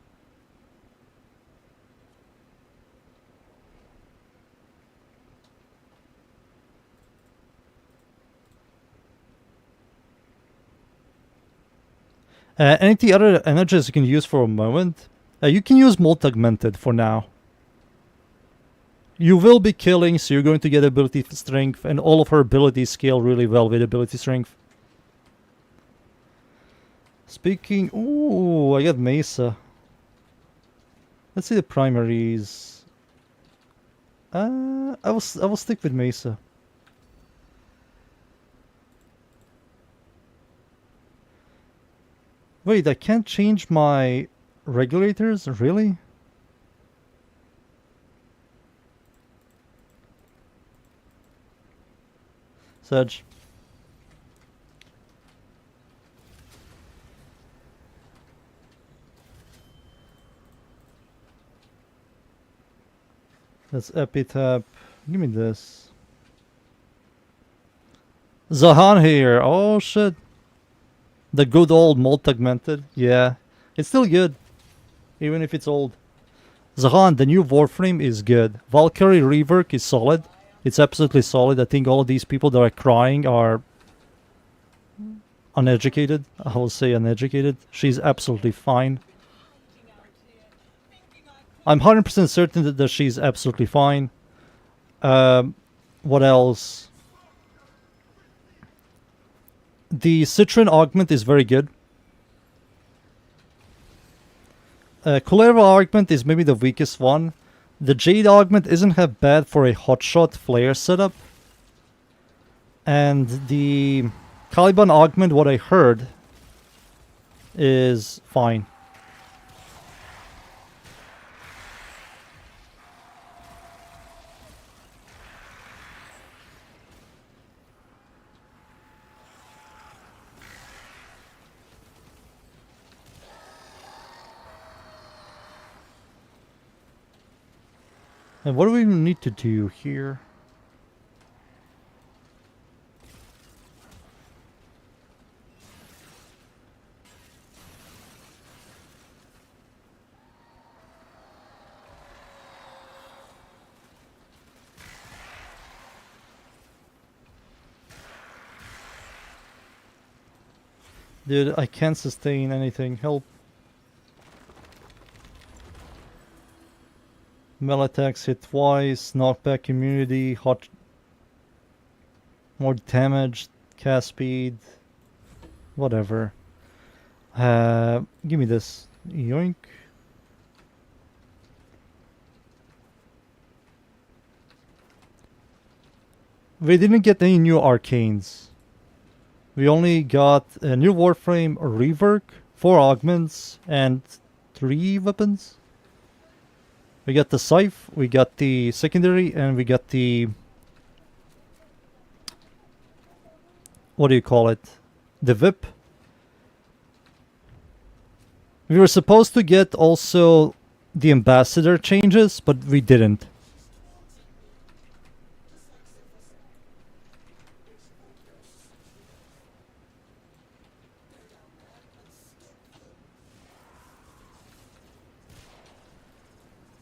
[SPEAKER 3] Any of the other energies you can use for a moment. You can use Molt Augmented for now. You will be killing, so you're going to get ability strength, and all of her abilities scale really well with ability strength. Speaking... Ooh, I got Mesa. Let's see the primaries. I will stick with Mesa. Wait, I can't change my regulators? Really? Sedge. That's Epitap. Give me this. Zahan here. Oh shit. The good old multi-augmented. Yeah. It's still good. Even if it's old. Zahan, the new Warframe is good. Valkyrie rework is solid. It's absolutely solid. I think all of these people that are crying are uneducated. I will say uneducated. She's absolutely fine. I'm 100% certain that she's absolutely fine. What else? The Citron augment is very good. Kulera augment is maybe the weakest one. The Jade augment isn't half bad for a hotshot flare setup. And the Caliban augment, what I heard, is fine. And what do we need to do here? Dude, I can't sustain anything. Help. Melee attacks hit twice, knockback immunity, hot, more damage, cast speed, whatever. Give me this. Yoink. We didn't get any new arcanes. We only got a new Warframe, a rework, 4 augments, and 3 weapons. We got the Scythe, we got the secondary, and we got the... what do you call it? The Whip. We were supposed to get also the Ambassador changes, but we didn't.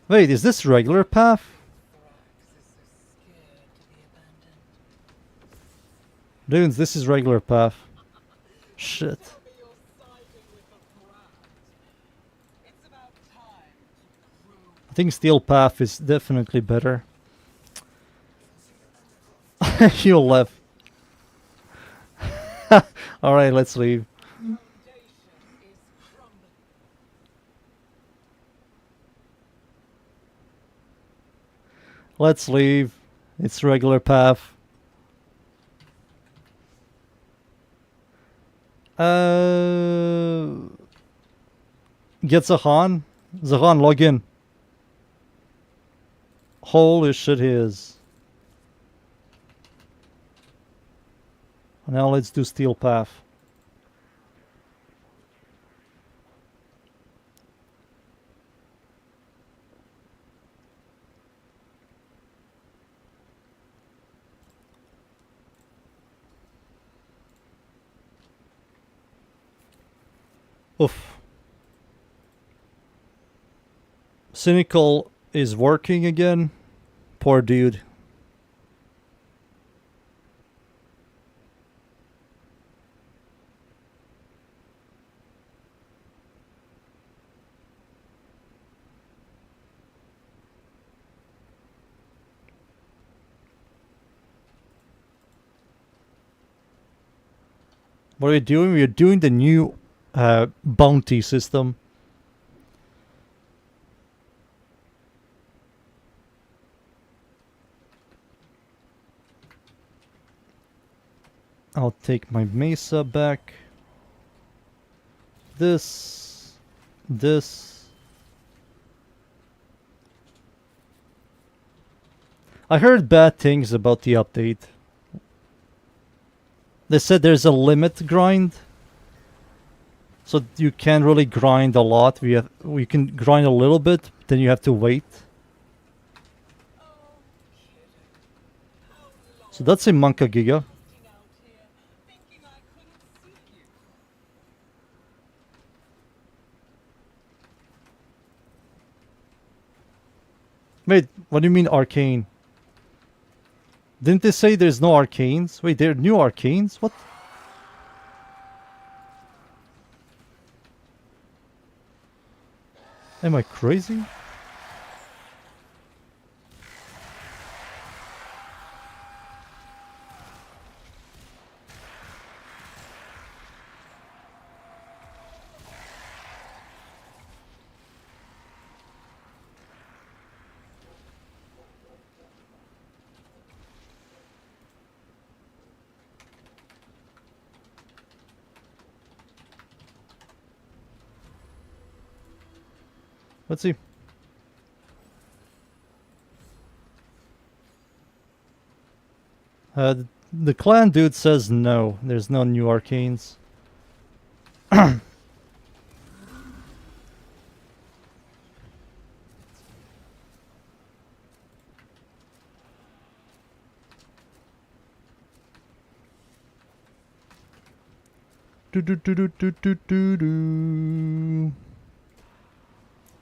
[SPEAKER 3] Wait, is this regular path? Dudes, this is regular path. Shit. I think steel path is definitely better. You left. Alright, let's leave. Let's leave. It's regular path. Get Zahan. Zahan, log in. Holy shit, he is. Now let's do steel path. Oof. Cynical is working again. Poor dude. What are we doing? We are doing the new bounty system. I'll take my mesa back. This. I heard bad things about the update. They said there's a limit grind. So you can't really grind a lot. We can grind a little bit, then you have to wait. So that's a Manka Giga. Wait, what do you mean arcane? Didn't they say there's no arcanes? Wait, there are new arcanes? What? Am I crazy? Let's see. The clan dude says no. There's no new arcanes.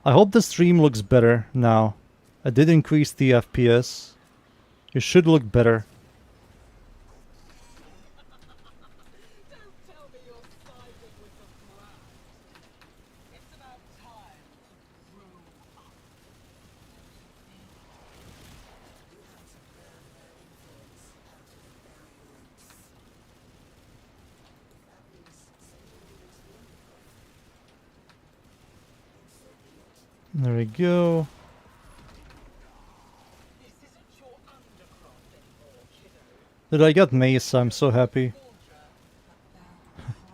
[SPEAKER 3] I hope the stream looks better now. I did increase the FPS. It should look better. There we go. Dude, I got mace, I'm so happy.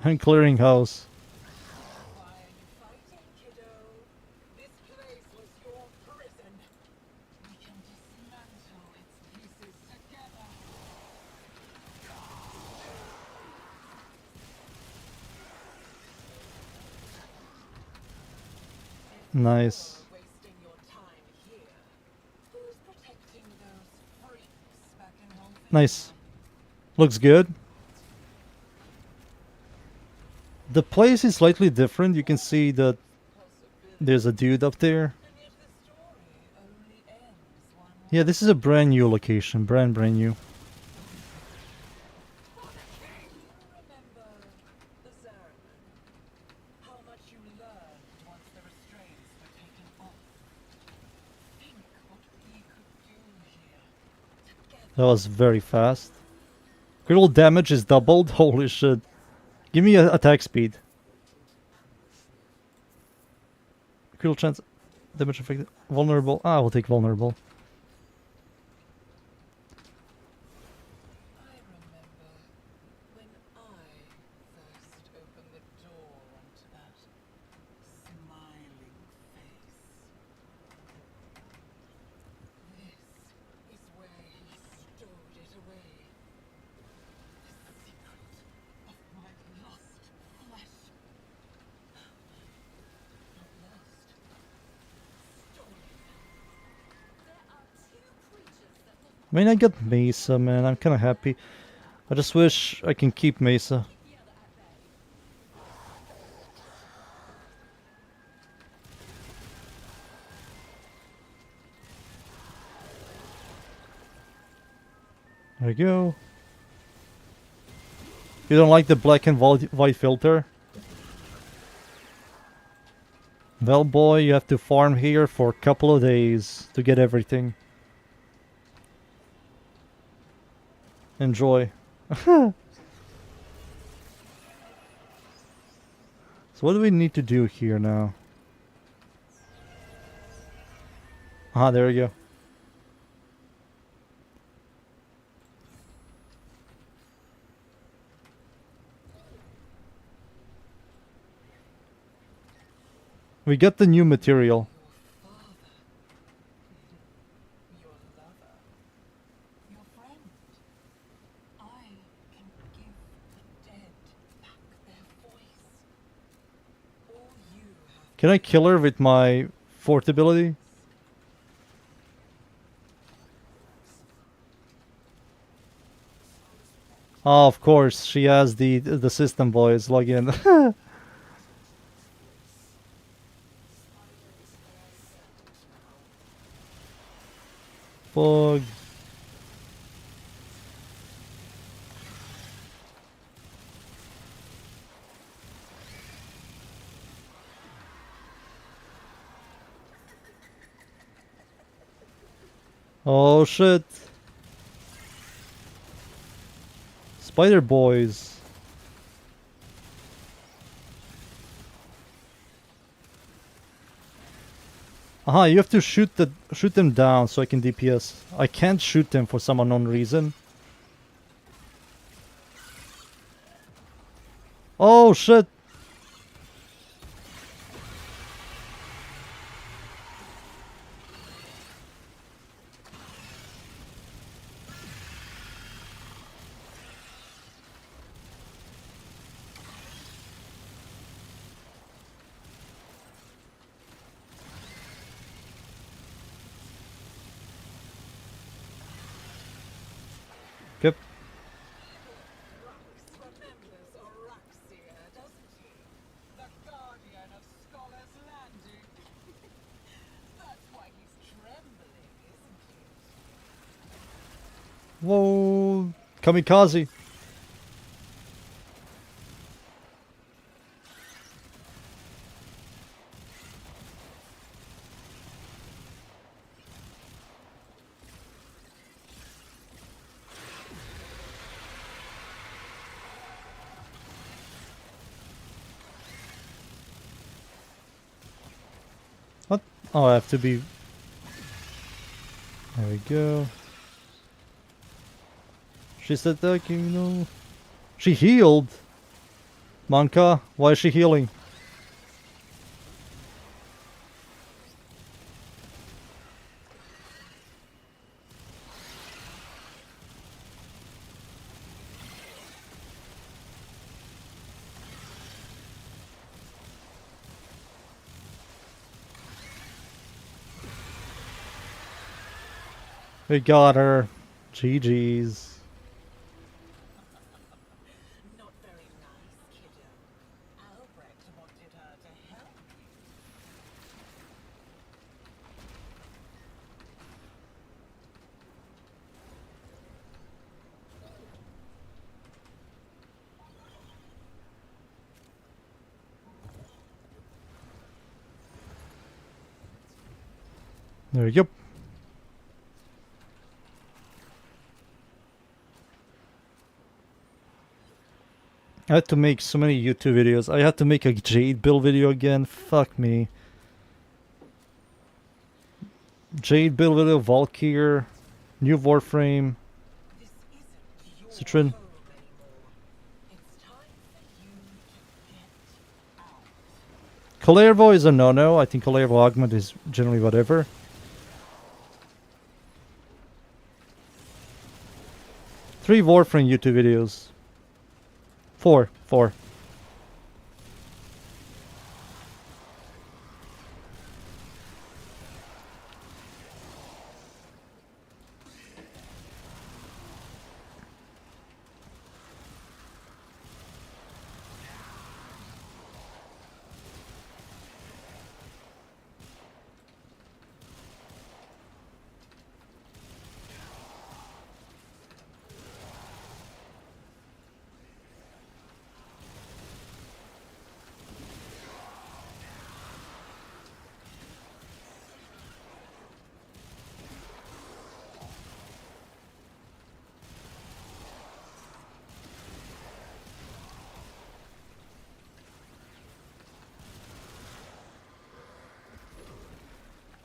[SPEAKER 3] I'm clearing house. Nice. Nice. Looks good. The place is slightly different. You can see that there's a dude up there. Yeah, this is a brand new location. Brand new. That was very fast. Critical damage is doubled. Holy shit. Give me attack speed. Critical chance. Damage affected. Vulnerable. Ah, we'll take vulnerable. I mean, I got Mesa, man. I'm kind of happy. I just wish I can keep Mesa. There we go. You don't like the black and white filter? Well, boy, you have to farm here for a couple of days to get everything. Enjoy. So what do we need to do here now? Ah, there we go. We got the new material. Can I kill her with my fort ability? Oh, of course, she has the system boys log in. fuck? Oh shit. Spider boys. Aha, you have to shoot them down so I can DPS. I can't shoot them for some unknown reason. Oh shit. Yep.
[SPEAKER 2] Remembers Oraxia, doesn't he? The guardian of Scholar's Landing. That's why he's trembling, isn't it?
[SPEAKER 3] Whoa. Kamikaze. What? Oh, I have to be... There we go. She's attacking, no. She healed! Manka, why is she healing? We got her. GG's.
[SPEAKER 2] Not very nice, kiddo. Albrecht wanted her to help you.
[SPEAKER 3] There we go. I had to make so many YouTube videos. I had to make a Jade build video again. Fuck me. Jade build video, Valkyr, new Warframe,
[SPEAKER 2] This isn't your
[SPEAKER 3] Citron.
[SPEAKER 2] home anymore. It's time for you to get out.
[SPEAKER 3] Kalervo is a no-no. I think Kalervo augment is generally whatever. Three Warframe YouTube videos. Four.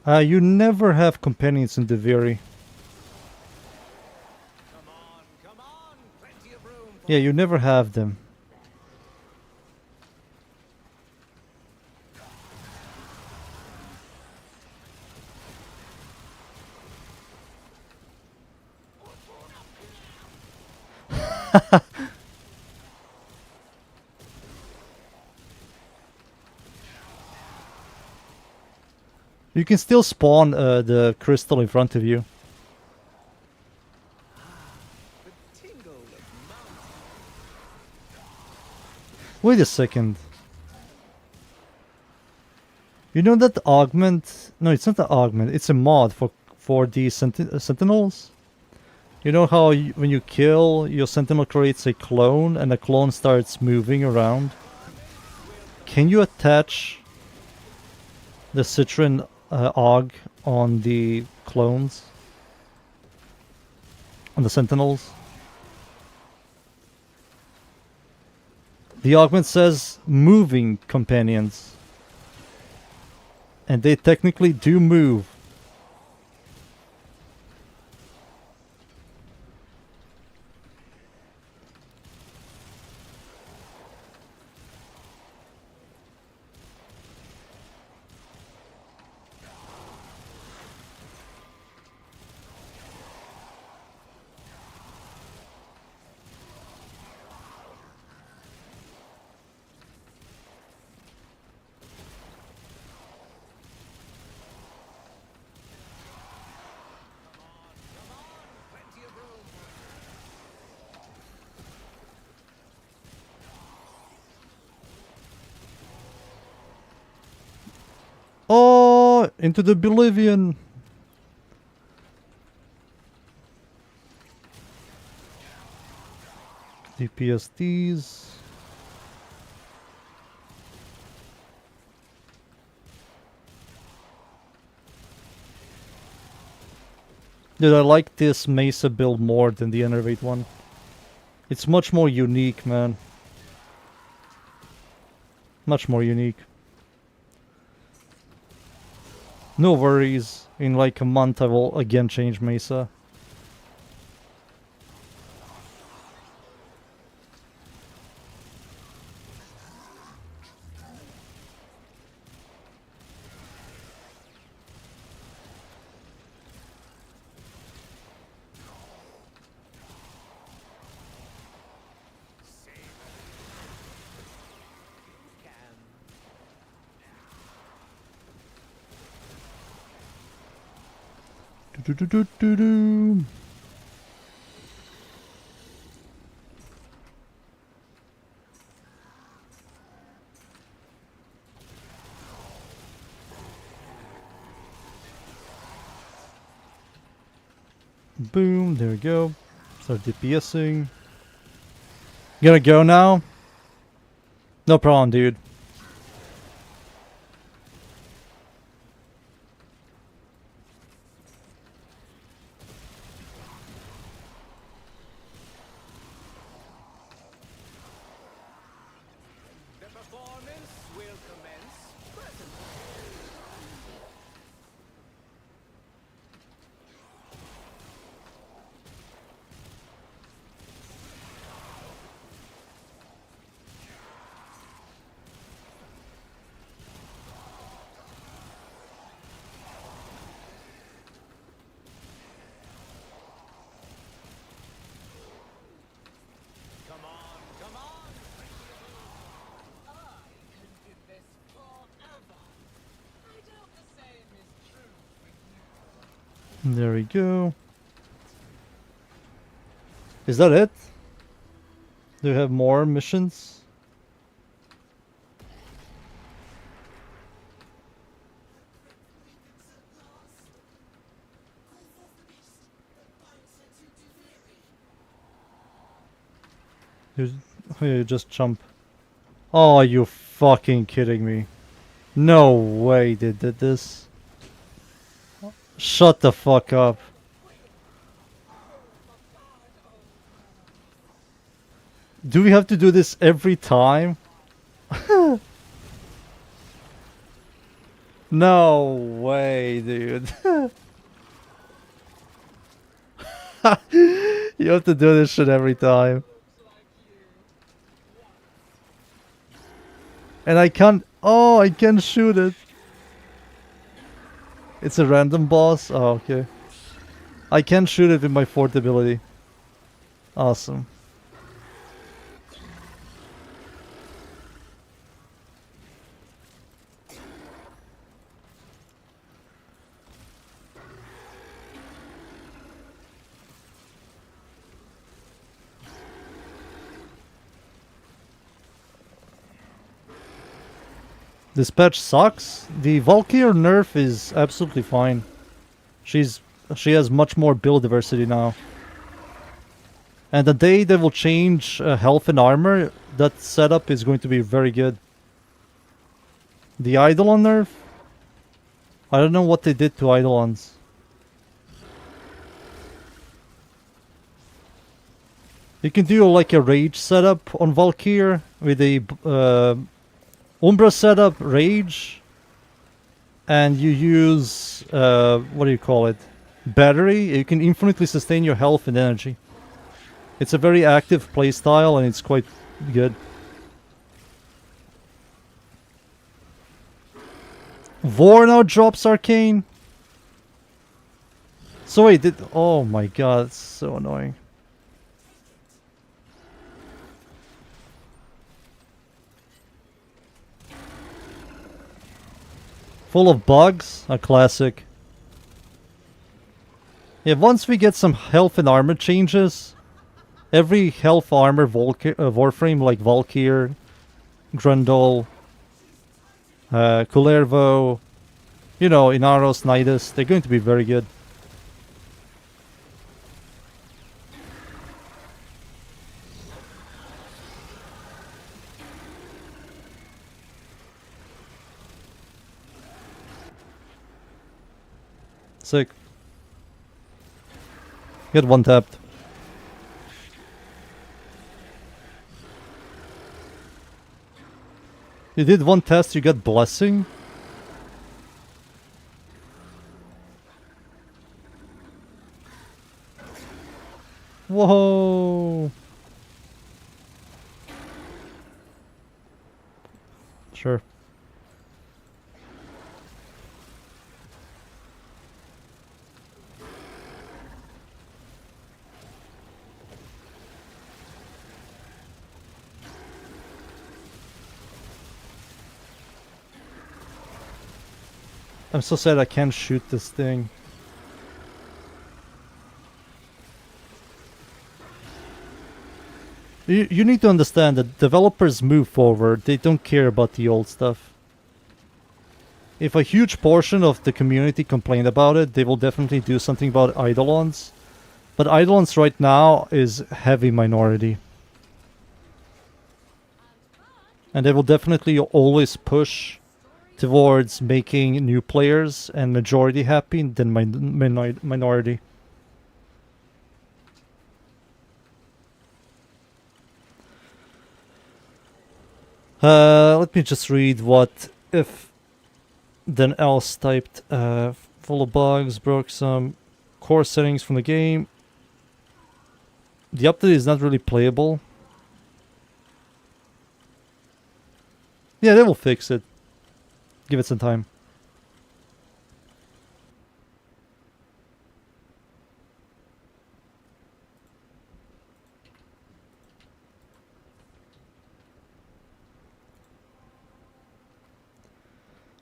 [SPEAKER 3] You never have companions in the Viri.
[SPEAKER 2] Come on, plenty of room.
[SPEAKER 3] Yeah, you never have them. You can still spawn the crystal in front of you. Wait a second. You know that augment? No, it's not the augment. It's a mod for for the sentinels. You know how when you kill, your sentinel creates a clone and the clone starts moving around? Can you attach the Citron AUG on the clones? On the sentinels? The augment says moving companions. And they technically do move. Oh, into the Bolivian. DPSDs. Dude, I like this Mesa build more than the Enervate one. It's much more unique, man. Much more unique. No worries, in like a month I will again change Mesa. Do-do-do-do-do. Boom, there we go. Start DPSing. Gonna go now? No problem, dude. There we go. Is that it? Do you have more missions? You just jump. Oh, are you fucking kidding me? No way they did this. Shut the fuck up. Do we have to do this every time? No way, dude. You have to do this shit every time. And I can't... Oh, I can shoot it. It's a random boss? Oh, okay. I can shoot it with my fourth ability. Awesome. This patch sucks. The Valkyr nerf is absolutely fine. She's she has much more build diversity now. And the day they will change health and armor, that setup is going to be very good. The Eidolon nerf? I don't know what they did to Eidolons. You can do like a rage setup on Valkyr with a Umbra setup, rage, and you use what do you call it? Battery. You can infinitely sustain your health and energy. It's a very active playstyle and it's quite good. Vor now drops Arcane. So wait, oh my god, it's so annoying. Full of bugs, a classic. Yeah, once we get some health and armor changes, every health armor Warframe like Valkyr, Grundle, Kullervo, you know, Inaros, Nidus, they're going to be very good. Sick. Get one tapped. You did one test, you got blessing? Whoa! Sure. I'm so sad I can't shoot this thing. You need to understand that developers move forward. They don't care about the old stuff. If a huge portion of the community complain about it, they will definitely do something about Eidolons. But Eidolons right now is heavy minority. And they will definitely always push towards making new players and majority happy than minority. Let me just read what if then else typed. Full of bugs, broke some core settings from the game. The update is not really playable. Yeah, they will fix it. Give it some time.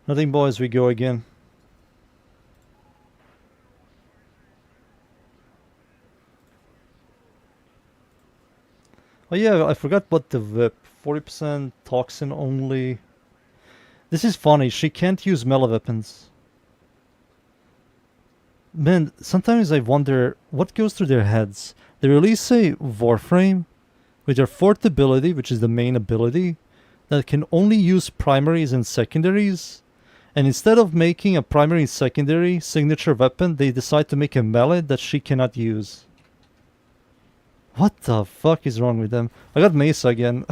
[SPEAKER 3] Nothing, boys, we go again. Oh yeah, I forgot what the VIP. 40% toxin only. This is funny, she can't use melee weapons. Man, sometimes I wonder what goes through their heads. They release a Warframe with their fourth ability, which is the main ability, that can only use primaries and secondaries. And instead of making a primary and secondary signature weapon, they decide to make a melee that she cannot use. What the fuck is wrong with them? I got Mesa again.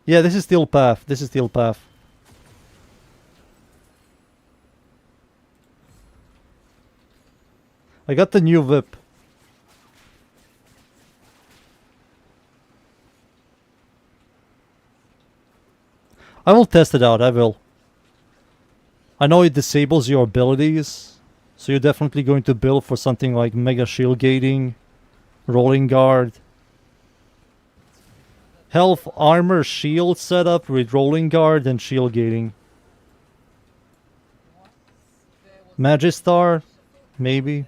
[SPEAKER 3] Yeah, this is Steel Path. This is Steel Path. I got the new whip. I will test it out, I will. I know it disables your abilities, so you're definitely going to build for something like Mega Shield Gating, Rolling Guard. Health, Armor, Shield setup with Rolling Guard and Shield Gating. Magistar, maybe.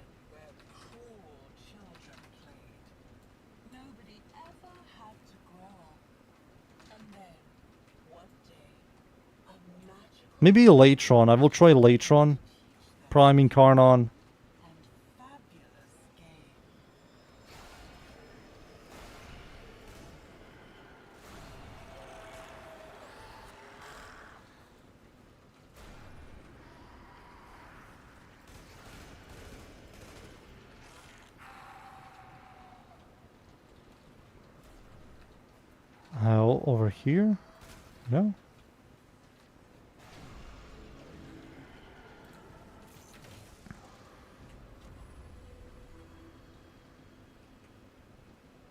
[SPEAKER 3] Maybe Latron. I will try Latron. Priming Karnon. How over here? No.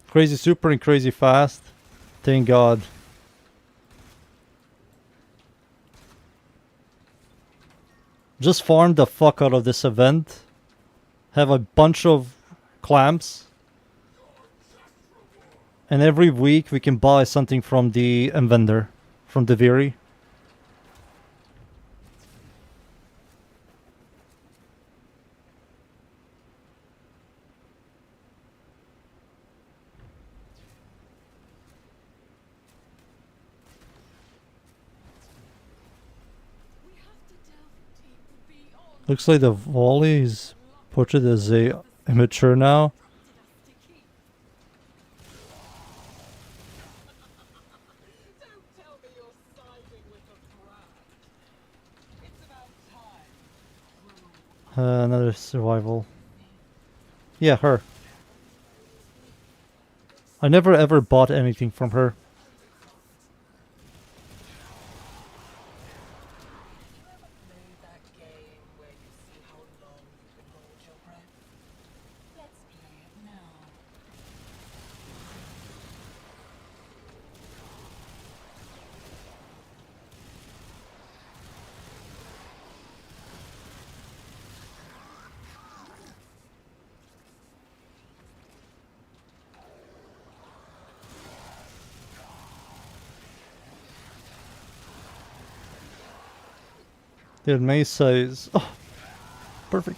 [SPEAKER 3] Crazy super and crazy fast. Thank God. Just farm the fuck out of this event. Have a bunch of clamps. And every week we can buy something from the vendor. From the Viri. Looks like the volley is portrayed as a immature now. Another survival. Yeah, her. I never ever bought anything from her. Their Mesa is... Oh, perfect.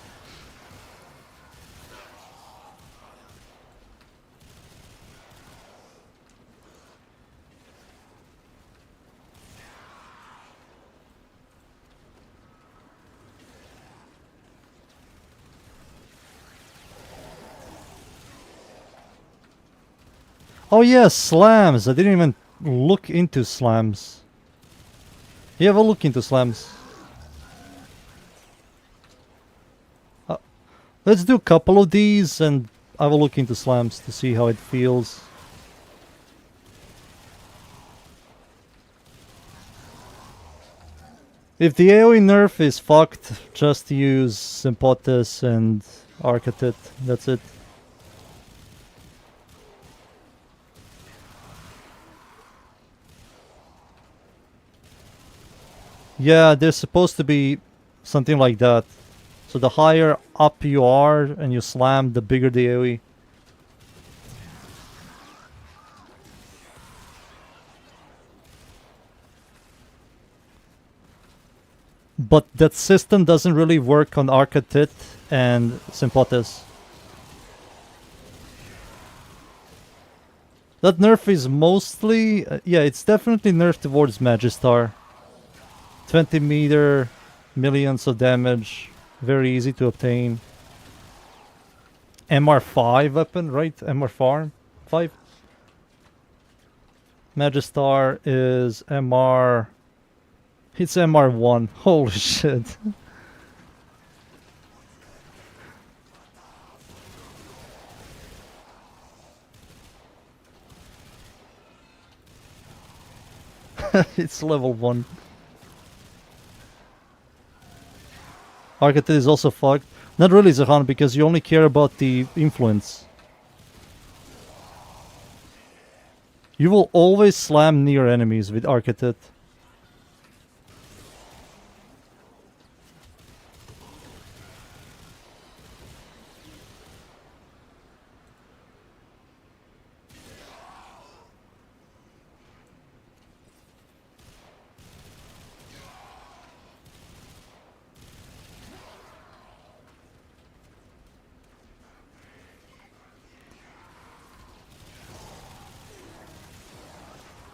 [SPEAKER 3] Oh yeah, slams. I didn't even look into slams. You have a look into slams. Let's do a couple of these and I will look into slams to see how it feels. If the AoE nerf is fucked, just use Symphotis and Arcatit. That's it. Yeah, there's supposed to be something like that. So the higher up you are and you slam, the bigger the AoE. But that system doesn't really work on Arcatit and Symphotis. That nerf is mostly... yeah, it's definitely nerfed towards Magistar. 20 meter, millions of damage. Very easy to obtain. MR5 weapon, right? MR5? Magistar is MR... It's MR1. Holy shit. It's level 1. Arcatit is also fucked. Not really, Zahan, because you only care about the influence. You will always slam near enemies with Arcatit.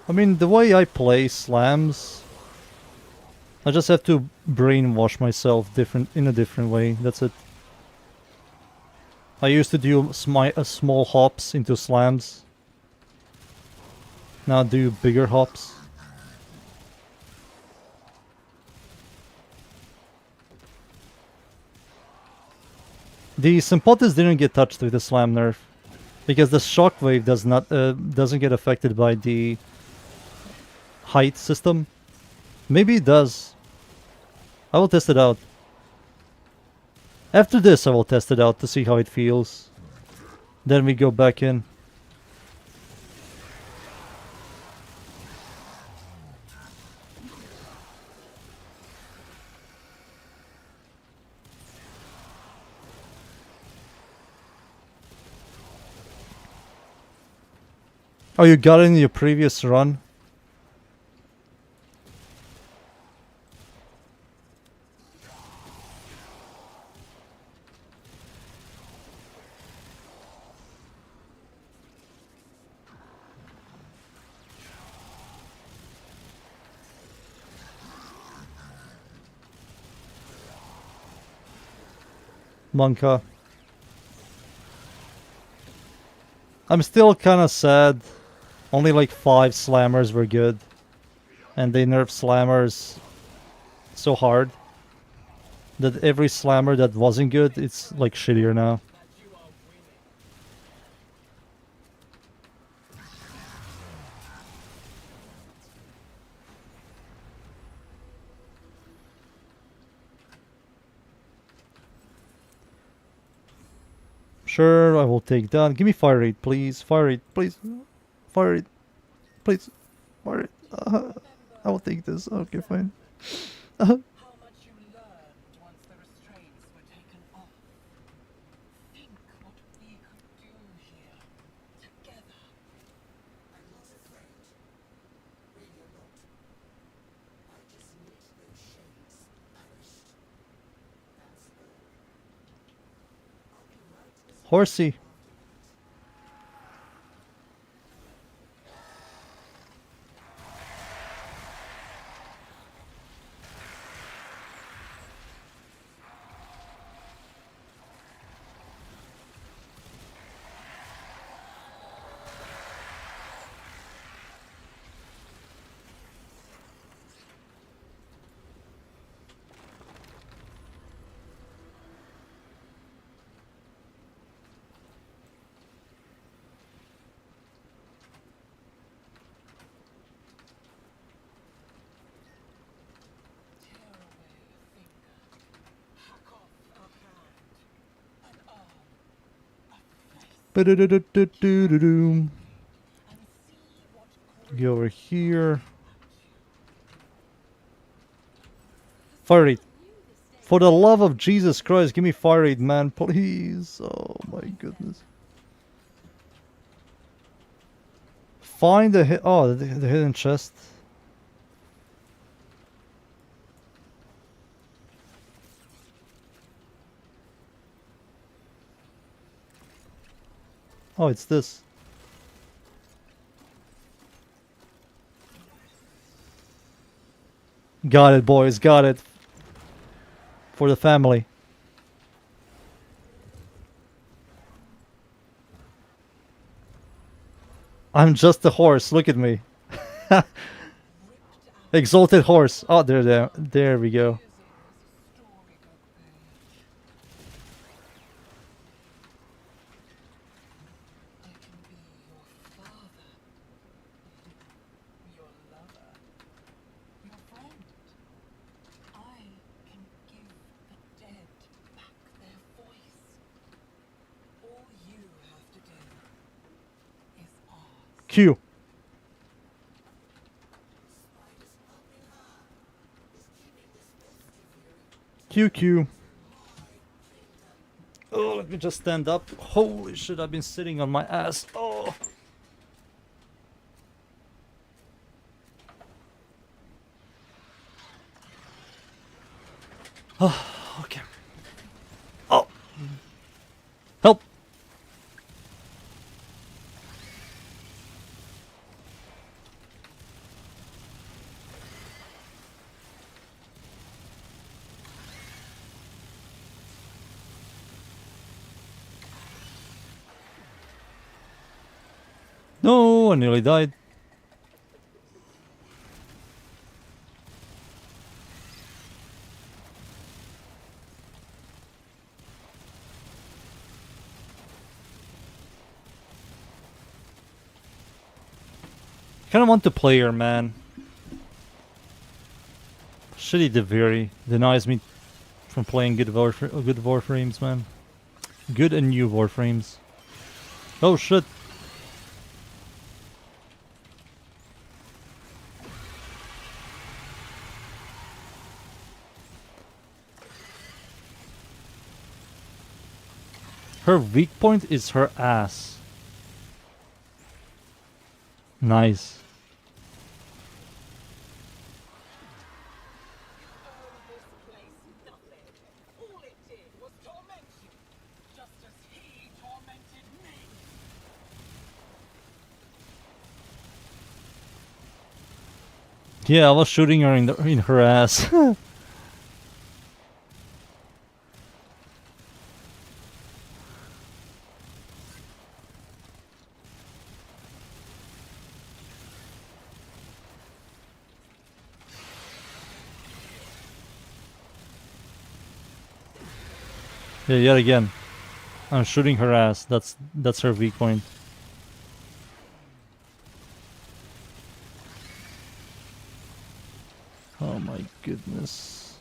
[SPEAKER 3] I mean, the way I play slams I just have to brainwash myself in a different way. That's it. I used to do small hops into slams. Now I do bigger hops. The Symphotis didn't get touched with the slam nerf because the shockwave doesn't get affected by the height system. Maybe it does. I will test it out. After this I will test it out to see how it feels. Then we go back in. Oh, you got it in your previous run? Monka. I'm still kinda sad. Only like 5 slammers were good. And they nerfed slammers so hard that every slammer that wasn't good, it's like shittier now. Sure, I will take that. Give me fire rate, please. Fire rate, please. Fire rate, please. Fire rate. I will take this. Okay, fine.
[SPEAKER 2] How much you learned once the restraints were taken off. Think what we could do here together. I'm not afraid. Really not. I just need those shades banished. That's all. I'll be right as
[SPEAKER 3] Horsey. Ba-da-da-da-da-da-da-doom. Go over here. Fire rate. For the love of Jesus Christ, give me fire rate, man, please. Oh my goodness. Find the the hidden chest. Oh, it's this. Got it, boys. Got it. For the family. I'm just a horse. Look at me. Exalted horse. Oh, there we go. Q. Q. Oh, let me just stand up. Holy shit, I've been sitting on my ass. Oh. Oh, okay. Oh. Help. No, I nearly died. I kinda want to play her, man. Shitty Deviri denies me from playing good Warframes, man. Good and new Warframes. Oh shit. Her weak point is her ass. Nice. Yeah, I was shooting her in her ass. Yeah, yet again. I'm shooting her ass. That's her weak point. Oh my goodness.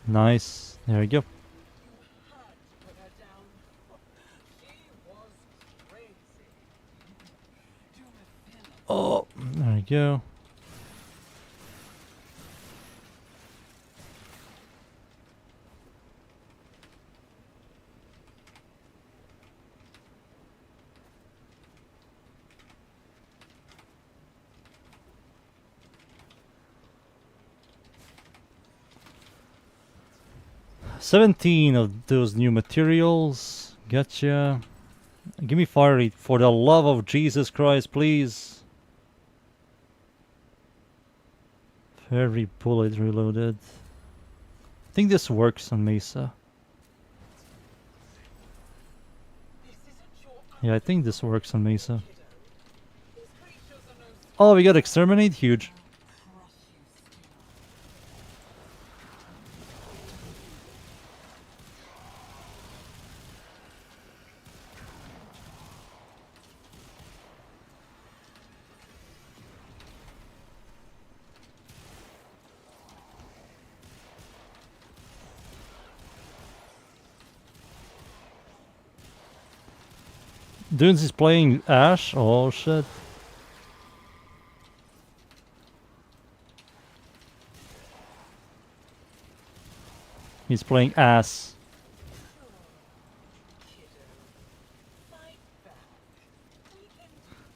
[SPEAKER 3] Nice. There we go. Oh, there we go. $17 of those new materials. Gotcha. Give me fire rate for the love of Jesus Christ, please. Every bullet reloaded. I think this works on Mesa. Yeah, I think this works on Mesa. Oh, we got exterminate? Huge. Dunes is playing Ash? Oh shit. He's playing ass.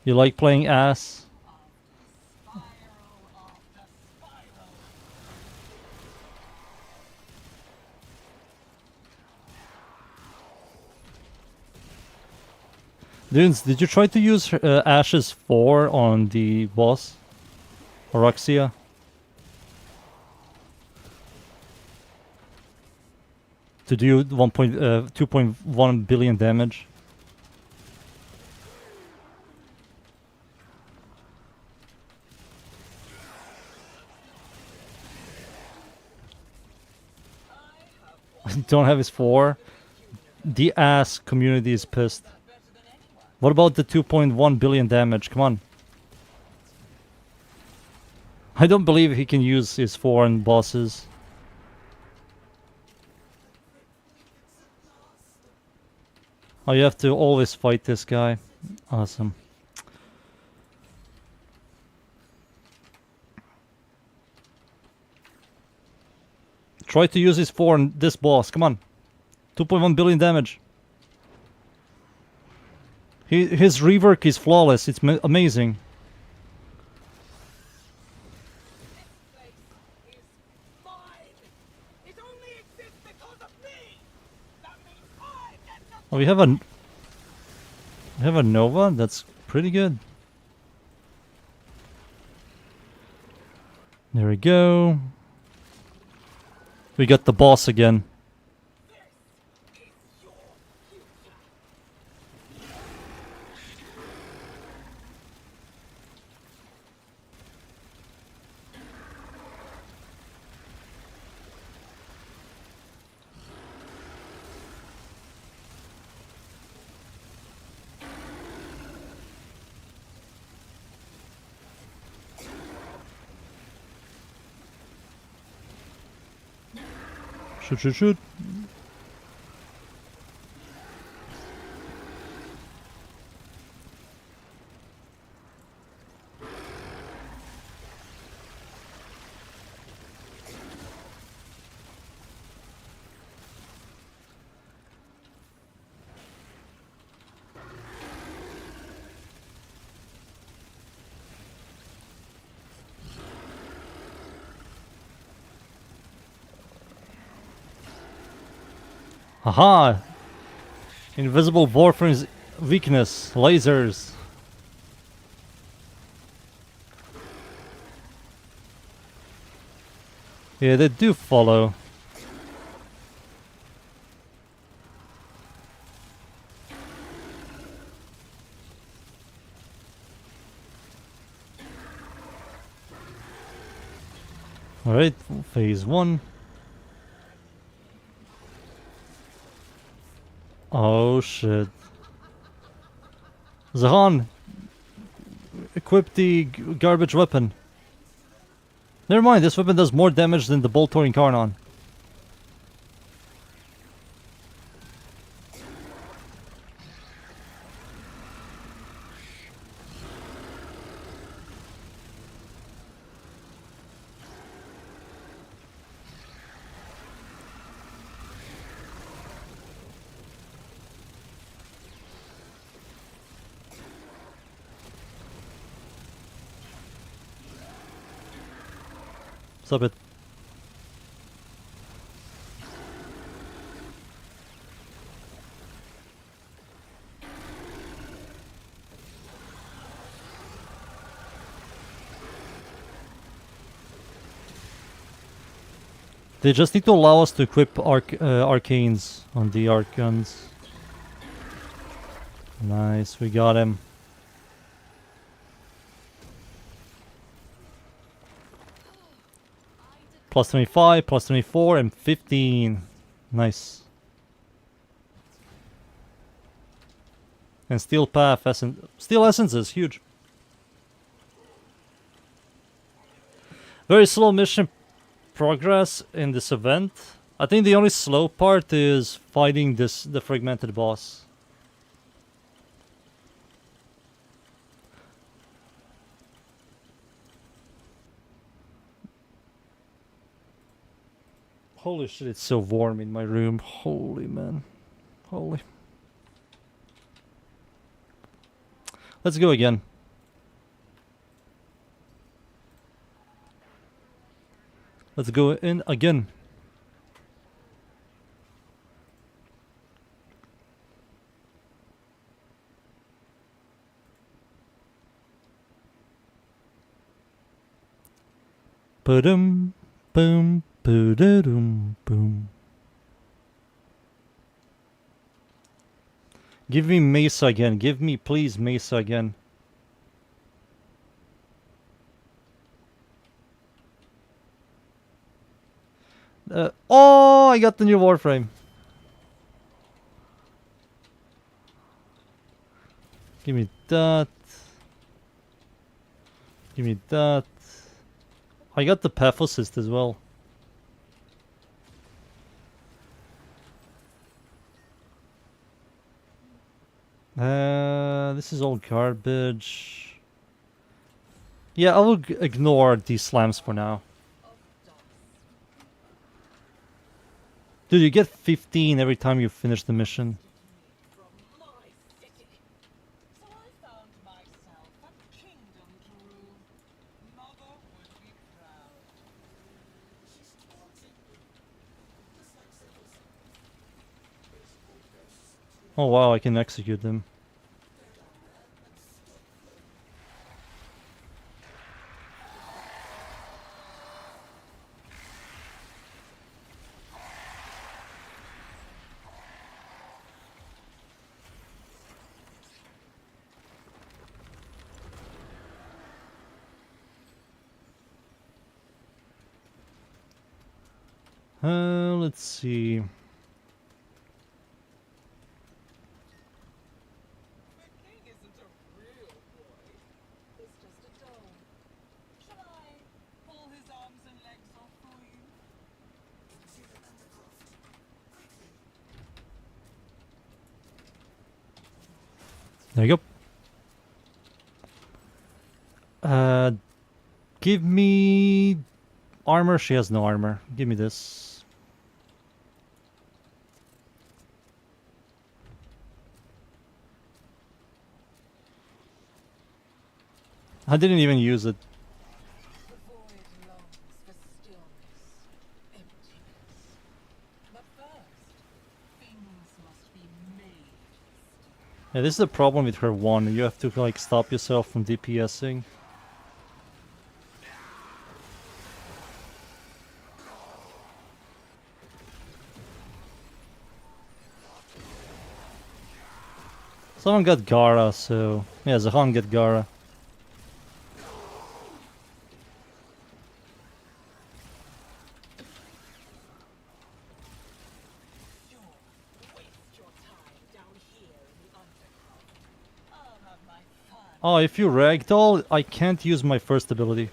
[SPEAKER 3] You like playing ass? Dunes, did you try to use Ashes 4 on the boss? Oraxia? To do 2.1 billion damage? Don't have his 4? The ass community is pissed. What about the 2.1 billion damage? Come on. I don't believe he can use his 4 on bosses. Oh, you have to always fight this guy. Awesome. Try to use his 4 on this boss. Come on. 2.1 billion damage. His rework is flawless. It's amazing. Oh, we have a Nova. That's pretty good. There we go. We got the boss again. Shoot, shoot, shoot. Haha! Invisible Warframes weakness. Lasers. Yeah, they do follow. Alright, phase 1. Oh shit. Zahan! Equip the garbage weapon. Never mind, this weapon does more damage than the Boltor Incarnon. Stop it. They just need to allow us to equip arcanes on the arc guns. Nice, we got him. Plus 25, plus 24, and 15. Nice. And Steel Path Essence. Steel Essence is huge. Very slow mission progress in this event. I think the only slow part is fighting the fragmented boss. Holy shit, it's so warm in my room. Holy man. Holy. Let's go again. Let's go in again. Ba-dum, boom. Boom, boom. Give me Mesa again. Give me, please, Mesa again. Oh, I got the new Warframe. Give me that. Give me that. I got the Path Assist as well. This is all garbage. Yeah, I will ignore these slams for now. Dude, you get 15 every time you finish the mission. Oh wow, I can execute them. Let's see.
[SPEAKER 2] The king isn't a real boy. He's just a doll. Shall I pull his arms and legs off for you?
[SPEAKER 3] There you go. Give me armor. She has no armor. Give me this. I didn't even use it.
[SPEAKER 2] The void longs for stillness, emptiness. But first, things must be made.
[SPEAKER 3] Yeah, this is the problem with her one. You have to like stop yourself from DPSing. Someone got Gara, so yeah, Zahan got Gara. Oh, if you ragdoll, I can't use my first ability.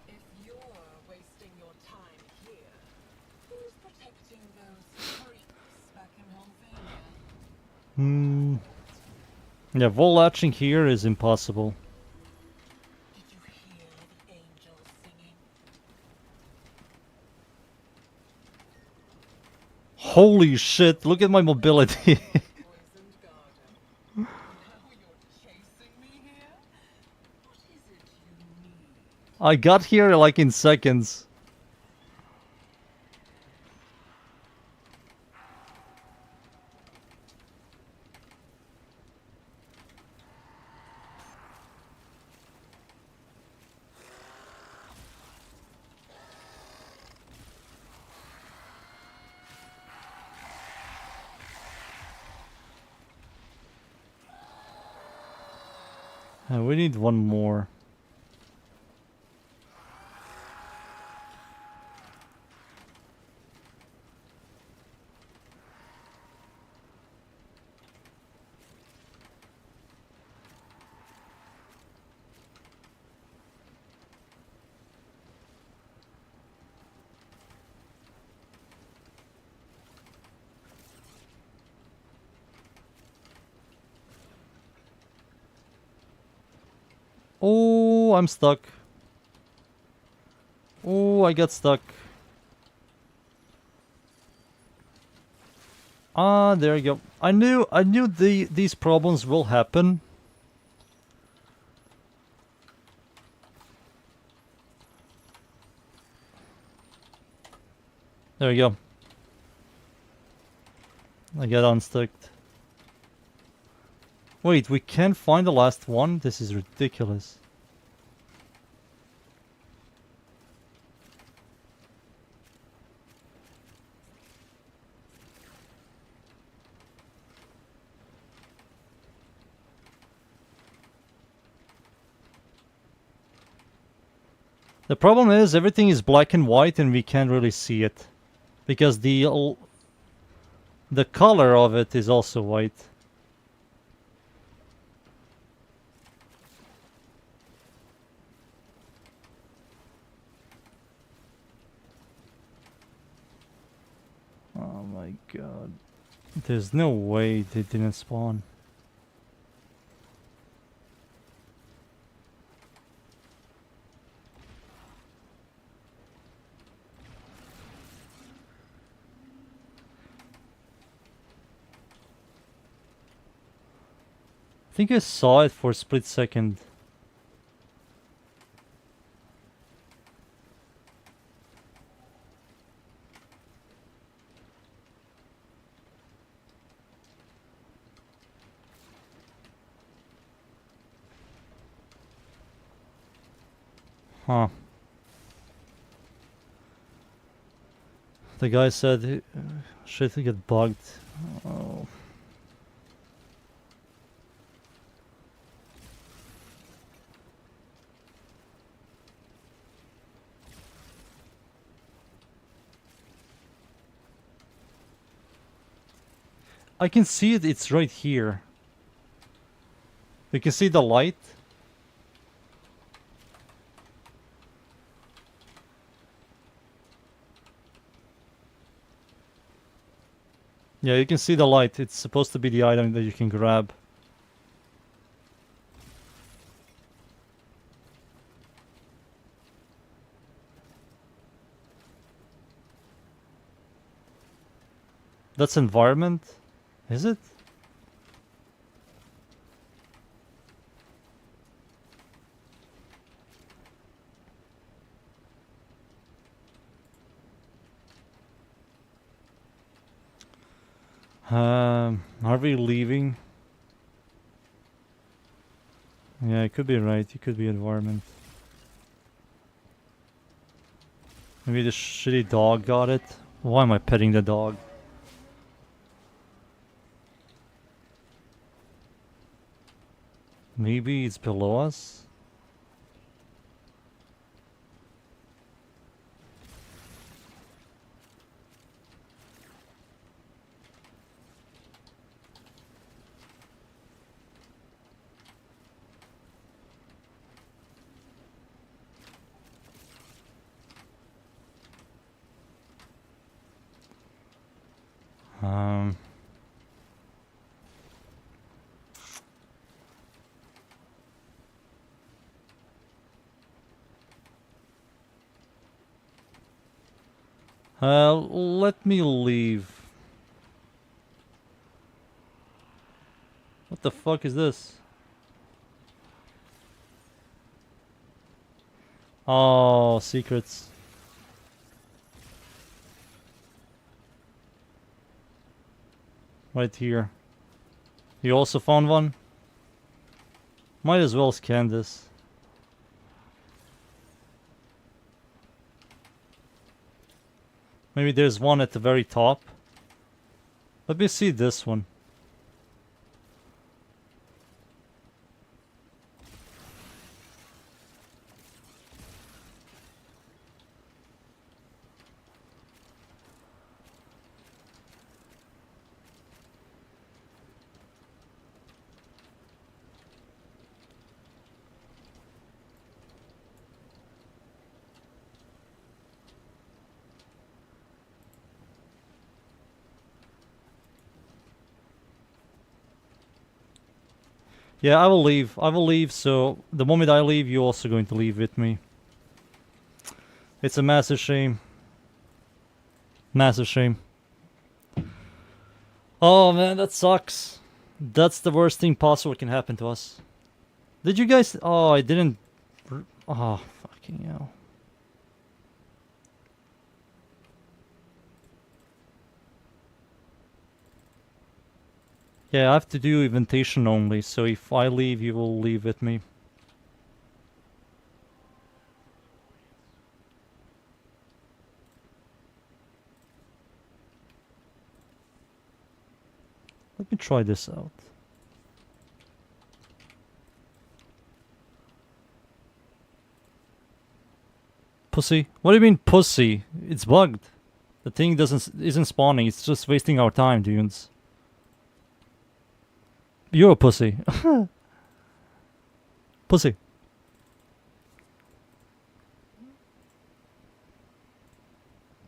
[SPEAKER 2] If you're wasting your time here, who's protecting those freaks back in Holvania?
[SPEAKER 3] Yeah, wall latching here is impossible.
[SPEAKER 2] Did you hear the angels singing?
[SPEAKER 3] Holy shit, look at my mobility.
[SPEAKER 2] Poisoned garden. Now you're chasing me here? What is it you need?
[SPEAKER 3] I got here like in seconds. We need one more. Oh, I'm stuck. Oh, I got stuck. Ah, there you go. I knew these problems will happen. There you go. I got unstuck. Wait, we can't find the last one? This is ridiculous. The problem is everything is black and white and we can't really see it. Because the color of it is also white. Oh my god. There's no way they didn't spawn. I think I saw it for a split second. Huh. The guy said shit get bugged. Oh. I can see it, it's right here. You can see the light. Yeah, you can see the light. It's supposed to be the item that you can grab. That's environment? Is it? Are we leaving? Yeah, it could be right. It could be environment. Maybe the shitty dog got it. Why am I petting the dog? Maybe it's below us? Let me leave. What the fuck is this? Oh, secrets. Right here. You also found one? Might as well scan this. Maybe there's one at the very top. Let me see this one. Yeah, I will leave. I will leave, so the moment I leave, you're also going to leave with me. It's a massive shame. Massive shame. Oh man, that sucks. That's the worst thing possible can happen to us. Did you guys... Oh, I didn't... Oh, fucking hell. Yeah, I have to do invitation only, so if I leave, you will leave with me. Let me try this out. Pussy? What do you mean pussy? It's bugged. The thing isn't spawning, it's just wasting our time, dudes. You're a pussy. Pussy.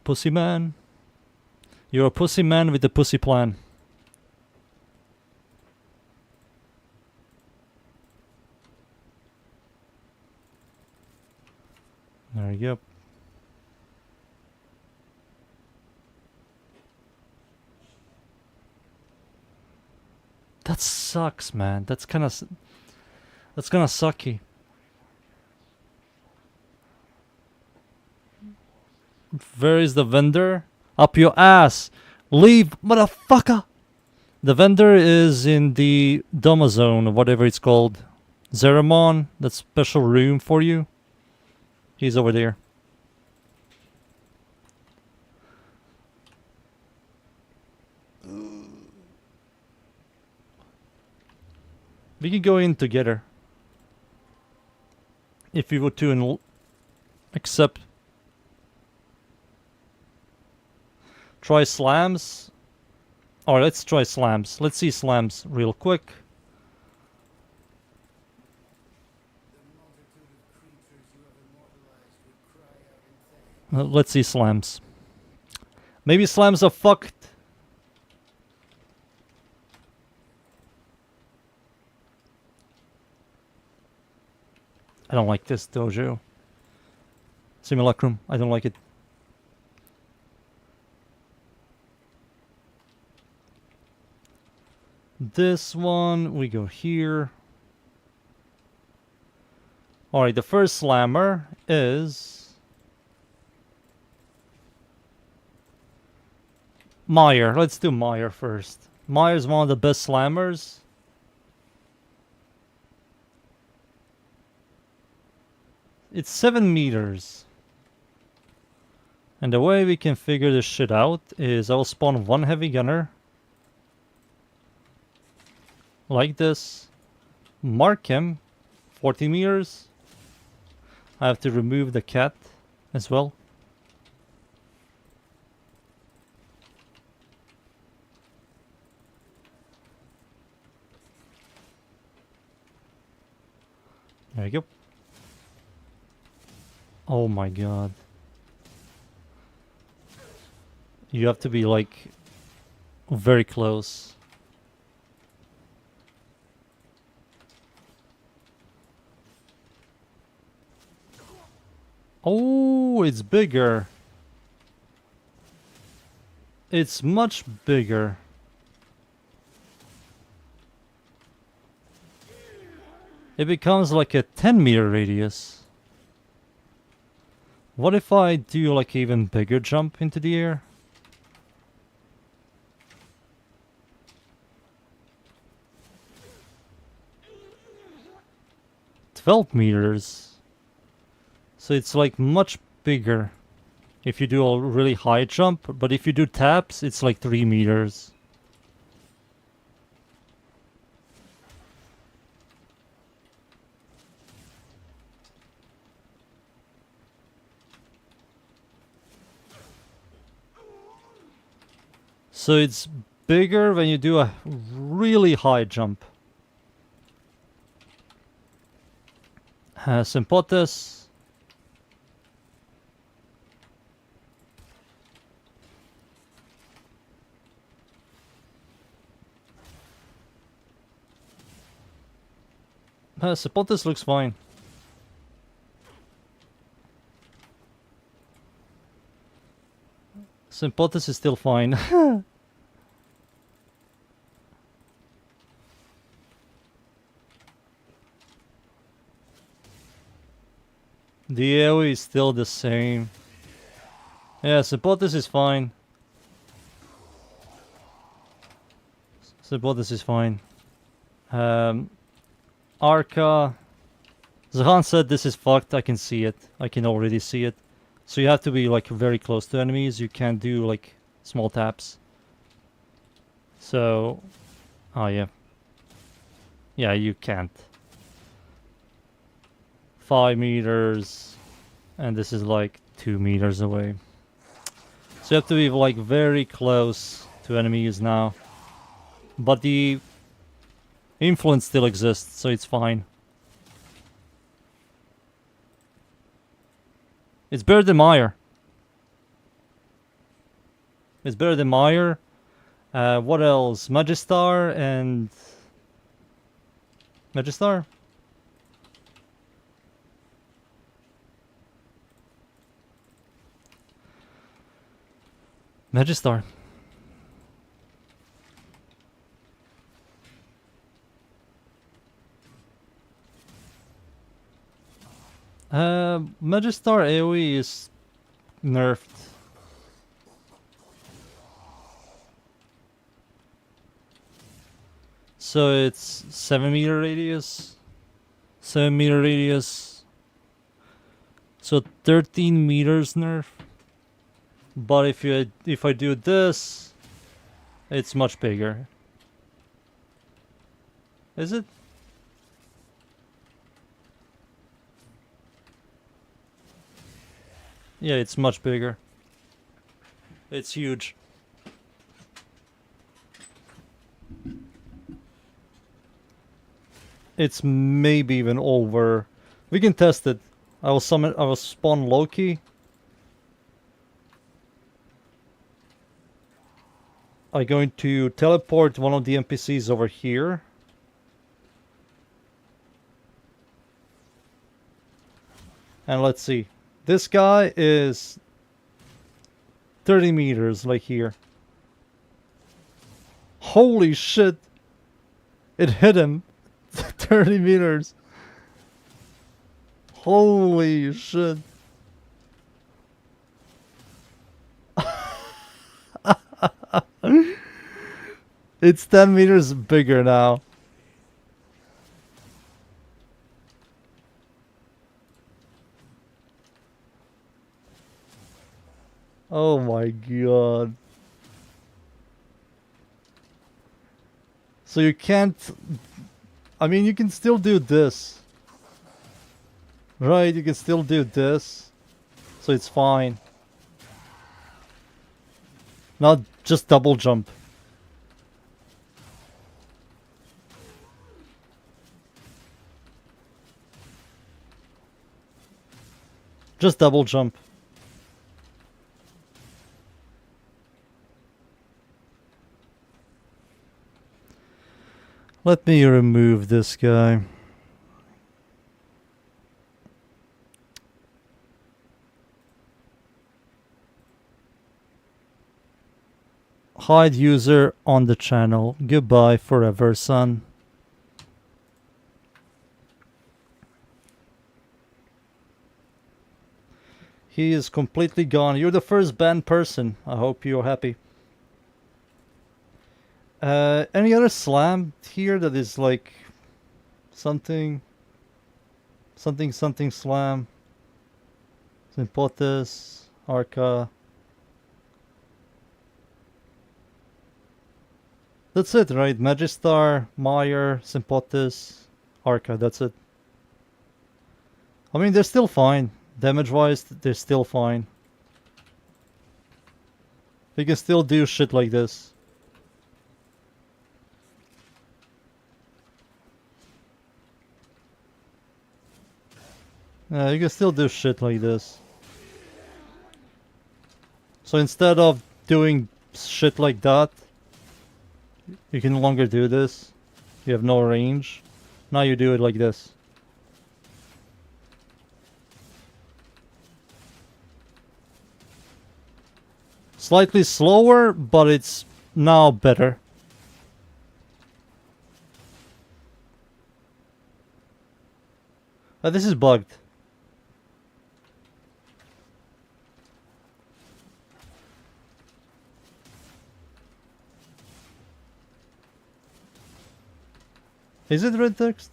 [SPEAKER 3] Pussy man. You're a pussy man with a pussy plan. There you go. That sucks, man. That's kind of sucky. Where is the vendor? Up your ass. Leave, motherfucker. The vendor is in the Doma Zone, or whatever it's called. Zeramon, that special room for you. He's over there. We can go in together. If we were to accept. Try slams. Alright, let's try slams. Let's see slams real quick. Let's see slams. Maybe slams are fucked. I don't like this dojo. Simulacrum, I don't like it. This one, we go here. Alright, the first slammer is Meyer. Let's do Meyer first. Meyer's one of the best slammers. It's 7 meters. And the way we can figure this shit out is I'll spawn one heavy gunner. Like this. Mark him. 40 meters. I have to remove the cat as well. There you go. Oh my god. You have to be like very close. Oh, it's bigger. It's much bigger. It becomes like a 10-meter radius. What if I do like even bigger jump into the air? $12 meters. So it's like much bigger if you do a really high jump, but if you do taps, it's like 3 meters. So it's bigger when you do a really high jump. Sympathis. Sympathis looks fine. Sympathis is still fine. The AoE is still the same. Yeah, Sympathis is fine. Sympathis is fine. Arca. Zahan said this is fucked. I can see it. I can already see it. So you have to be like very close to enemies. You can't do like small taps. So, oh yeah. Yeah, you can't. 5 meters. And this is like 2 meters away. So you have to be like very close to enemies now. But the influence still exists, so it's fine. It's better than Meyer. It's better than Meyer. What else? Magistar and... Magistar? Magistar. Magistar AoE is nerfed. So it's 7 meter radius. 7 meter radius. So 13 meters nerf. But if I do this, it's much bigger. Is it? Yeah, it's much bigger. It's huge. It's maybe even over. We can test it. I will spawn Loki. I'm going to teleport one of the NPCs over here. And let's see. This guy is 30 meters, like here. Holy shit! It hit him. 30 meters. Holy shit. It's 10 meters bigger now. Oh my god. So you can't... I mean, you can still do this. Right, you can still do this. So it's fine. Not just double jump. Just double jump. Let me remove this guy. Hide user on the channel. Goodbye forever, son. He is completely gone. You're the first banned person. I hope you're happy. Any other slam here that is like something slam? Simpotis, Arca. That's it, right? Magistar, Meyer, Simpotis, Arca, that's it. I mean, they're still fine. Damage-wise, they're still fine. They can still do shit like this. You can still do shit like this. So instead of doing shit like that, you can no longer do this. You have no range. Now you do it like this. Slightly slower, but it's now better. This is bugged. Is it red text?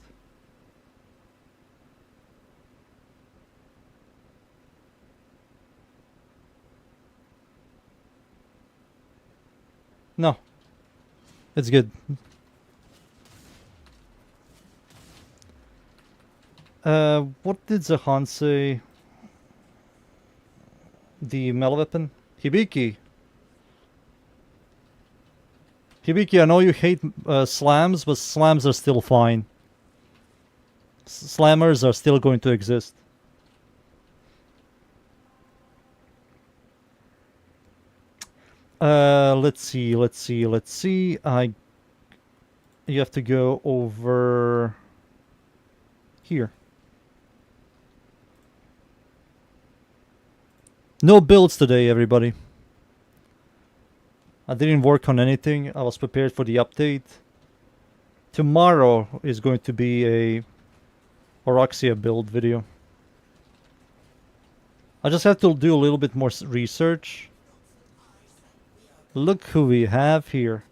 [SPEAKER 3] No. It's good. What did Zahan say? The melee weapon? Hibiki. Hibiki, I know you hate slams, but slams are still fine. Slammers are still going to exist. Let's see. You have to go over here. No builds today, everybody. I didn't work on anything. I was prepared for the update. Tomorrow is going to be a Oraxia build video. I just have to do a little bit more research. Look who we have here.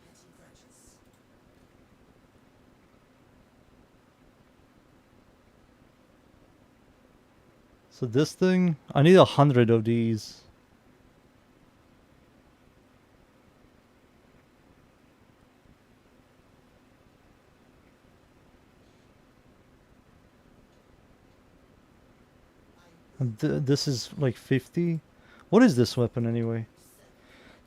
[SPEAKER 3] So this thing, I need 100 of these. And this is like 50. What is this weapon anyway?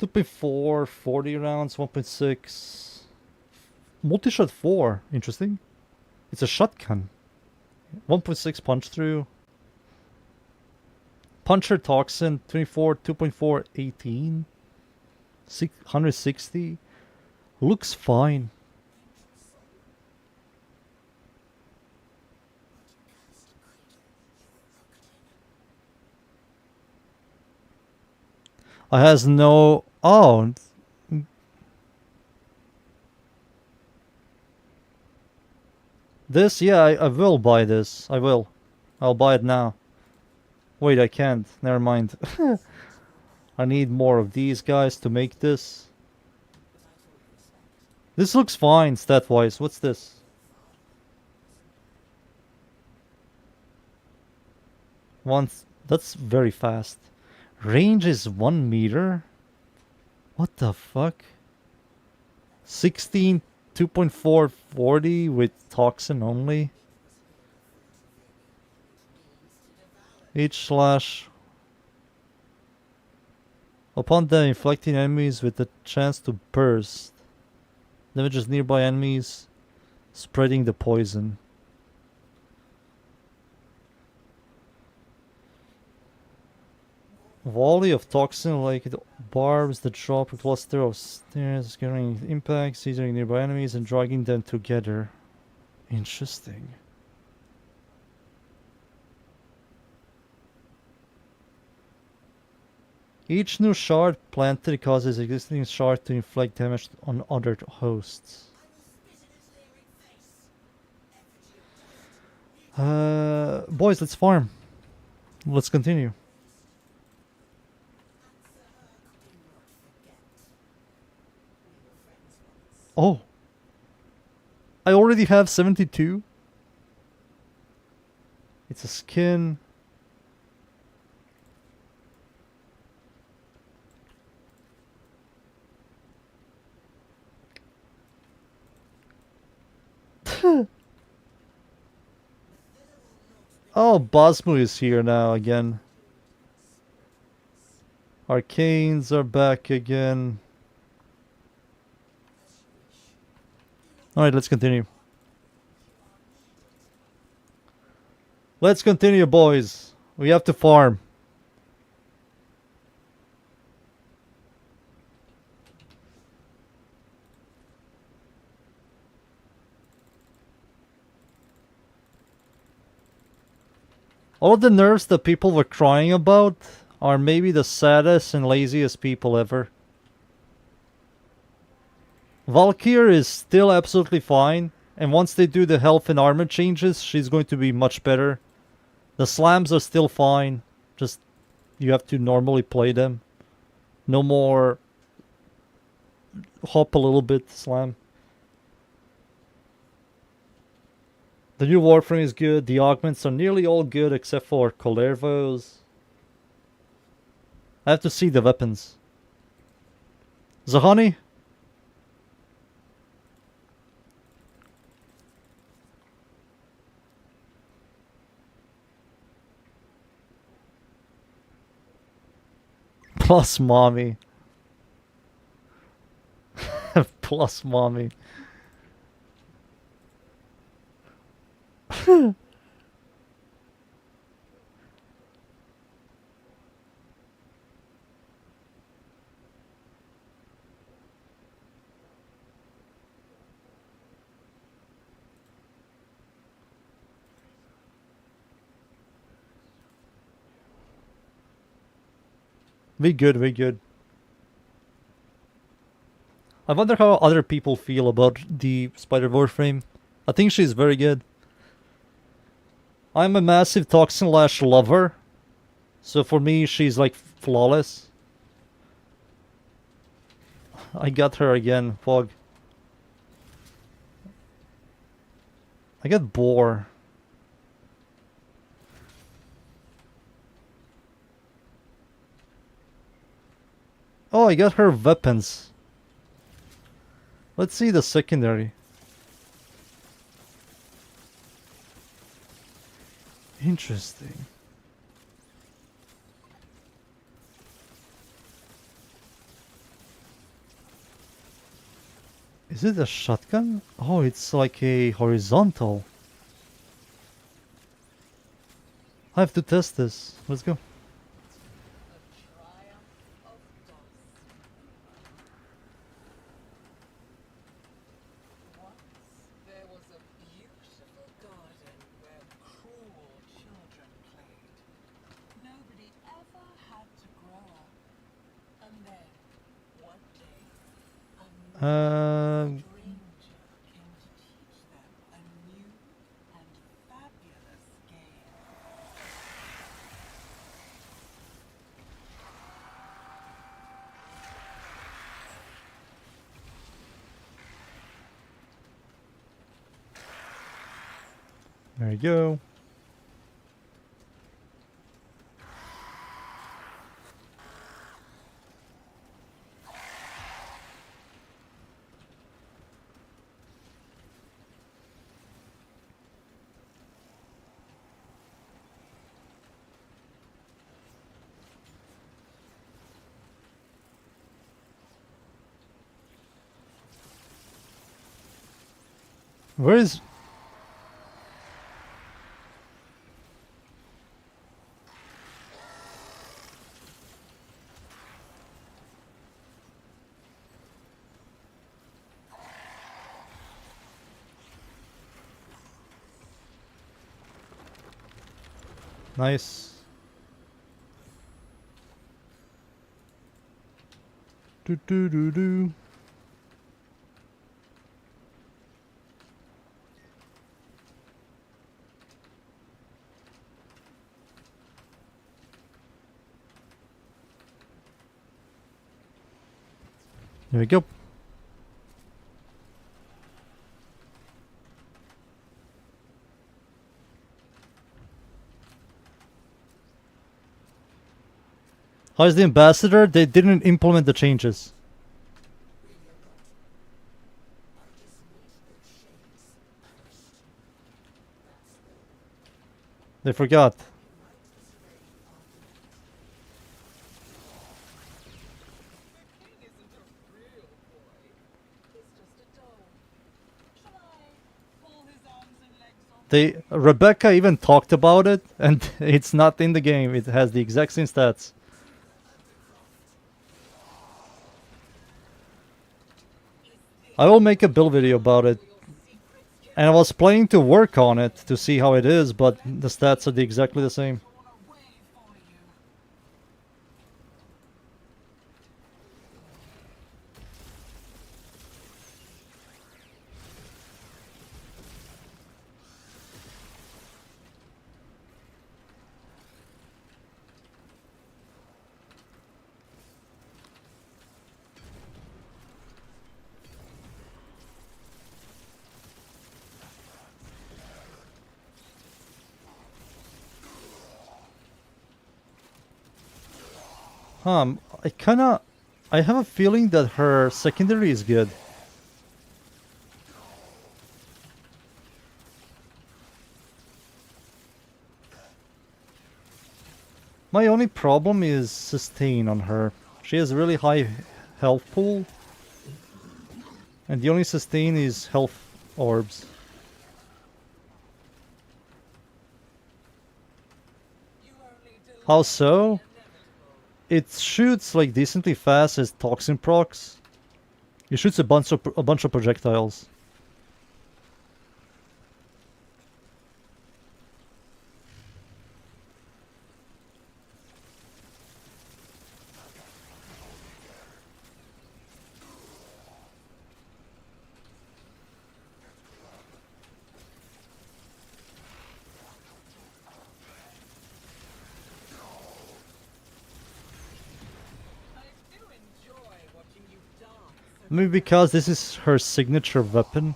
[SPEAKER 3] 2.4, 40 rounds, 1.6. Multi-shot 4, interesting. It's a shotgun. 1.6 punch through. Puncher Toxin, 24, 2.4, 18. 160. Looks fine. I has no... Oh. This, yeah, I will buy this. I will. I'll buy it now. Wait, I can't. Never mind. I need more of these guys to make this. This looks fine stat-wise. What's this? That's very fast. Range is 1 meter? What the fuck? 16, 2.4, 40 with Toxin only? Each slash. Upon them, inflicting enemies with the chance to burst. Damages nearby enemies, spreading the poison. Volley of toxin like barbs that drop a cluster of snares, scattering impacts, seizing nearby enemies and dragging them together. Interesting. Each new shard planted causes existing shard to inflict damage on other hosts. Boys, let's farm. Let's continue. Oh. I already have 72. It's a skin. Oh, Bosmu is here now again. Arcanes are back again. Alright, let's continue. Let's continue, boys. We have to farm. All the nerfs that people were crying about are maybe the saddest and laziest people ever. Valkyr is still absolutely fine, and once they do the health and armor changes, she's going to be much better. The slams are still fine, just you have to normally play them. No more hop a little bit slam. The new Warframe is good, the augments are nearly all good except for Colervo's. I have to see the weapons. Zahani? Plus mommy. Plus mommy. We good, we good. I wonder how other people feel about the Spider Warframe. I think she's very good. I'm a massive Toxin Lash lover, so for me she's like flawless. I got her again, Fog. I got Boar. Oh, I got her weapons. Let's see the secondary. Interesting. Is it a shotgun? Oh, it's like a horizontal. I have to test this. Let's go.
[SPEAKER 2] There was a beautiful garden where cruel children played. Nobody ever had to grow up. And then, one day, a stranger came to teach them a new and fabulous game.
[SPEAKER 3] There you go. Where is... Nice. Do do do do. There we go. How's the ambassador? They didn't implement the changes. They forgot. Rebecca even talked about it, and it's not in the game. It has the exact same stats. I will make a build video about it. And I was planning to work on it to see how it is, but the stats are exactly the same. I have a feeling that her secondary is good. My only problem is sustain on her. She has really high health pool, and the only sustain is health orbs. How so? It shoots like decently fast as toxin procs. It shoots a bunch of projectiles. Maybe because this is her signature weapon.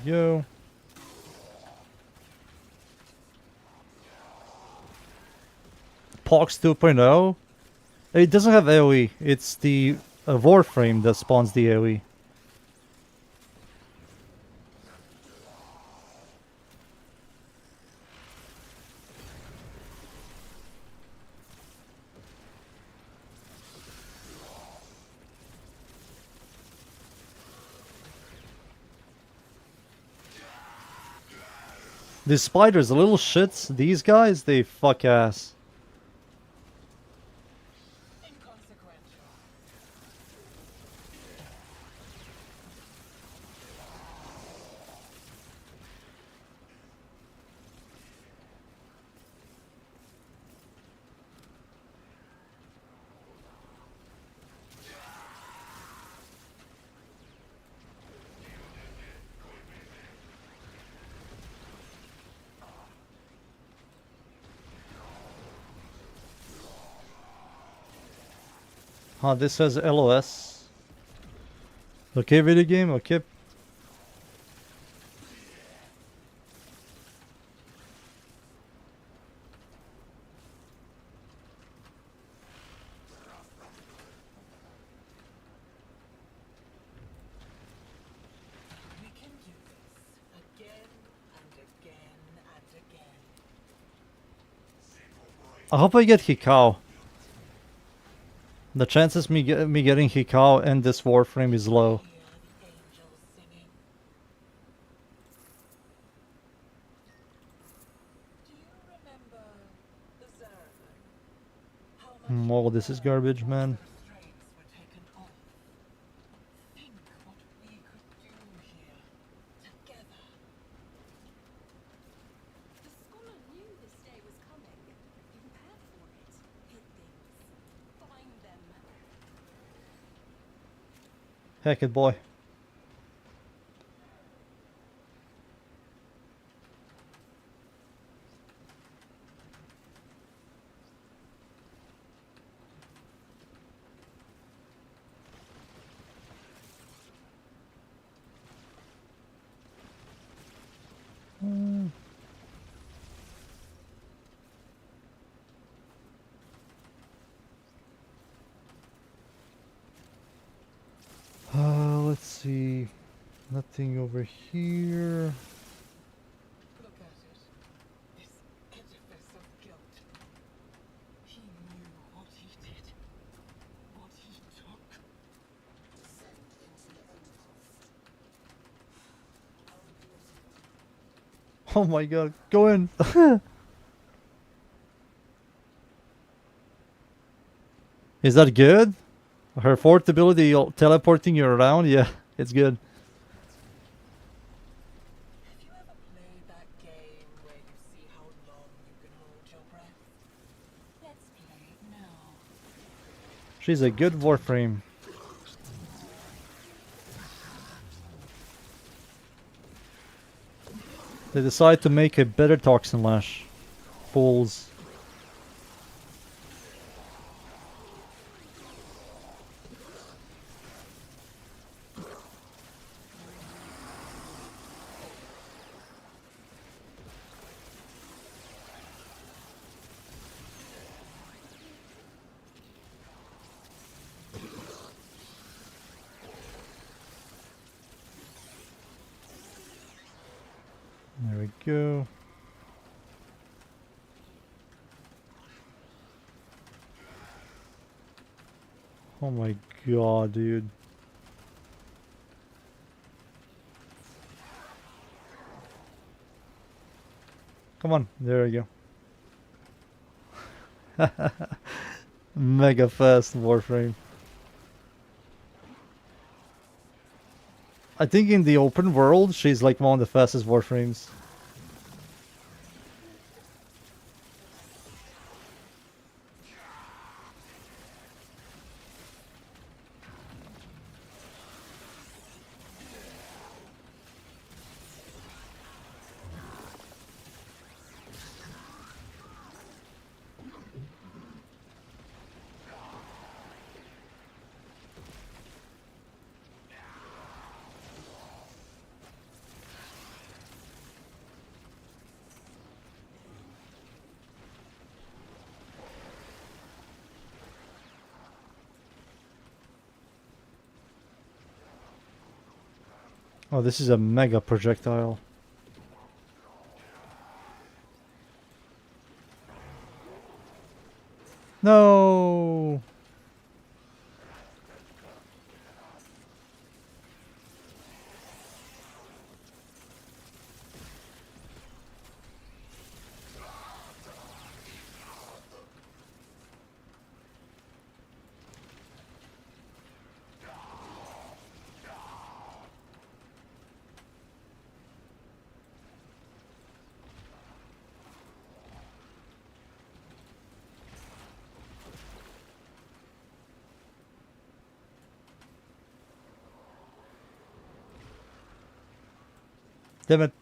[SPEAKER 3] go. Pox 2.0? It doesn't have AoE. It's the Warframe that spawns the AoE. These spiders, the little shits, these guys, they fuck ass. This says LOS. Okay, video game, okay.
[SPEAKER 2] We can do this again and again and again.
[SPEAKER 3] I hope I get Hikao. The chances me getting Hikao and this Warframe is low.
[SPEAKER 2] Hear the angels singing. Do you remember the Zeravan? How much
[SPEAKER 3] Oh, this is garbage, man.
[SPEAKER 2] restraints were taken off. Think what we could do here together.
[SPEAKER 4] The scholar knew this day was coming. He prepared for it. Hid things. Find them.
[SPEAKER 3] Heck it, boy. Let's see. Nothing over here.
[SPEAKER 2] Look at it. This edifice of guilt. He knew what he did. What he took.
[SPEAKER 3] Oh my god, go in. Is that good? Her fourth ability teleporting you around? Yeah, it's good.
[SPEAKER 2] Have you ever played that game where you see how long you can hold your breath? Let's play it now.
[SPEAKER 3] She's a good Warframe. They decide to make a better Toxin Lash. Fools. There we go. Oh my god, dude. Come on, there we go. Mega fast Warframe. I think in the open world, she's like one of the fastest Warframes. Oh, this is a mega projectile. No! Damn it.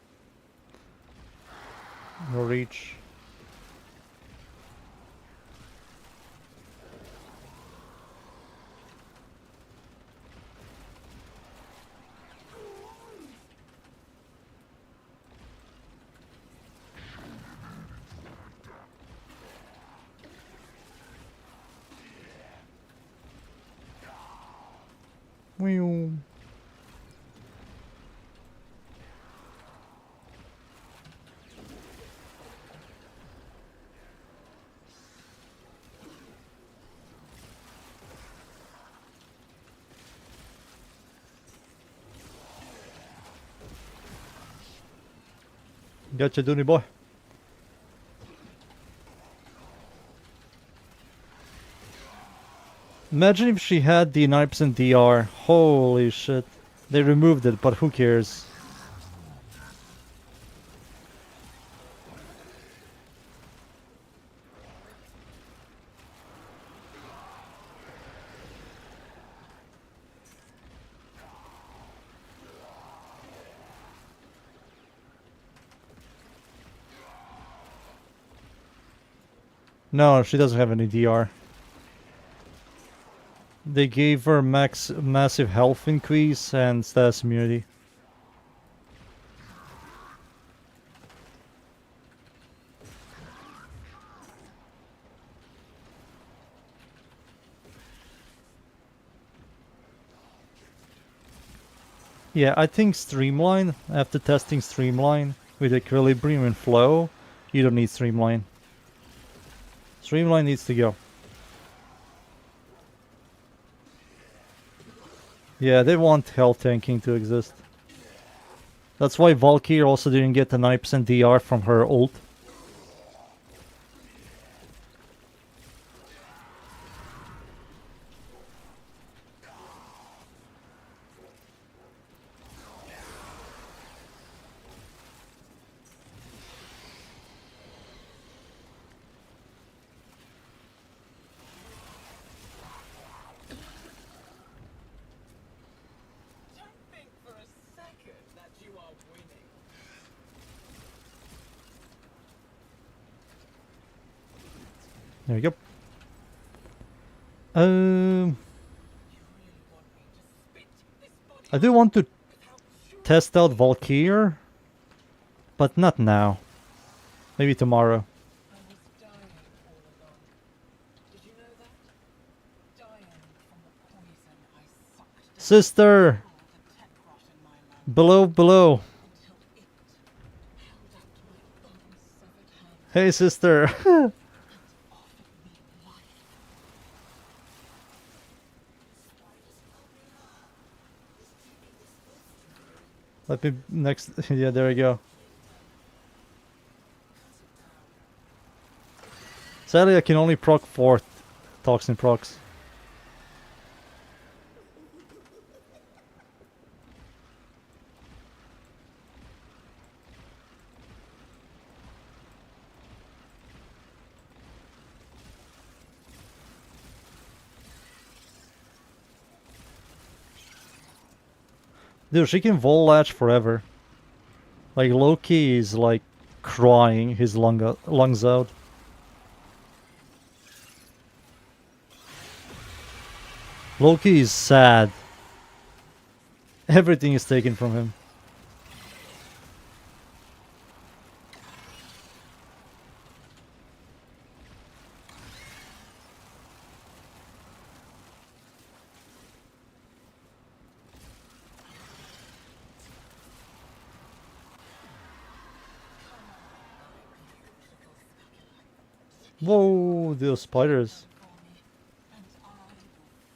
[SPEAKER 3] No reach. Whew. Gotcha, Dooney boy. Imagine if she had the 9% DR. Holy shit. They removed it, but who cares? No, she doesn't have any DR. They gave her massive health increase and status immunity. Yeah, I think Streamline, after testing Streamline with Equilibrium and Flow, you don't need Streamline. Streamline needs to go. Yeah, they want health tanking to exist. That's why Valkyr also didn't get the 9% DR from her ult. There we go. I do want to test out Valkyr, but not now. Maybe tomorrow.
[SPEAKER 2] I was dying all along. Did you know that? Dying from the poison I sucked
[SPEAKER 3] Sister!
[SPEAKER 2] all the tech rot in my lungs
[SPEAKER 3] Below, below.
[SPEAKER 2] until it held out my own severed hand
[SPEAKER 3] Hey, sister.
[SPEAKER 2] and offered me life.
[SPEAKER 3] Let me next. Yeah, there we go. Sadly, I can only proc 4th toxin procs. Dude, she can vol latch forever. Like, Loki is like crying his lungs out. Loki is sad. Everything is taken from him. Whoa, those spiders.
[SPEAKER 2] for me, and I will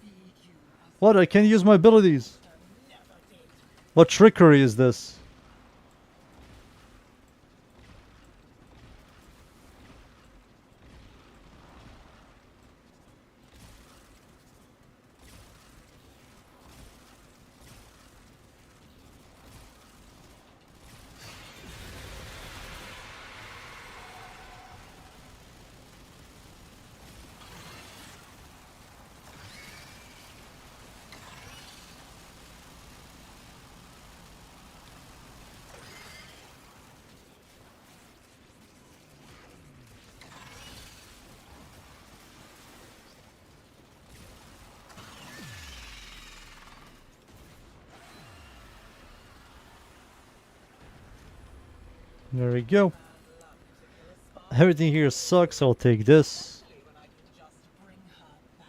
[SPEAKER 2] feed you as
[SPEAKER 3] What? I can't use my abilities.
[SPEAKER 2] I never did.
[SPEAKER 3] What trickery is this? There we go. Everything here sucks, I'll take this.
[SPEAKER 2] When I can just bring her back.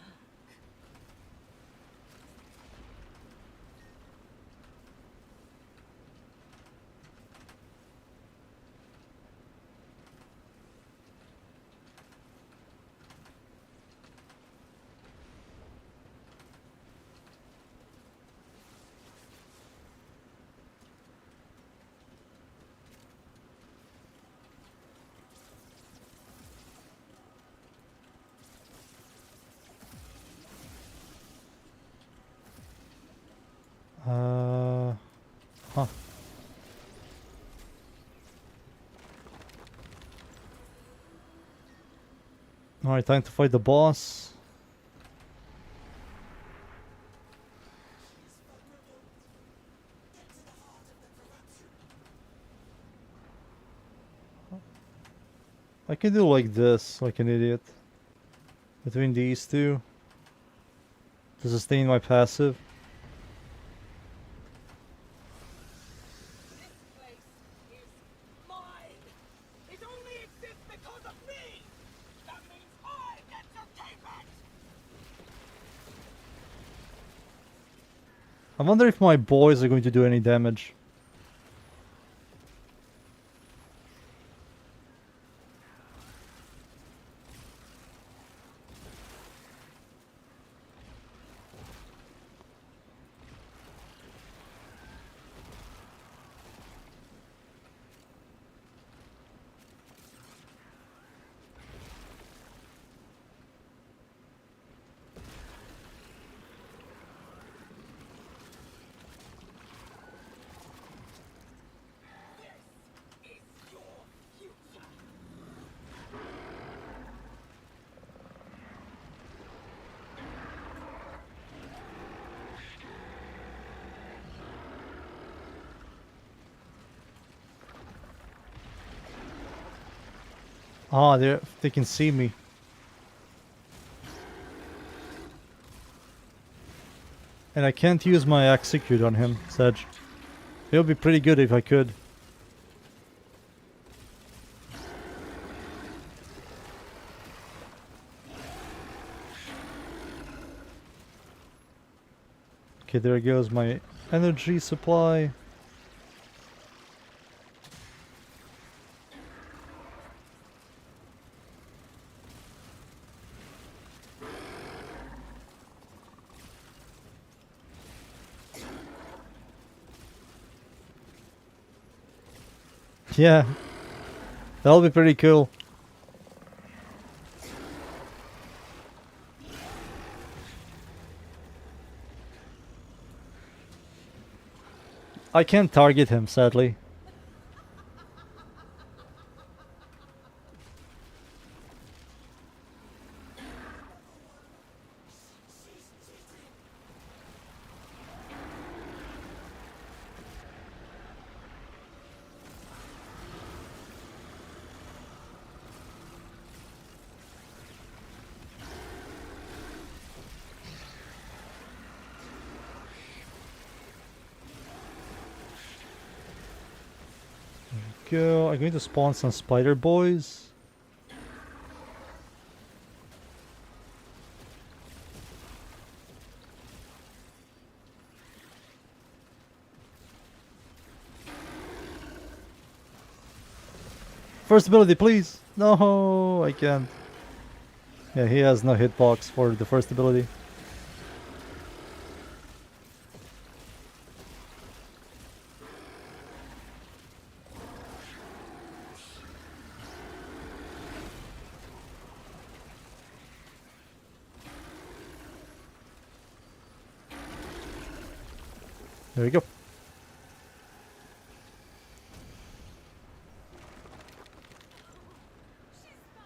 [SPEAKER 3] Huh. Alright, time to fight the boss. I can do like this, like an idiot. Between these two. To sustain my passive.
[SPEAKER 2] This place is mine. It only exists because of me. That means I get to keep it.
[SPEAKER 3] I wonder if my boys are going to do any damage.
[SPEAKER 2] Is your future.
[SPEAKER 3] Ah, they can see me. And I can't use my execute on him, Sedge. It would be pretty good if I could. Okay, there goes my energy supply. Yeah, that'll be pretty cool. I can't target him, sadly. Go. I'm going to spawn some spider boys. First ability, please. No, I can't. Yeah, he has no hitbox for the first ability. There we go.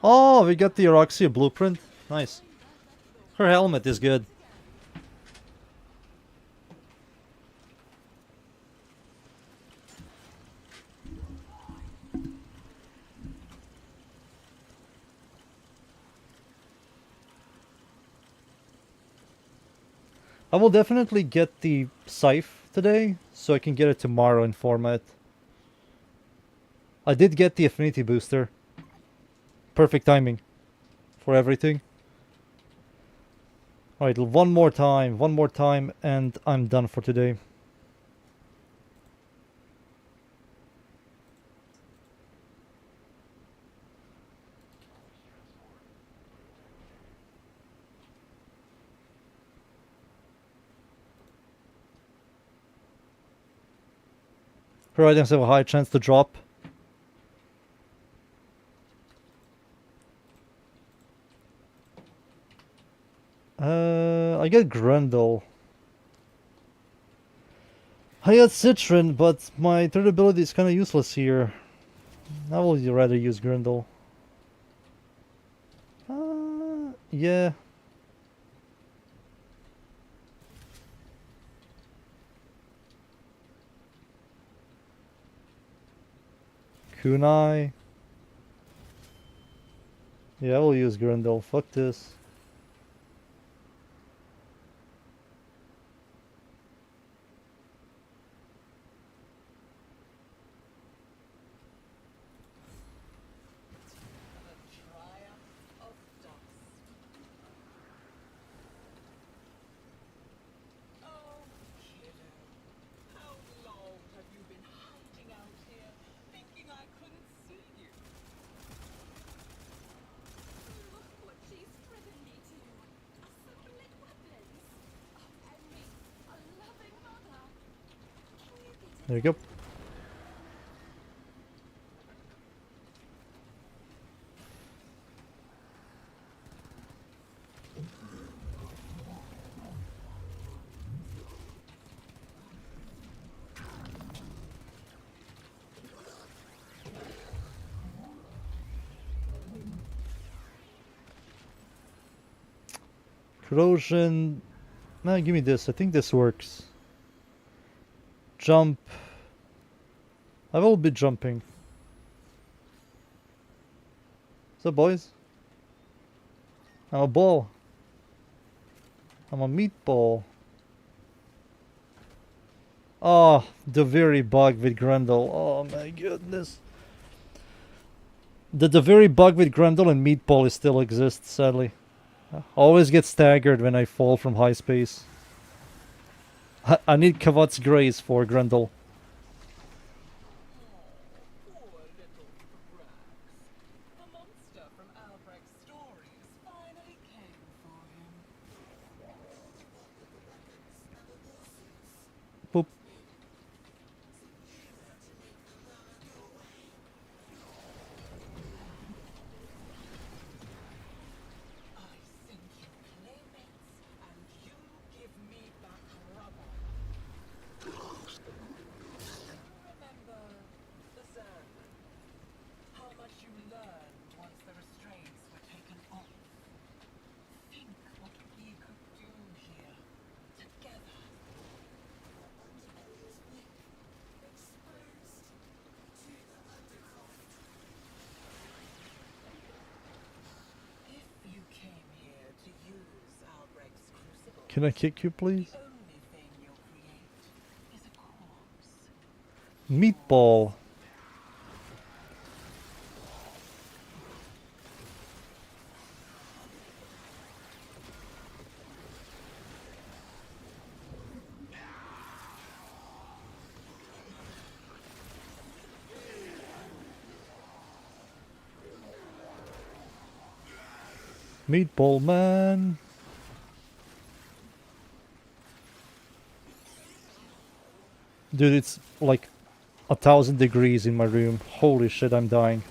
[SPEAKER 3] Oh, we got the Oraxia blueprint. Nice. Her helmet is good. I will definitely get the scythe today, so I can get it tomorrow in format. I did get the affinity booster. Perfect timing for everything. Alright, one more time, and I'm done for today. Her items have a high chance to drop. I get Grendel. I got Citron, but my third ability is kind of useless here. I will rather use Grendel. Yeah. Kunai. Yeah, I will use Grendel. Fuck this. There you go. Corrosion. No, give me this. I think this works. Jump. I will be jumping. So, boys, I'm a ball. I'm a meatball. Oh, the very bug with Grendel. Oh my goodness. The very bug with Grendel and meatball still exists, sadly. I always get staggered when I fall from high space. I need Kavat's Grace for Grendel. Boop. Can I kick you, please? Meatball. Meatball man. Dude, it's like 1,000 degrees in my room. Holy shit, I'm dying.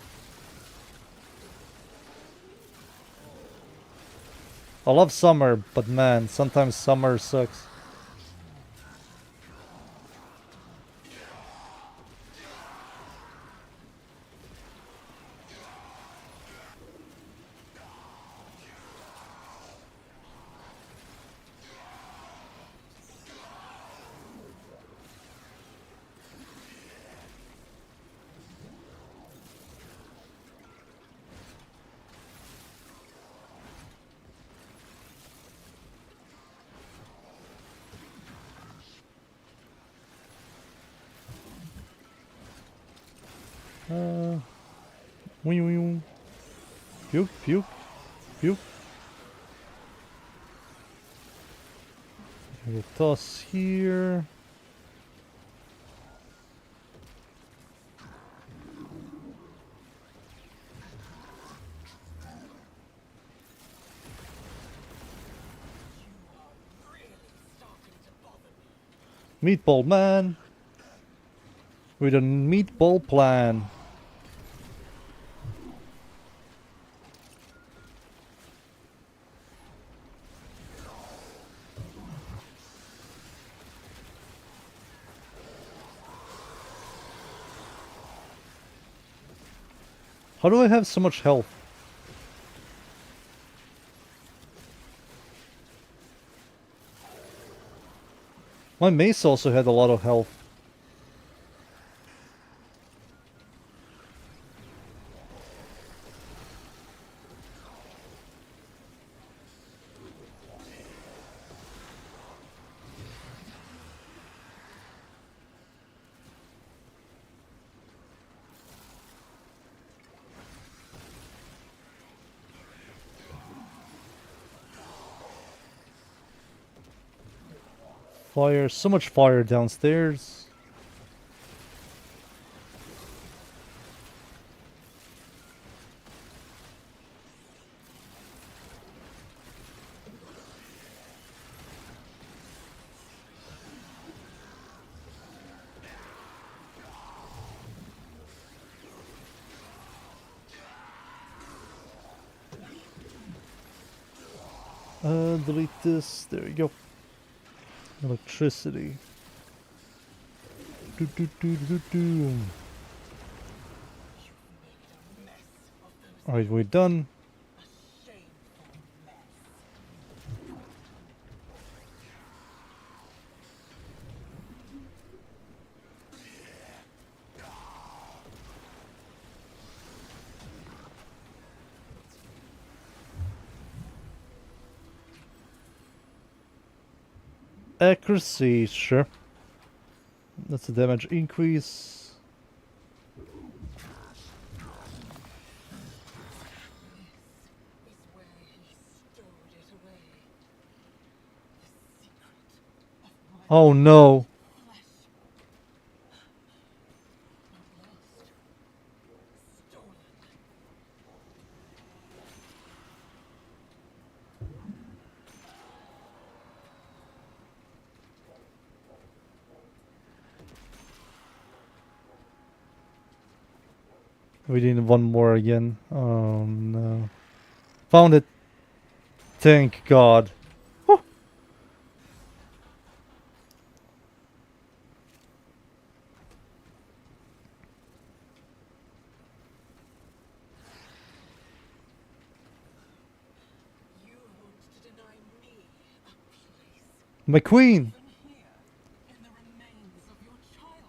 [SPEAKER 3] I love summer, but man, sometimes summer sucks. Puke, puke, puke. We'll toss here. Meatball man with a meatball plan. How do I have so much health? My mace also had a lot of health. Fire, so much fire downstairs. Delete this. There you go. Electricity. Alright, we're done. Accuracy, sure. That's a damage increase. Oh no. We need one more again. Oh no. Found it. Thank God. Whew.
[SPEAKER 2] You want to deny me a place,
[SPEAKER 3] My queen.
[SPEAKER 2] even here, in the remains of your childhood.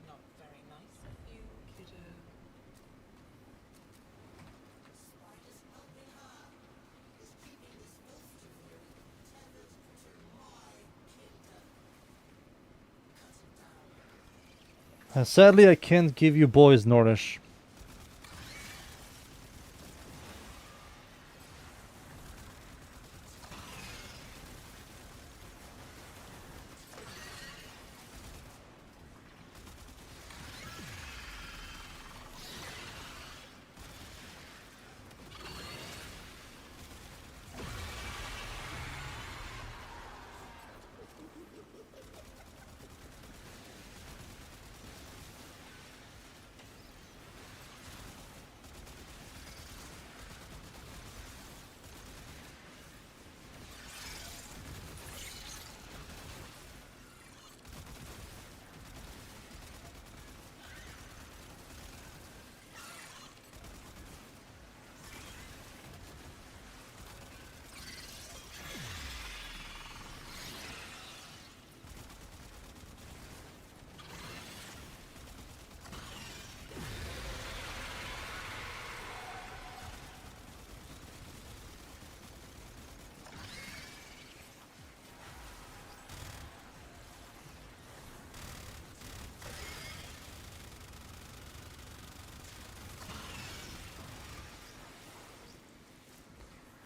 [SPEAKER 2] Not very nice of you, kiddo.
[SPEAKER 3] Sadly, I can't give you boys Nordish.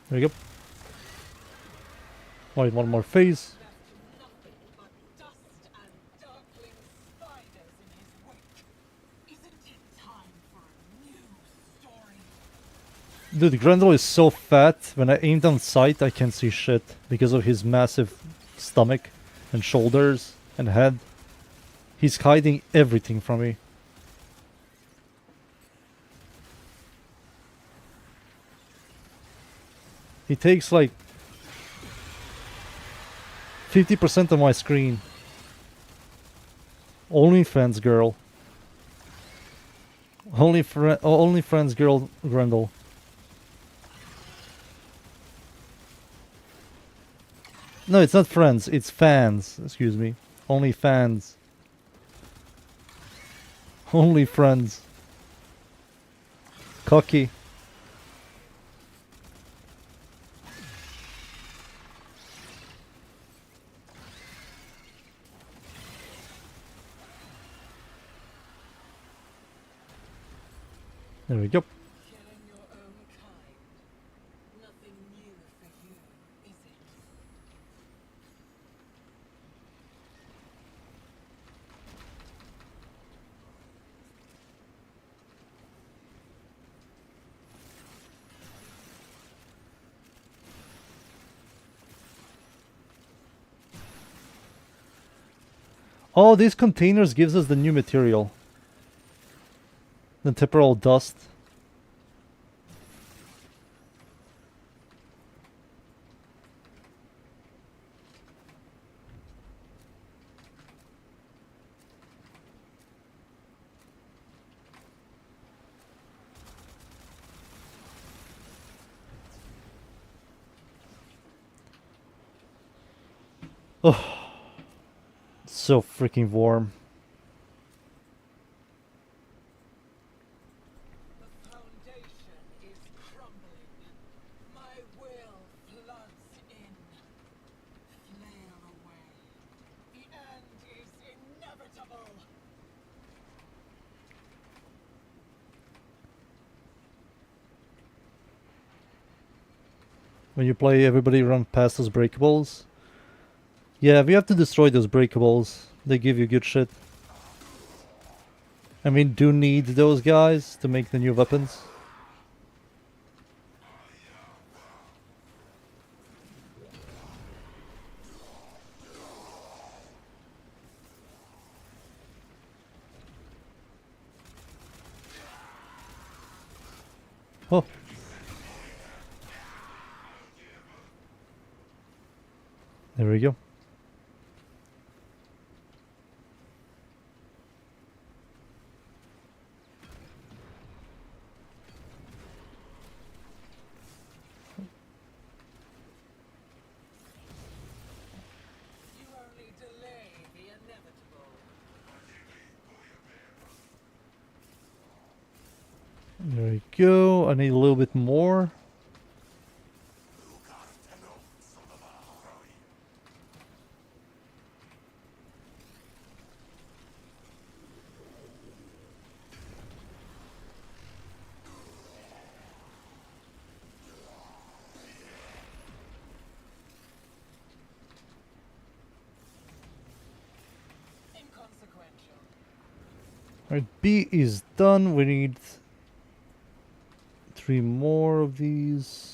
[SPEAKER 3] There we go. Wait, one more phase.
[SPEAKER 2] Nothing but dust and darkling spiders in his wake. Isn't it time for a new story?
[SPEAKER 3] Dude, Grendel is so fat, when I aim down sight I can't see shit because of his massive stomach and shoulders and head. He's hiding everything from me. He takes like 50% of my screen. OnlyFans girl. OnlyFans girl Grendel. No, it's not friends, it's fans. Excuse me. Only fans. Only friends. Cocky. There we go.
[SPEAKER 2] Killing your own kind. Nothing new for you, is it?
[SPEAKER 3] Oh, these containers gives us the new material. The temporal dust. Oh, so freaking warm.
[SPEAKER 2] The foundation is crumbling. My will floods in. Flail away. The end is inevitable.
[SPEAKER 3] When you play, everybody run past those breakables. Yeah, we have to destroy those breakables. They give you good shit. And we do need those guys to make the new weapons. Oh. There we go.
[SPEAKER 2] You only delay the inevitable.
[SPEAKER 3] There we go. I need a little bit more.
[SPEAKER 2] Inconsequential.
[SPEAKER 3] Alright, B is done. We need 3 more of these.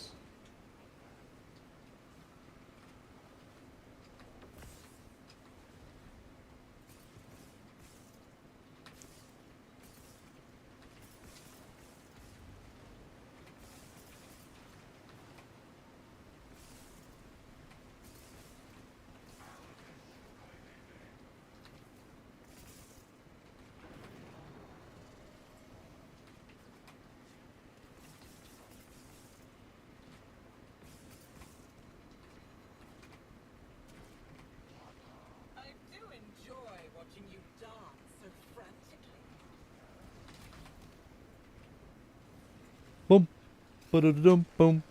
[SPEAKER 2] I do enjoy watching you dance so frantically.
[SPEAKER 3] Boom. Ba-da-da-dum, boom.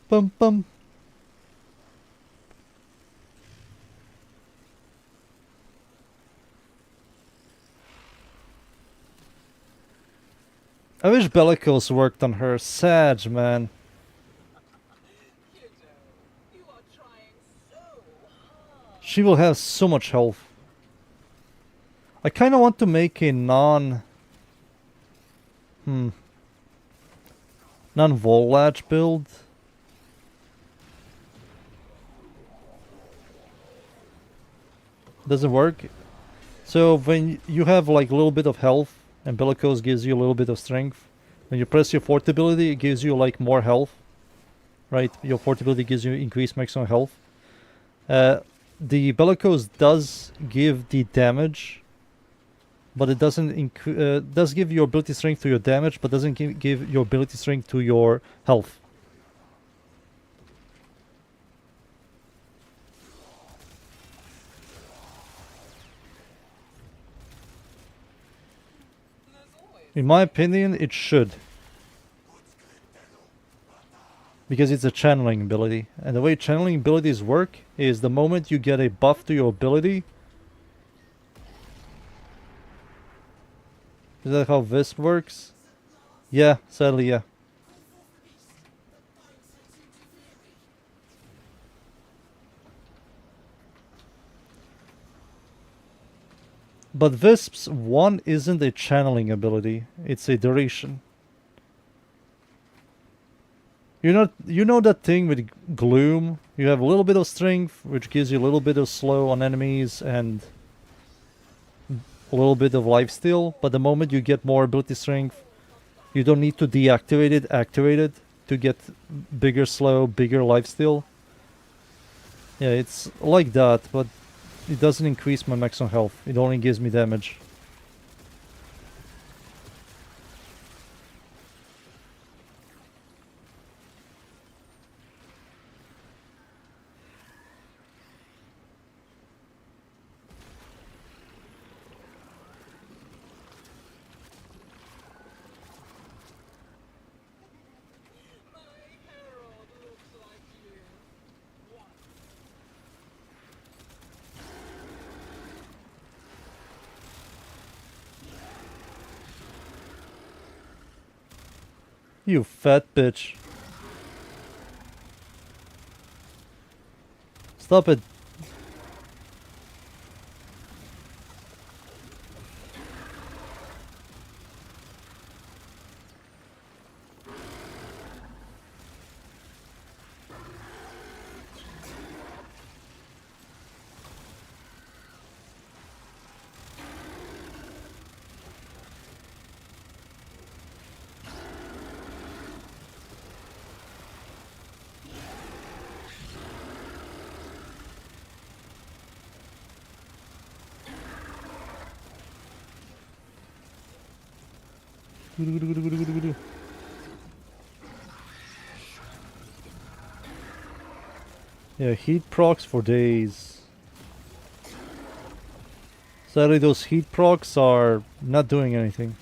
[SPEAKER 3] Bum bum. I wish Bellicose worked on her. Sad, man. She will have so much health. I kind of want to make a non-Volage build. Doesn't work. So when you have like a little bit of health and Bellicose gives you a little bit of strength, when you press your fort ability, it gives you like more health. Right? Your fort ability gives you increased maximum health. The Bellicose does give the damage, but it doesn't does give your ability strength to your damage, but doesn't give your ability strength to your health. In my opinion, it should. Because it's a channeling ability. And the way channeling abilities work is the moment you get a buff to your ability. Is that how Wisp works? Yeah, sadly, yeah. But Wisp's 1 isn't a channeling ability, it's a duration. You know that thing with Gloom? You have a little bit of strength, which gives you a little bit of slow on enemies and a little bit of lifesteal, but the moment you get more ability strength, you don't need to deactivate it, activate it to get bigger slow, bigger lifesteal. Yeah, it's like that, but it doesn't increase my maximum health. It only gives me damage. You fat bitch. Stop it. Yeah, heat procs for days. Sadly, those heat procs are not doing anything.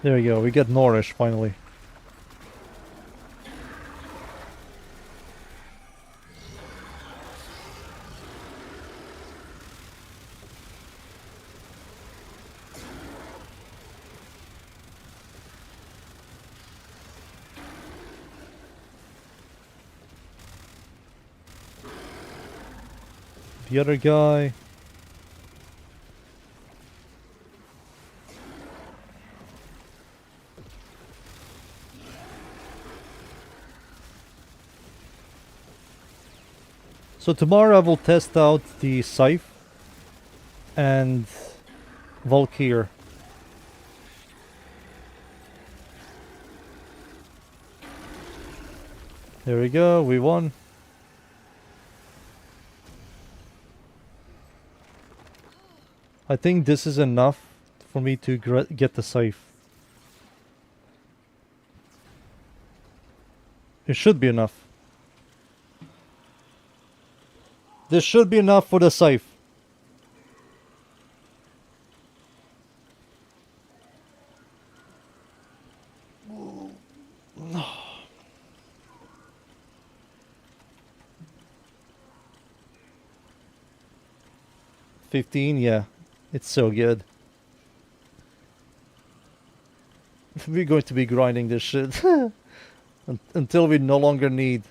[SPEAKER 3] There we go, we get Nourish finally. The other guy. So tomorrow I will test out the Scythe and Valkyr. There we go, we won. I think this is enough for me to get the Scythe. It should be enough. This should be enough for the Scythe. 15, yeah. It's so good. We're going to be grinding this shit until we no longer need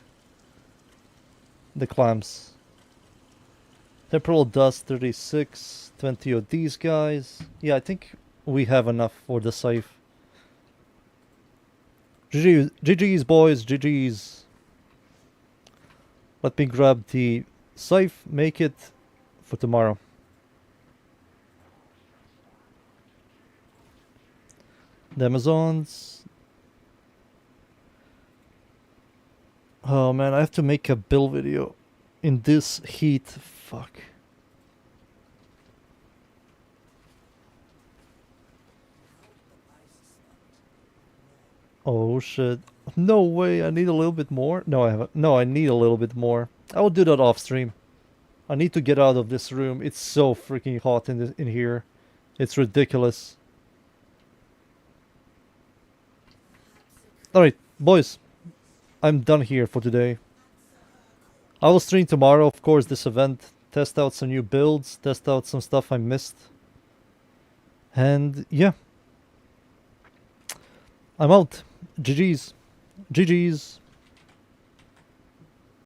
[SPEAKER 3] the clamps. Temporal dust 36, 20 of these guys. Yeah, I think we have enough for the safe. GG's boys, GG's. Let me grab the safe, make it for tomorrow. The Amazons. Oh man, I have to make a build video in this heat. Fuck. Oh shit. No way, I need a little bit more. No, I haven't. No, I need a little bit more. I will do that off stream. I need to get out of this room. It's so freaking hot in here. It's ridiculous. Alright, boys. I'm done here for today. I will stream tomorrow, of course, this event. Test out some new builds. Test out some stuff I missed. And yeah. I'm out. GG's. GG's.